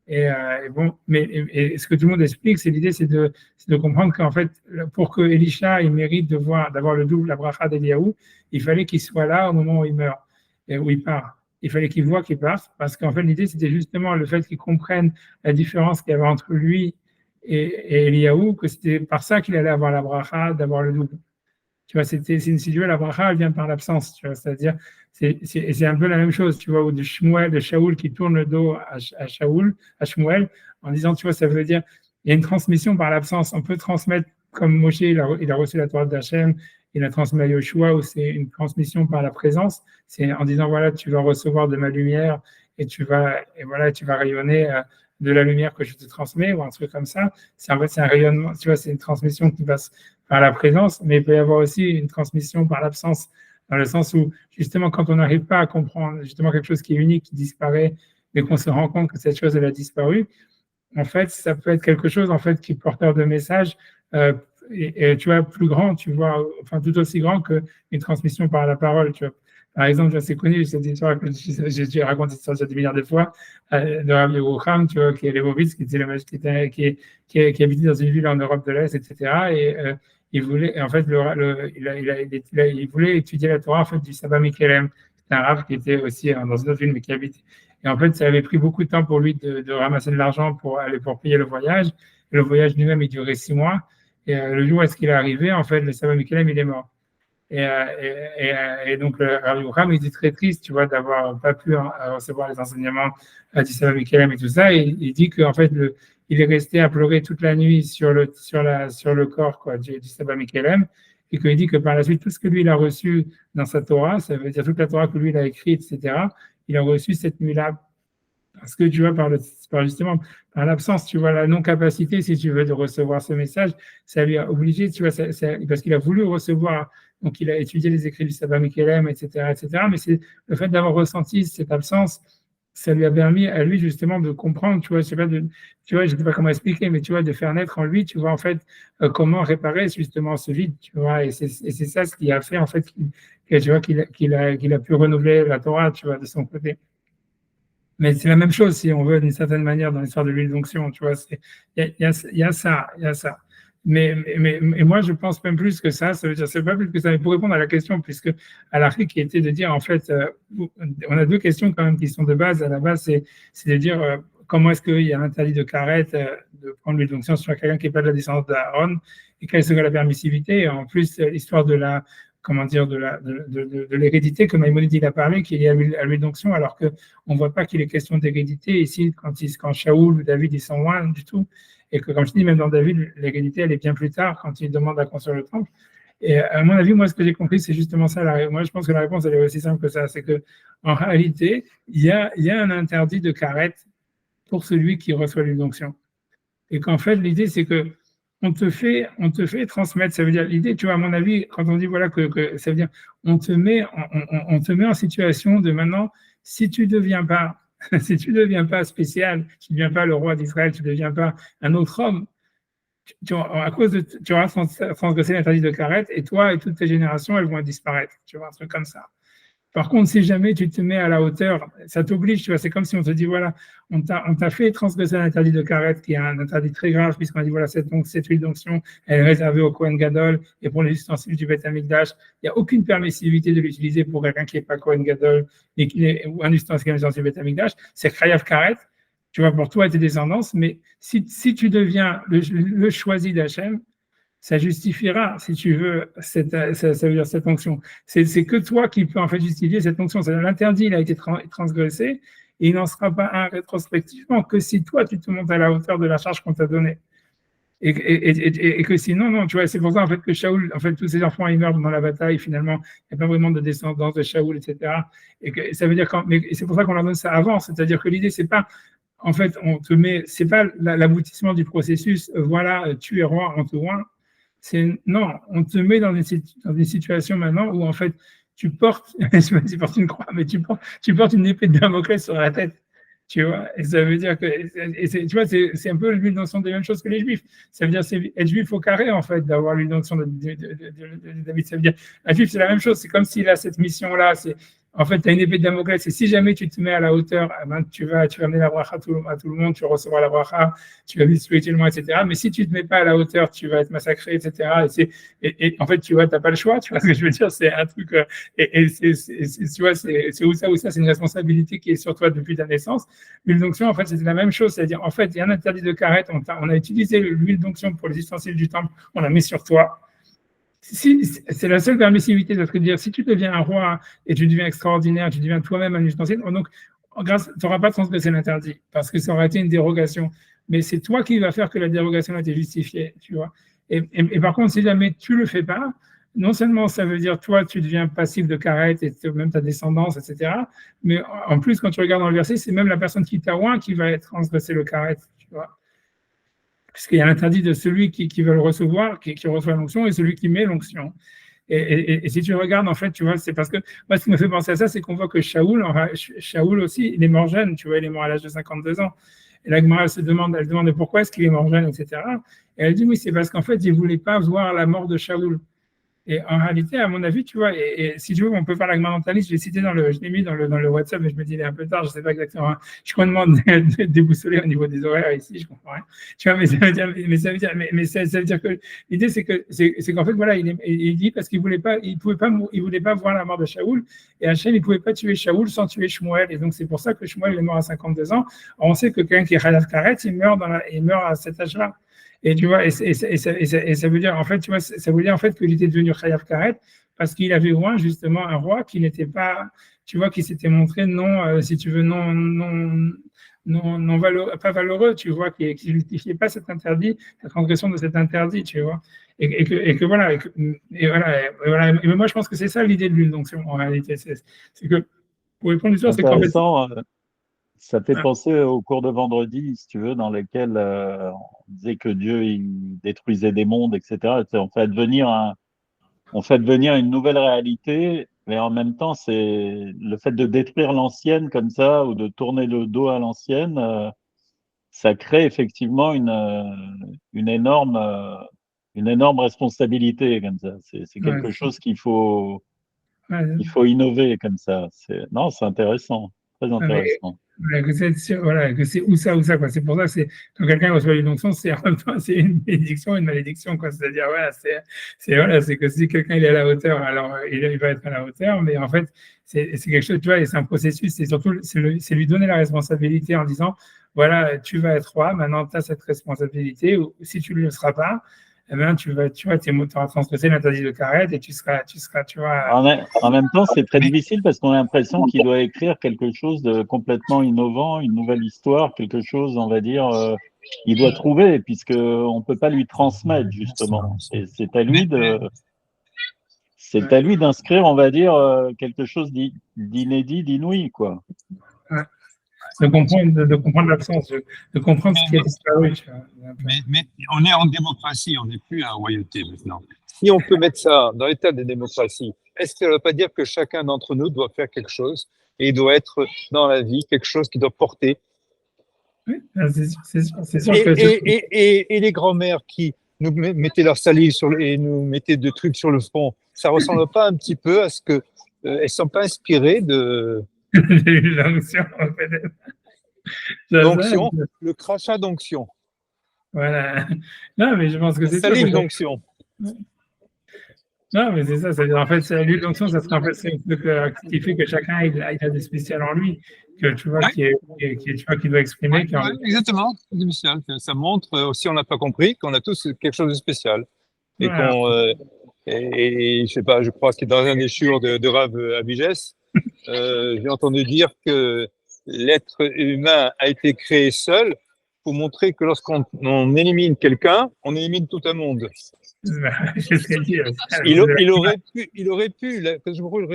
Et bon, mais ce que tout le monde explique, c'est de comprendre qu'en fait, pour que Elisha il mérite d'avoir le double, la bracha d'Eliyahu, il fallait qu'il soit là au moment où il meurt, et où il part. Il fallait qu'il voit qu'il part, parce qu'en fait, l'idée, c'était justement le fait qu'il comprenne la différence qu'il y avait entre lui et Eliyahu, que c'était par ça qu'il allait avoir la bracha, d'avoir le double. Tu vois, si tu veux, la bracha, elle vient par l'absence, tu vois, c'est-à-dire, c'est un peu la même chose, tu vois, ou de Shaoul qui tourne le dos à Shmuel, en disant, tu vois, ça veut dire, il y a une transmission par l'absence. On peut transmettre, comme Moshe, il a reçu la Torah d'Hachem, il a transmis à Yoshua, où c'est une transmission par la présence, c'est en disant, voilà, tu vas recevoir de ma lumière, et voilà, tu vas rayonner de la lumière que je te transmets, ou un truc comme ça. En fait, c'est un rayonnement, tu vois, c'est une transmission qui passe par la présence, mais il peut y avoir aussi une transmission par l'absence, dans le sens où, justement, quand on n'arrive pas à comprendre justement quelque chose qui est unique, qui disparaît, mais qu'on se rend compte que cette chose, elle a disparu, en fait, ça peut être quelque chose, en fait, qui est porteur de message, et tu vois, plus grand, tu vois, enfin, tout aussi grand qu'une transmission par la parole, tu vois. Par exemple, c'est connu, cette histoire que j'ai raconté ça des milliards de fois, de Rabbi Yerucham, tu vois, qui est Levovitz, qui était le qui habitait dans une ville en Europe de l'Est, etc. Et il voulait, en fait, il voulait étudier la Torah en fait, du Sabbat Mikelem. C'est un rabbin qui était aussi dans une autre ville, mais qui habite. Et en fait, ça avait pris beaucoup de temps pour lui de ramasser de l'argent pour payer le voyage. Et le voyage lui-même, il durait 6 mois. Et le jour où est-ce qu'il est arrivé, en fait, le Sabbat Mikelem, il est mort. Et donc, Rabbi Yerucham, il était très triste, tu vois, d'avoir pas pu recevoir les enseignements du Sabbat Mikelem et tout ça. Et il dit qu'en fait, il est resté à pleurer toute la nuit sur le corps quoi, du Sabbat Mikelem. Et qu'il dit que par la suite, tout ce que lui, il a reçu dans sa Torah, ça veut dire toute la Torah que lui, il a écrite, etc., il a reçu cette nuit-là Parce que tu vois, justement, par l'absence, tu vois, la non-capacité, si tu veux, de recevoir ce message, ça lui a obligé, tu vois, parce qu'il a voulu recevoir, donc il a étudié les écrits du Sabbat Mekhelem, etc. Mais c'est le fait d'avoir ressenti cette absence, ça lui a permis à lui, justement, de comprendre, tu vois, tu vois, je ne sais pas comment expliquer, mais tu vois, de faire naître en lui, tu vois, en fait, comment réparer, justement, ce vide, tu vois, et c'est ça ce qui a fait, en fait, tu vois, qu'il a pu renouveler la Torah, tu vois, de son côté. Mais c'est la même chose, si on veut, d'une certaine manière, dans l'histoire de l'huile d'onction, tu vois, il y a ça, il y a ça. Mais moi, je pense même plus que ça veut dire, c'est pas plus que ça, mais pour répondre à la question, puisque à l'article qui était de dire, en fait, on a deux questions quand même qui sont de base. À la base, c'est de dire comment est-ce qu'il y a l'interdit de Karet de prendre l'huile d'onction sur quelqu'un qui n'est pas de la descendance d'Aaron, et quelle serait la permissivité, et en plus, l'histoire de la comment dire, de l'hérédité, comme Maïmonide il a parlé, qu'il y a à l'huile d'onction, alors qu'on ne voit pas qu'il est question d'hérédité ici, quand Shaoul ou David, ils sont loin du tout, et que, comme je dis, même dans David, l'hérédité, elle est bien plus tard, quand il demande à construire le temple. Et à mon avis, moi, ce que j'ai compris, c'est justement ça. Moi, je pense que la réponse, elle est aussi simple que ça. C'est qu'en réalité, il y a un interdit de karet pour celui qui reçoit l'huile d'onction. Et qu'en fait, l'idée, c'est que on te fait transmettre. Ça veut dire, l'idée, tu vois, à mon avis, quand on dit, voilà, que ça veut dire, on te met en situation de maintenant, si tu deviens pas, si tu deviens pas spécial, tu ne deviens pas le roi d'Israël, tu ne deviens pas un autre homme, à cause de, tu auras transgressé l'interdit de Karet, et toi et toutes tes générations, elles vont disparaître. Tu vois, un truc comme ça. Par contre, si jamais tu te mets à la hauteur, ça t'oblige, tu vois, c'est comme si on te dit, voilà, on t'a fait transgresser l'interdit de Karet, qui est un interdit très grave, puisqu'on a dit, voilà, cette huile d'onction, elle est réservée au Kohen Gadol et pour les ustensiles du Beth Amikdash. Il n'y a aucune permissivité de l'utiliser pour quelqu'un qui n'est pas Kohen Gadol ou un ustensile du Beth Amikdash. C'est Chayav Karet, tu vois, pour toi et tes descendants, mais si tu deviens le choisi d'Hachem, ça justifiera, si tu veux, ça veut dire cette fonction. C'est que toi qui peux en fait justifier cette fonction. L'interdit, il a été transgressé et il n'en sera pas un rétrospectivement que si toi, tu te montes à la hauteur de la charge qu'on t'a donnée. Et que sinon, non, tu vois, c'est pour ça en fait que Shaoul, en fait, tous ses enfants, ils meurent dans la bataille, finalement, il n'y a pas vraiment de descendance de Shaoul, etc. Et que ça veut dire mais c'est pour ça qu'on leur donne ça avant, c'est-à-dire que l'idée, c'est pas, en fait, on te met, c'est pas l'aboutissement du processus, voilà, tu es roi, on te roi. Non, on te met dans une situation maintenant où en fait tu portes, je sais pas si tu portes une croix, mais tu portes une épée de Damoclès sur la tête, tu vois. Et ça veut dire que, tu vois, c'est un peu l'huile d'onction des mêmes choses que les Juifs. Ça veut dire c'est être Juif au carré en fait, d'avoir l'huile d'onction de David. Ça veut dire un Juif c'est la même chose. C'est comme s'il a cette mission là. En fait, tu as une épée de Damoclès et si jamais tu te mets à la hauteur, ben, tu vas amener la bracha à tout le monde, tu recevras la bracha, tu vas vivre spirituellement, etc. Mais si tu ne te mets pas à la hauteur, tu vas être massacré, etc. Et en fait, tu vois, tu n'as pas le choix, tu vois ce que je veux dire, c'est un truc, tu vois, c'est où ça, c'est une responsabilité qui est sur toi depuis ta naissance. L'huile d'onction, en fait, c'est la même chose, c'est-à-dire, en fait, il y a un interdit de Karet, on a utilisé l'huile d'onction pour les ustensiles du temple, on l'a mis sur toi. C'est la seule permissivité de te dire, si tu deviens un roi et tu deviens extraordinaire, tu deviens toi-même un ustensile, donc tu n'auras pas transgressé l'interdit parce que ça aurait été une dérogation. Mais c'est toi qui vas faire que la dérogation a été justifiée, tu vois. Et par contre, si jamais tu ne le fais pas, non seulement ça veut dire toi, tu deviens passif de Karet et même ta descendance, etc. Mais en plus, quand tu regardes dans le verset, c'est même la personne qui t'a oint qui va transgresser le Karet, tu vois. Puisqu'il y a l'interdit de celui qui veut le recevoir, qui reçoit l'onction, et celui qui met l'onction. Et si tu regardes, en fait, tu vois, c'est parce que moi, ce qui me fait penser à ça, c'est qu'on voit que Shaoul aussi, il est mort jeune, tu vois, il est mort à l'âge de 52 ans. Et la Gemara, elle demande pourquoi est-ce qu'il est mort jeune, etc. Et elle dit, oui, c'est parce qu'en fait, il ne voulait pas voir la mort de Shaoul. Et en réalité, à mon avis, tu vois, et si tu veux, on peut faire la mentaliste, je l'ai mis dans le WhatsApp, mais je me dis, il est un peu tard, je ne sais pas exactement. Hein. Je suis complètement déboussolé au niveau des horaires ici, je comprends rien. Tu vois, mais ça veut dire que l'idée, c'est qu'en fait, voilà, il dit parce qu'il voulait pas voir la mort de Shaoul, et Hachem, il ne pouvait pas tuer Shaoul sans tuer Shmuel, et donc c'est pour ça que Shmuel est mort à 52 ans. Alors, on sait que quelqu'un qui est Khalav Karet, il meurt à cet âge-là. Et tu vois, et ça veut dire, en fait, tu vois, ça veut dire en fait qu'il était devenu Chayav Karet parce qu'il avait oint justement un roi qui n'était pas, tu vois, qui s'était montré non, si tu veux, pas valeureux, tu vois, qui ne justifiait pas cet interdit, la transgression de cet interdit, tu vois. Et que voilà, voilà. Et moi, je pense que c'est ça l'idée de l'huile d'onction en réalité. C'est que, pour répondre à l'histoire, c'est qu'en fait. Ça fait penser au cours de vendredi, si tu veux, dans lesquels on disait que Dieu il détruisait des mondes, etc. On fait devenir une nouvelle réalité, mais en même temps, c'est le fait de détruire l'ancienne comme ça ou de tourner le dos à l'ancienne, ça crée effectivement une énorme responsabilité comme ça. C'est quelque Ouais. chose Ouais, qu'il faut innover comme ça. Non, c'est intéressant, très mais intéressant. ouais, que c'est voilà, que c'est ou ça, quoi. C'est pour ça que c'est quand quelqu'un reçoit une onction, c'est en même temps c'est une bénédiction, une malédiction, quoi. C'est-à-dire, voilà, c'est que si quelqu'un il est à la hauteur, alors il va être à la hauteur, mais en fait, c'est quelque chose, tu vois, et c'est un processus, c'est surtout c'est lui donner la responsabilité en disant, voilà, tu vas être roi, maintenant tu as cette responsabilité, ou si tu ne le seras pas, eh ben, tu vois, tu auras transgressé l'interdit de Carrette et tu vois, En même temps, c'est très Mais difficile parce qu'on a l'impression qu'il doit écrire quelque chose de complètement innovant, une nouvelle histoire, quelque chose, on va dire, il doit trouver, puisque on peut pas lui transmettre justement. C'est à lui d'inscrire, on va dire, quelque chose d'inédit, d'inouï, quoi. ouais, de comprendre l'absence, de comprendre ce qui a mais, disparu, tu vois, un peu. mais on est en démocratie, on n'est plus à royauté maintenant. Si on peut mettre ça dans l'état de démocratie, est-ce que ça ne veut pas dire que chacun d'entre nous doit faire quelque chose et doit être dans la vie quelque chose qui doit porter? Oui, c'est sûr que Et les grands-mères qui nous mettaient leur salive et nous mettaient de trucs sur le front, ça ressemble pas un petit peu à ce que elles sont pas inspirées de j'ai eu l'onction, peut-être. Je d'onction, sais, le crachat d'onction, voilà. Non, mais je pense que la c'est sûr que salive d'onction. non, mais c'est ça, c'est-à-dire, en fait, l'huile d'onction, ça serait en fait c'est un truc qui fait que chacun il a des spéciales en lui, que tu vois, tu vois, qui doit exprimer, Ouais, exactement, c'est spécial. Ça montre, si on n'a pas compris, qu'on a tous quelque chose de spécial. Et voilà. je sais pas, je crois que dans un des churs de Rav Abigès, j'ai entendu dire que l'être humain a été créé seul pour montrer que lorsqu'on élimine quelqu'un, on élimine tout un monde. C'est ce qu'elle dit. Il aurait pu, il aurait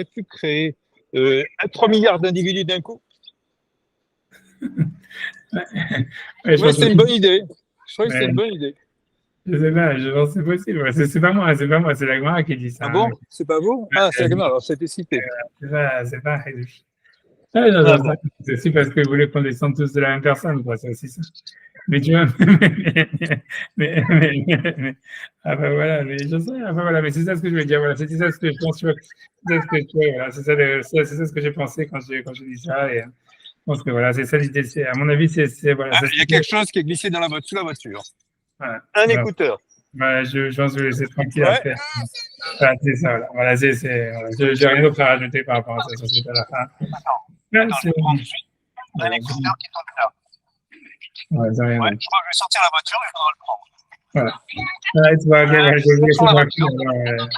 pu créer 3 milliards d'individus d'un coup. Ouais, je Ouais, pense c'est que une bonne idée. Je crois que c'est mais, une bonne idée. je sais pas, je pense que c'est possible. Ouais, c'est pas moi, c'est la Gemara qui dit ça, Ah hein. bon? C'est pas vous? Ah, c'est la alors c'était cité. C'est pas. Ah, non, Ah non, bon. c'est aussi parce que vous voulez qu'on descende tous de la même personne, quoi, c'est aussi ça. Mais tu vois, ah ben voilà, mais je sais, ah ben voilà, mais c'est ça ce que je veux dire, voilà, c'est ça ce que je pense, tu vois, c'est ça ce que, tu vois, voilà, c'est ça ce que j'ai pensé quand j'ai dit ça, et je pense que voilà, c'est ça l'idée, à mon avis, voilà, Ah, c'est ce il y que a quelque chose qui est glissé dans sous la voiture. voilà, Un voilà. écouteur. Voilà, je pense que je vais laisser tranquille Ouais. après. Voilà, c'est ça, voilà, voilà voilà, j'ai rien d'autre à rajouter par rapport à ça, c'est à la fin. Ouais, Attends, je c'est, vais prendre un voilà, écouteur qui tourne là. ouais, c'est rien Ouais, d'autre. je crois que je vais sortir la voiture et il faudra le prendre. Voilà. Ouais, tu vois, ok, ouais, je vais vous Sur laisser la tranquille, voiture. alors,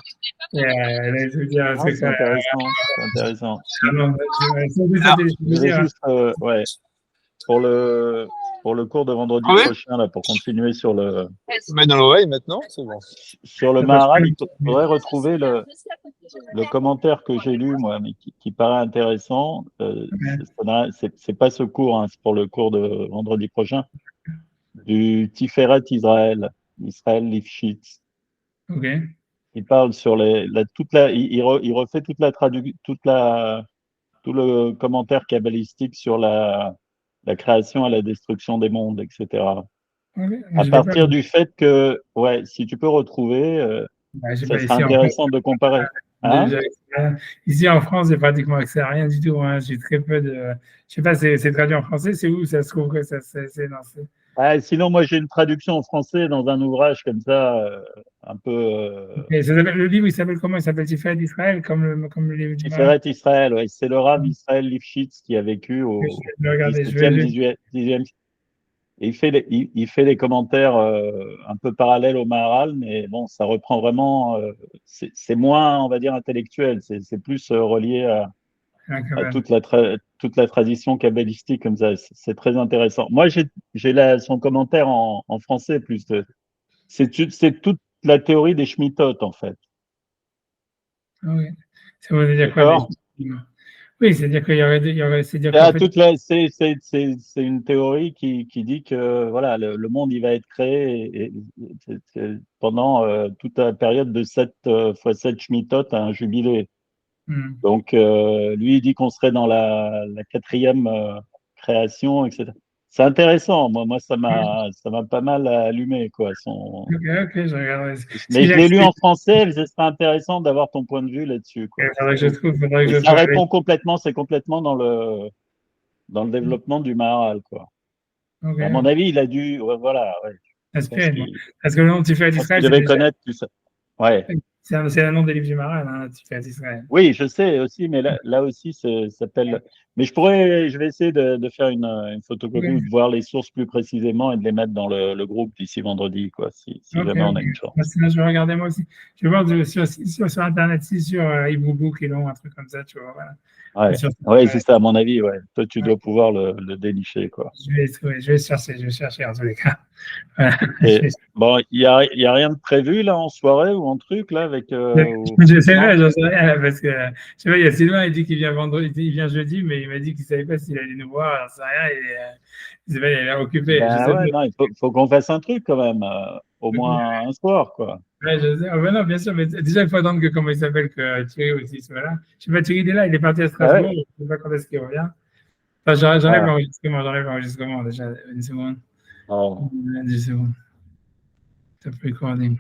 je veux dire, Ah, c'est c'est que, intéressant, c'est intéressant. non, Alors, je Je veux voulais dire, juste, ouais, pour pour le cours de vendredi oui. prochain, là, pour continuer Mets dans l'oreille maintenant, c'est bon. sur le parce que, Maharal, il faudrait retrouver le commentaire que j'ai lu, moi, mais qui paraît intéressant. C'est pas ce cours, hein, c'est pour le cours de vendredi prochain, du Tiferet Israël, Israël Lifshitz. ok, Il parle sur il refait tout le commentaire kabbalistique sur la création et la destruction des mondes, etc. ok, mais À je l'ai pas, partir du fait que, ouais, si tu peux retrouver, j'ai ça pas serait ici en France. intéressant de comparer. Hein? J'ai ici en France, j'ai pratiquement accès à rien du tout, hein. J'ai très peu de, je sais pas, c'est traduit en français, c'est où ça se trouve que ça, non, Sinon, moi, j'ai une traduction en français dans un ouvrage comme ça, un peu et le livre, il s'appelle comment? Il s'appelle Tiferet d'Israël, comme le livre du Marais. Tiferet Israël. Ouais. C'est le Rav Israël Lifshitz qui a vécu Je au vais regarder, 17e, 18e. Et il fait des commentaires un peu parallèles au Maharal, mais bon, ça reprend vraiment. C'est moins, on va dire, intellectuel. C'est plus relié ah, quand à même. toute la tradition kabbalistique comme ça. C'est très intéressant. Moi, j'ai son commentaire en français plus. C'est toute la théorie des Shmitot, en fait. Ah oui. Ça veut dire quoi, D'accord? Oui, c'est-à-dire qu'il y aurait, c'est-à-dire qu'en Ah, fait, c'est une théorie qui dit que voilà, le monde il va être créé pendant toute la période de 7 fois 7 Shmitot, un jubilé. hmm. Donc, lui, il dit qu'on serait dans la quatrième création, etc. C'est intéressant. Moi, ça m'a pas mal allumé, quoi. Ok, je regarderai. Mais Si je l'ai lu j'accepte, en français. Ce serait intéressant d'avoir ton point de vue là-dessus, quoi. il faudrait que je Surtout. trouve, faudrait que Et je ça trouve avec. répond complètement, c'est complètement dans le développement du Maharal, quoi. À mon Ok, avis, il a dû, ouais, voilà, ouais. Je pense inspiré, moi. qu'il, Parce que le nom Tiferet je pense qu'il d'Israël, c'est devait déjà, connaître tout ça. Ouais. c'est le nom des livres du Maral, hein, Tiferet d'Israël. Oui, je sais aussi, mais là aussi, ça s'appelle. Mais je vais essayer de faire une photocopie ou de Ok, voir les sources plus précisément et de les mettre dans le groupe d'ici vendredi, quoi, si ok. jamais on a une chance. Parce que là, je vais regarder moi aussi. Je vais voir sur Internet, si sur Hebrew Book et long, un truc comme ça, tu vois, voilà. Ouais, Sur- ouais, ouais, c'est ça, à mon avis, ouais. Toi, tu ouais. dois pouvoir le dénicher, quoi. Je vais chercher en tous les cas. Voilà. Et bon, il y a rien de prévu là en soirée ou en truc là avec au Je sais pas, plan? j'en sais rien, là, parce que, je sais pas, il y a Sylvain, il dit qu'il vient vendredi, il vient jeudi, mais il m'a dit qu'il savait pas s'il allait nous voir, j'en sais rien, il s'est pas, il est occupé, je Ben sais ouais, pas. non, faut qu'on fasse un truc quand même, au moins un soir, quoi. Ouais, je sais. Ah, ben non, bien sûr, mais déjà, il faut attendre que, comment il s'appelle, que Thierry aussi soit là. Je sais pas, Thierry, il est là, il est parti à Ah Strasbourg, ouais? je sais pas quand est-ce qu'il revient. Enfin, Ah, j'enlève l'enregistrement, déjà, une seconde. oh. Une seconde. Top recording.